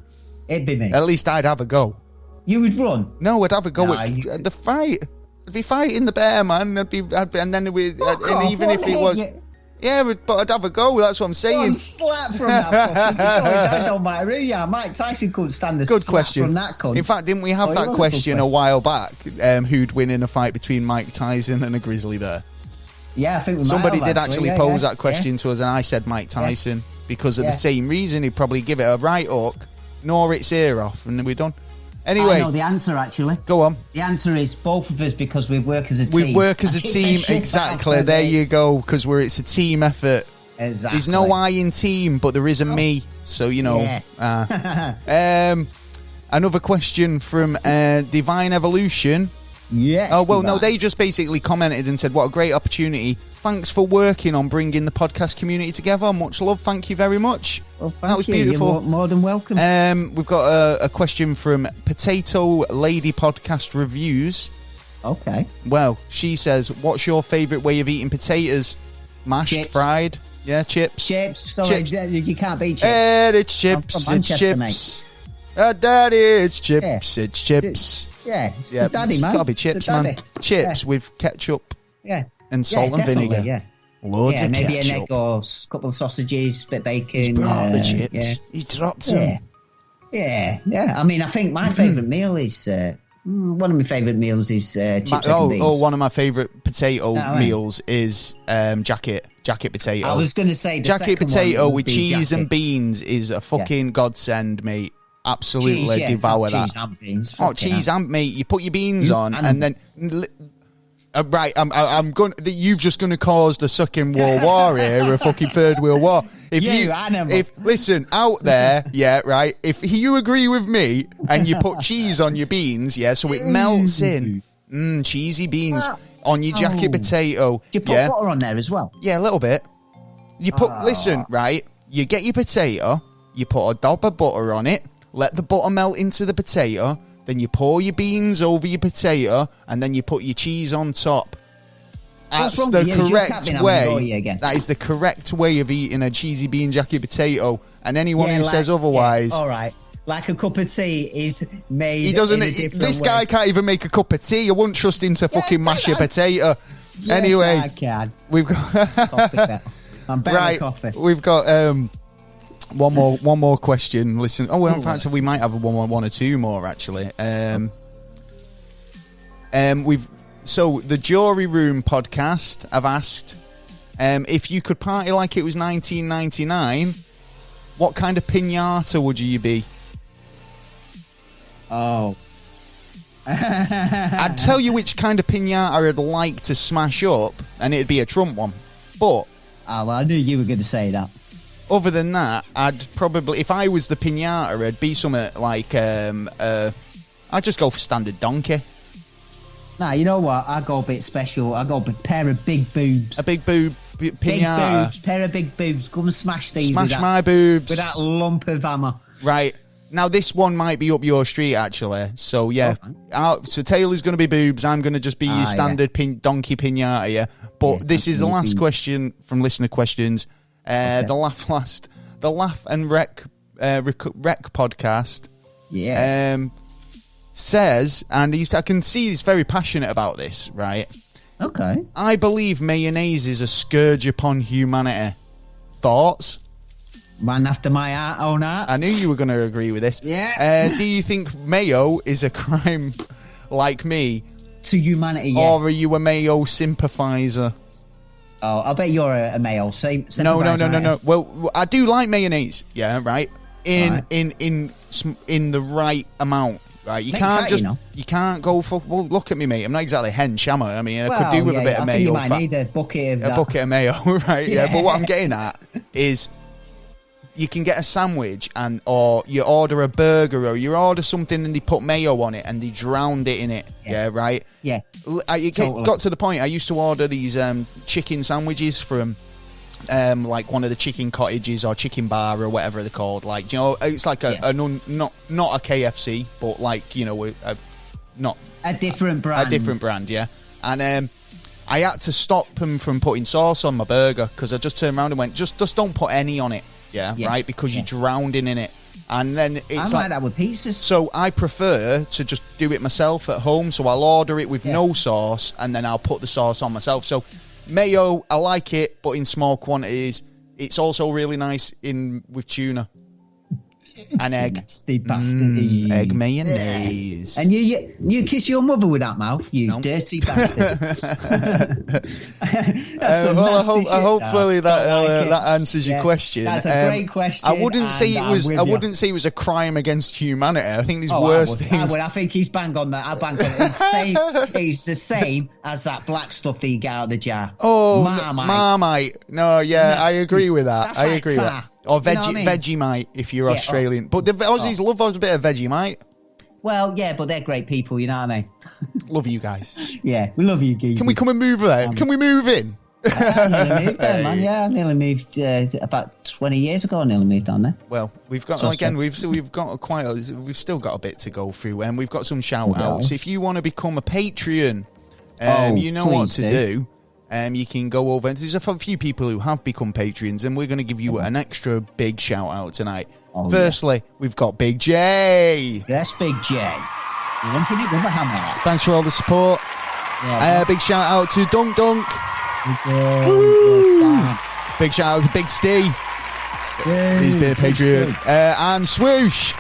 It'd be me. At least I'd have a go. You would run? No, I'd have a go at the fight. I'd be fighting the bear, man. I'd be, and then we, and even if it was, but I'd have a go. That's what I'm saying. I'm slapped from that. That don't matter who you are. Mike Tyson couldn't stand the Good slap question. from that cunt. In fact, didn't we have that question a while back? Who'd win in a fight between Mike Tyson and a grizzly bear? Yeah, I think we somebody might have, did actually pose that question to us, and I said Mike Tyson because of the same reason. He'd probably give it a right hook, gnaw its ear off, and then we're done. Anyway, I know the answer, actually. Go on. The answer is both of us, because we work as a team. We work as a team, exactly. There you go, because it's a team effort. Exactly. There's no I in team, but there is a me, so you know. Yeah. Another question from Divine Evolution. Yes. Oh, well, Divine. no, they just basically commented and said, what a great opportunity. Thanks for working on bringing the podcast community together. Much love. Thank you very much. Well, that was beautiful. You're more than welcome. We've got a question from Potato Lady Podcast Reviews. Okay. Well, she says, what's your favourite way of eating potatoes? Mashed, chips. Fried? Yeah, chips. Chips. Sorry, you can't beat chips. It's chips. It's chips. Daddy, it's chips. Yeah. It's chips. Yeah. Yeah, daddy, it's man. got to be chips, man. Chips with ketchup. Yeah. And salt and vinegar. Yeah. Loads of maybe ketchup. an egg or a couple of sausages, bit of bacon. He's brought the chips. Yeah. He dropped them. Yeah. I mean, I think my favourite meal is... one of my favourite meals is chips and beans. One of my favourite potato meals is jacket potato. I was going to say the jacket potato with cheese jacket. And beans is a fucking godsend, mate. Absolutely devour that. Cheese and beans. Cheese and mate. You put your beans on and then... right, I'm going. You've just going to cause the second World War here, a fucking third World War. Listen out there, right. If you agree with me and you put cheese on your beans, so it melts in. Cheesy beans on your jacket potato. Do you put butter on there as well? Yeah, a little bit. You put. Listen, right. You get your potato. You put a dab of butter on it. Let the butter melt into the potato. Then you pour your beans over your potato, and then you put your cheese on top. That's the correct way. That is the correct way of eating a cheesy bean jacket potato. And anyone who says otherwise, all right, like a cup of tea is made. He doesn't. This guy can't even make a cup of tea. I wouldn't trust him to fucking mash a potato. Yes, anyway, I can. We've got I'm better coffee. We've got one more question. Listen, in fact, we might have one or two more actually. So the Jury Room podcast have asked if you could party like it was 1999, what kind of piñata would you be? Oh. I'd tell you which kind of piñata I'd like to smash up, and it'd be a Trump one. But I knew you were going to say that. Other than that, I'd probably, if I was the piñata, it'd be something like, I'd just go for standard donkey. Nah, you know what? I go a bit special. I go a pair of big boobs. A big boob piñata. Big boobs, pair of big boobs. Come and smash these. Smash my boobs. With that lump of hammer. Right. Now, this one might be up your street, actually. So, yeah. So, Taylor's going to be boobs. I'm going to just be your standard donkey piñata, yeah? But this is the last question from listener questions. The Laugh and Wreck podcast says, and I can see he's very passionate about this, right? Okay. I believe mayonnaise is a scourge upon humanity. Thoughts? Man after my own heart. I knew you were going to agree with this. Yeah. Do you think mayo is a crime like me? To humanity, yeah. Or are you a mayo sympathiser? Oh, I bet you're a mayo. No. Well, I do like mayonnaise. Yeah, right. In the right amount. Right, you can't go for. Well, look at me, mate. I'm not exactly hench, am I? I mean, I could do with a bit of mayo. You might need a bucket of mayo, right? Yeah. But what I'm getting at is, you can get a sandwich or you order a burger or you order something and they put mayo on it and they drowned it in it. Yeah, right? Yeah. It got to the point I used to order these chicken sandwiches from like one of the chicken cottages or chicken bar or whatever they're called. Like, you know, it's like not a KFC, but like, you know, not a different brand. A different brand, yeah. And I had to stop them from putting sauce on my burger because I just turned around and went, just don't put any on it. Yeah, right? Because you're drowning in it. And then it's like that with pizzas. So I prefer to just do it myself at home. So I'll order it with no sauce and then I'll put the sauce on myself. So mayo, I like it, but in small quantities. It's also really nice with tuna. An egg. Nasty bastard. Egg mayonnaise. And you kiss your mother with that mouth, you dirty bastard. Hopefully that answers your question. That's a great question. I wouldn't say it was a crime against humanity. I think there's worse things. I think he's bang on that. I bang on it. It's the same as that black stuff that you get out of the jar. Oh, Marmite. No, I agree with that. I agree with that. Or Vegemite if you're Australian. But the Aussies love us a bit of Vegemite. Well, yeah, but they're great people, you know what I mean? Love you guys. Yeah, we love you, geezers. Can we come and move there? Can we move in? I nearly moved there, man. Yeah, I nearly moved about 20 years ago. I nearly moved down there. Well, we've got we've still got a bit to go through, and we've got some shout outs. If you want to become a Patreon, you know what to do. You can go over. There's a few people who have become Patreons, and we're going to give you an extra big shout out tonight. Firstly, we've got Big J. Yes, Big J. Lumping it with a hammer. Thanks for all the support. Big shout out to Dunk Dunk. Big shout out to Big Steve. He's been a Patreon. And Swoosh.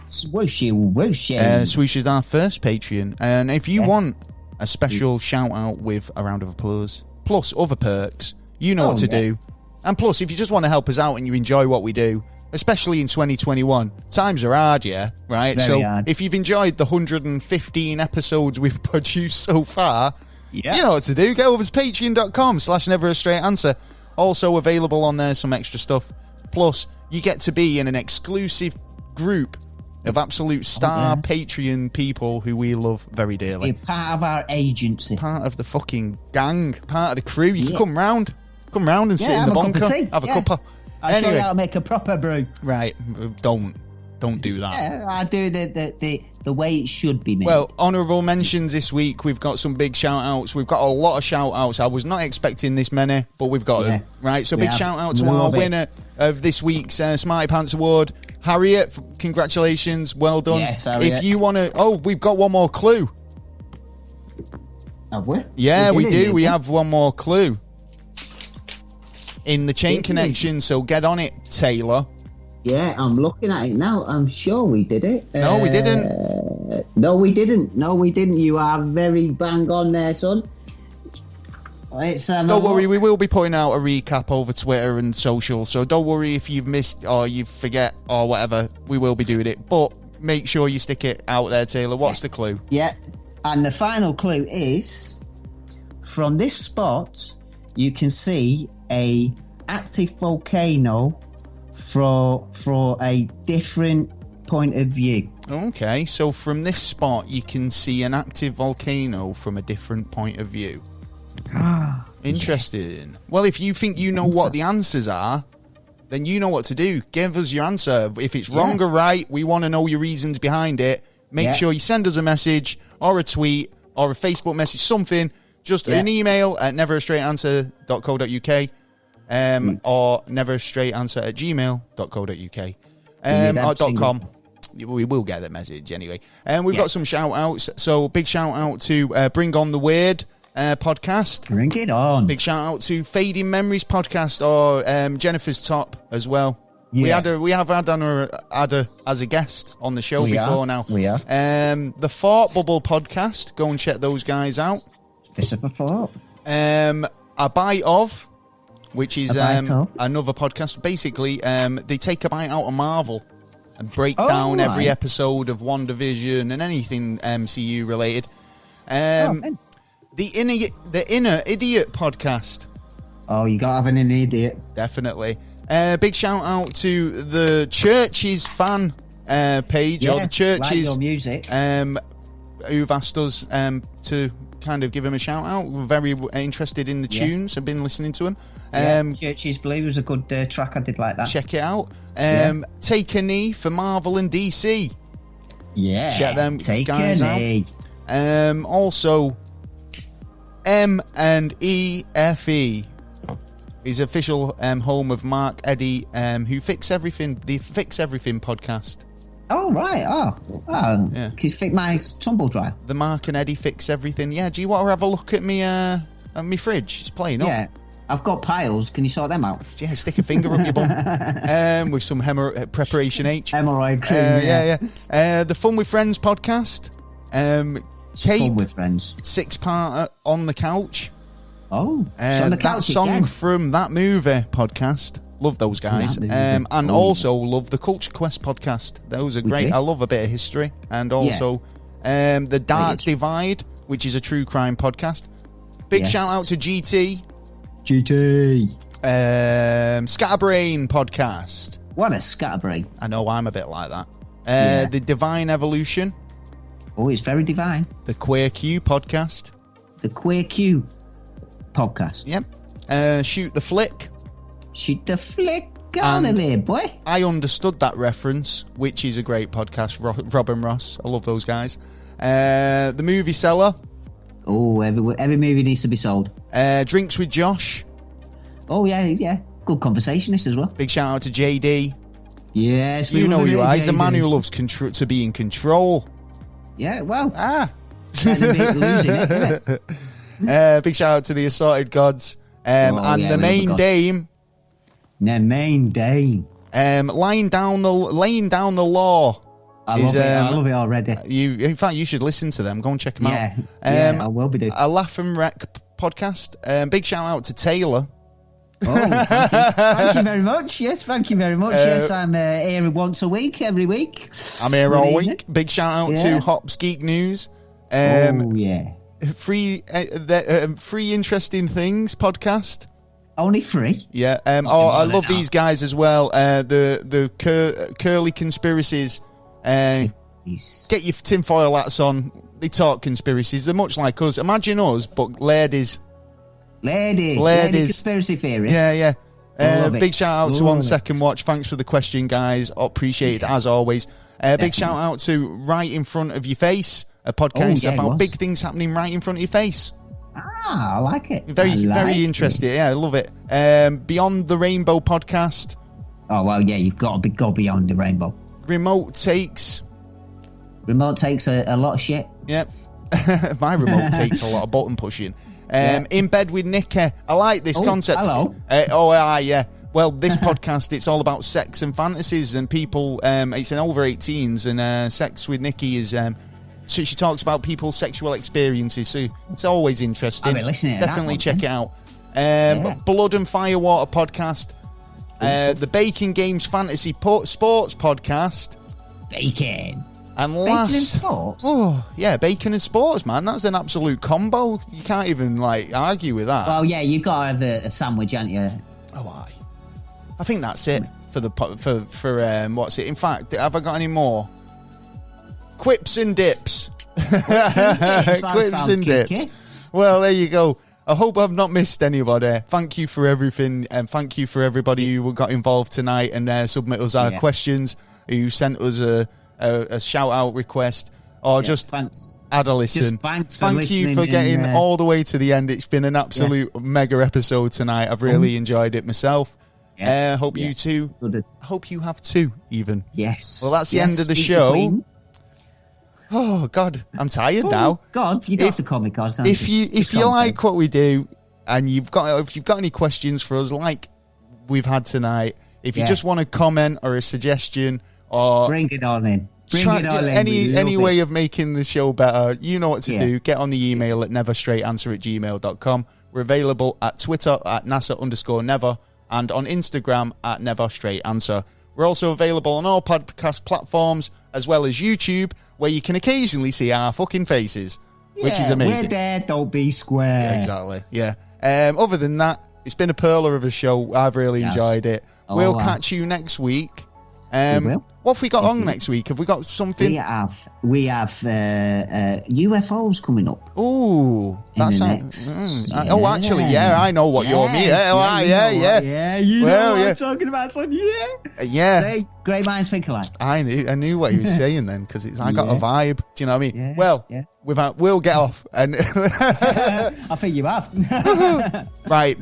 Swooshy, whooshy. Swoosh is our first Patreon. And if you want a special shout out with a round of applause, plus other perks, you know what to do. And plus, if you just want to help us out and you enjoy what we do, especially in 2021, times are hard, right? Very hard. If you've enjoyed the 115 episodes we've produced so far, you know what to do. Go over to patreon.com/neverstraightanswer. Also available on there, some extra stuff. Plus, you get to be in an exclusive group of absolute star Patreon people who we love very dearly. You're part of our agency. Part of the fucking gang. Part of the crew. You can come round. Come round and sit in the bunker. Have a cuppa. I'll show you how to make a proper brew. Right. Don't do that. Yeah, I do the way it should be made. Well, honourable mentions this week. We've got some big shout-outs. We've got a lot of shout-outs. I was not expecting this many, but we've got them. Right, so big shout-out to our winner of this week's Smarty Pants Award, Harriet. Congratulations. Well done. Yes, Harriet. If you want to... Oh, we've got one more clue. Have we? Yeah, we do. We have one more clue in the chain connection, so get on it, Taylor. Yeah, I'm looking at it now. I'm sure we did it. No, we didn't. No, we didn't. You are very bang on there, son. Don't worry, we will be putting out a recap over Twitter and social, so don't worry if you've missed or you forget or whatever. We will be doing it, but make sure you stick it out there, Taylor. What's the clue? Yeah, and the final clue is, from this spot, you can see a active volcano for a different point of view. Okay, so from this spot you can see an active volcano from a different point of view. Interesting. Yeah. Well, if you think you know what the answers are, then you know what to do. Give us your answer. If it's wrong or right, we want to know your reasons behind it. Make sure you send us a message or a tweet or a Facebook message, something. Just an email at neverstraightanswer.co.uk. Or neverstraightanswer@gmail.co.uk or .com. We will get that message anyway. And we've got some shout outs. So big shout out to Bring On the Weird podcast. Bring it on. Big shout out to Fading Memories podcast or Jennifer's Top as well. We have had Ada as a guest on the show before now. We are. The Fort Bubble podcast. Go and check those guys out. Fish up a fort. A Bite Of, which is another podcast. Basically, they take a bite out of Marvel and break down every episode of WandaVision and anything MCU related. The Inner Idiot podcast. Oh, you gotta have an inner idiot. Definitely. Big shout out to the Churches fan page, or the Churches like your music. Who've asked us to kind of give them a shout out. We're very interested in the tunes. I've been listening to them. Churches Blue was a good track. I did like that. Check it out. Take a Knee for Marvel and DC. Yeah, check them Take guys a knee. out. Also, M&EFE is official home of Mark Eddy, who Fix Everything, the Fix Everything podcast. Oh, right. Yeah. Can you fix my tumble dryer? The Mark and Eddie Fix Everything. Yeah, do you want to have a look at me fridge? It's playing up. Yeah, I've got piles. Can you sort them out? Yeah, stick a finger up your bum. With some Preparation H. Hemorrhoid cream. Yeah. The Fun with Friends podcast. Fun with Friends. 6-parter On the Couch. Oh, on the couch that song again. from That Movie podcast. Love those guys. And also love the Culture Quest podcast. Those are great. I love a bit of history. And also The Dark Divide, which is a true crime podcast. Big shout out to GT. Scatterbrain podcast. What a scatterbrain. I know, I'm a bit like that. The Divine Evolution. Oh, it's very divine. The Queer Q podcast. The Queer Q podcast. Yep. Shoot the Flick. Shoot the flick on of here, boy. I understood that reference, which is a great podcast. Rob and Ross. I love those guys. The Movie Seller. Oh, every movie needs to be sold. Drinks with Josh. Oh, yeah. Good conversation, this as well. Big shout out to JD. Yes, you know who you are. He's a man who loves to be in control. Yeah, well. Losing it, isn't it? Big shout out to the Assorted Gods. The Main Dame. The Main Dame. Laying down the law. I love it already. In fact, you should listen to them. Go and check them out. I will be doing. A Laugh and Wreck podcast. Big shout out to Taylor. Oh, thank you very much. Yes, thank you very much. Yes, I'm here once a week, every week. I'm here all week. Big shout out to Hops Geek News. Free Interesting Things podcast. Only free. Yeah. I love these guys as well. The Curly Conspiracies. Get your tinfoil hats on. They talk conspiracies. They're much like us. Imagine us, but ladies. Lady conspiracy theorists. Yeah. Big shout out to On Second Watch. Thanks for the question, guys. Appreciate it as always. Big shout out to Right in Front of Your Face, a podcast about big things happening right in front of your face. I like it. Very interesting. Yeah, I love it. Beyond the Rainbow podcast. Oh, well, yeah, you've got to go beyond the rainbow. Remote takes a lot of shit. Yep. My remote takes a lot of button pushing. In Bed with Nikki. I like this concept. Hello. Yeah. Well, this podcast, it's all about sex and fantasies and people. It's an over 18s, and Sex with Nikki is. So she talks about people's sexual experiences. So it's always interesting. I've been listening to Definitely check it out. Blood and Firewater podcast. The Bacon Games Fantasy Sports podcast. Bacon. And last, bacon and sports? Oh, yeah, bacon and sports, man. That's an absolute combo. You can't even, argue with that. Well, yeah, you've got to have a sandwich, haven't you? Oh, I think that's it for what's it? In fact, have I got any more? Quips and dips. Quips and dips. Well, there you go. I hope I've not missed anybody. Thank you for everything, and thank you for everybody who got involved tonight and submit us our questions, who sent us a shout-out request, or just add a listen. Thank you for getting all the way to the end. It's been an absolute mega episode tonight. I've really enjoyed it myself. Hope you too. Hope you have too, even. Yes. Well, that's the end of the show. Oh, God, I'm tired now. God, you don't have to call me God. If you like what we do, and if you've got any questions for us like we've had tonight, if you just want a comment or a suggestion, or bring it on in. Any way of making the show better, you know what to do. Get on the email at neverstraightanswer@gmail.com. We're available at Twitter at NASA_never and on Instagram at neverstraightanswer. We're also available on all podcast platforms as well as YouTube, where you can occasionally see our fucking faces, which is amazing. We're there, don't be square. Yeah, exactly. Yeah. Other than that, it's been a pearler of a show. I've really enjoyed it. We'll catch you next week. What have we got on next week? Have we got something? We have UFOs coming up. Oh, that's actually, I know what you're meaning. You know what I'm talking about, son. See, great minds think alike. I knew what he was saying then, because I got a vibe. Do you know what I mean? We'll get off, and I think you have. Right,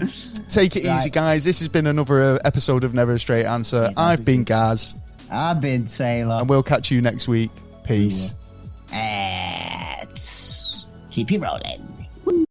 take it easy, guys. This has been another episode of Never a Straight Answer. I've been Gaz. I've been Taylor. And we'll catch you next week. Peace. Keep it rolling.